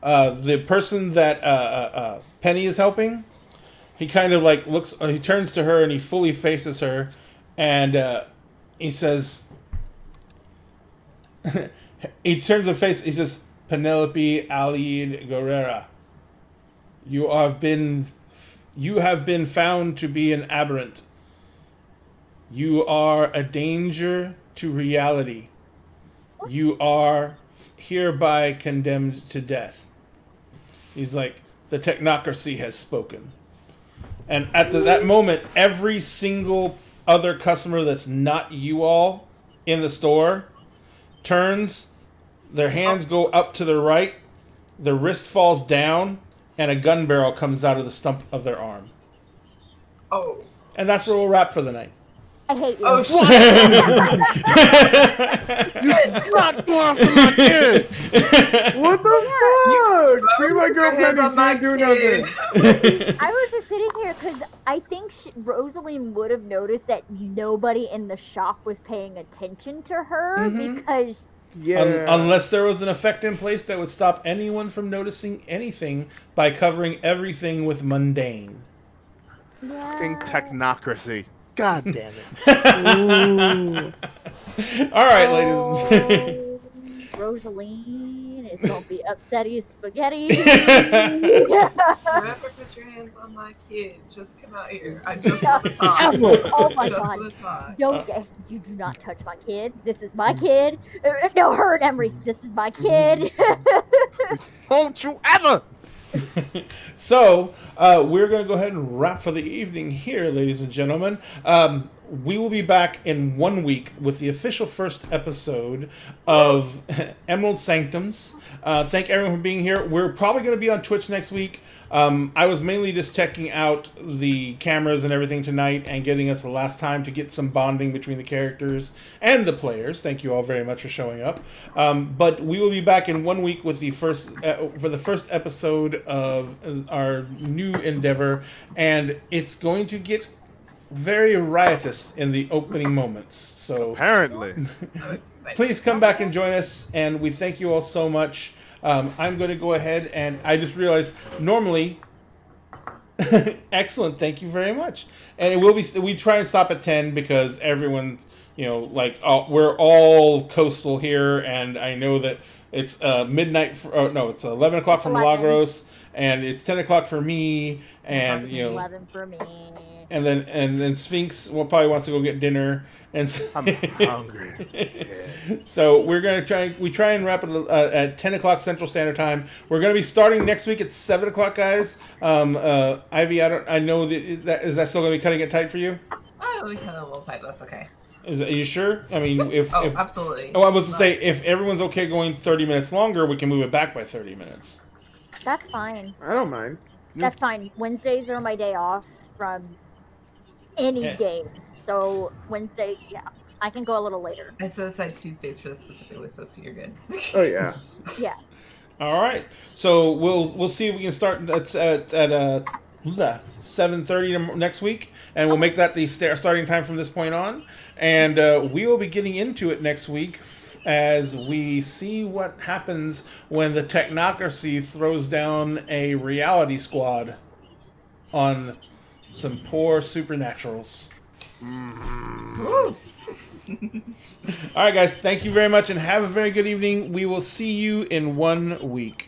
the person that Penny is helping, he kind of like looks, he turns to her and he fully faces her, and he says, he turns the face, he says, Penelope Alid Guerrera, you have been found to be an aberrant. You are a danger to reality. You are hereby condemned to death. He's like, the technocracy has spoken. And at that moment, every single other customer that's not you all in the store turns, their hands go up to the right, their wrist falls down, and a gun barrel comes out of the stump of their arm. Oh. And that's where we'll wrap for the night. I hate you. Oh, shit. You not going after my kid. What the fuck? Free my girlfriend on my and she ain't do nothing. I was just sitting here because I think Rosaline would have noticed that nobody in the shop was paying attention to her because... Yeah. Unless there was an effect in place that would stop anyone from noticing anything by covering everything with mundane. Yeah. Think technocracy. God damn it. All right, ladies. Rosaline is gonna be upsetty as spaghetti. Never put your hands on my kid. Just come out here. I just want to talk. Oh my Just god. want to talk. Don't, you do not touch my kid. This is my kid. No, her and Emery. This is my kid. Don't you ever! So, we're going to go ahead and wrap for the evening here, ladies and gentlemen. We will be back in 1 week with the official first episode of Emerald Sanctums. Thank everyone for being here. We're probably going to be on Twitch next week. I was mainly just checking out the cameras and everything tonight and getting us the last time to get some bonding between the characters and the players. Thank you all very much for showing up. But we will be back in 1 week with the first for the first episode of our new endeavor, and it's going to get very riotous in the opening moments. So Apparently. please come back and join us, and we thank you all so much. I'm going to go ahead, and I just realized normally excellent, thank you very much. And it will be, we try and stop at 10 because everyone's, we're all coastal here, and I know that it's midnight it's 11 o'clock for Milagros, and it's 10 o'clock for me, and 11 for me. And then Sphinx probably wants to go get dinner, and so, I'm hungry. Yeah. So we're gonna try and wrap it at 10 o'clock Central Standard Time. We're gonna be starting next week at 7 o'clock, guys. Ivy, I know that is that still gonna be cutting it tight for you? We cut it a little tight, but that's okay. Are you sure? I mean, if absolutely. Oh, I was to say, if everyone's okay going 30 minutes longer, we can move it back by 30 minutes. That's fine. I don't mind. That's fine. Wednesdays are my day off from any games. So Wednesday, I can go a little later. I set aside Tuesdays for this specifically, so you're good. Oh yeah. Yeah. All right. So we'll see if we can start at 7:30 next week, and we'll make that the starting time from this point on. And we will be getting into it next week as we see what happens when the technocracy throws down a reality squad on some poor supernaturals. Woo. All right, guys. Thank you very much, and have a very good evening. We will see you in 1 week.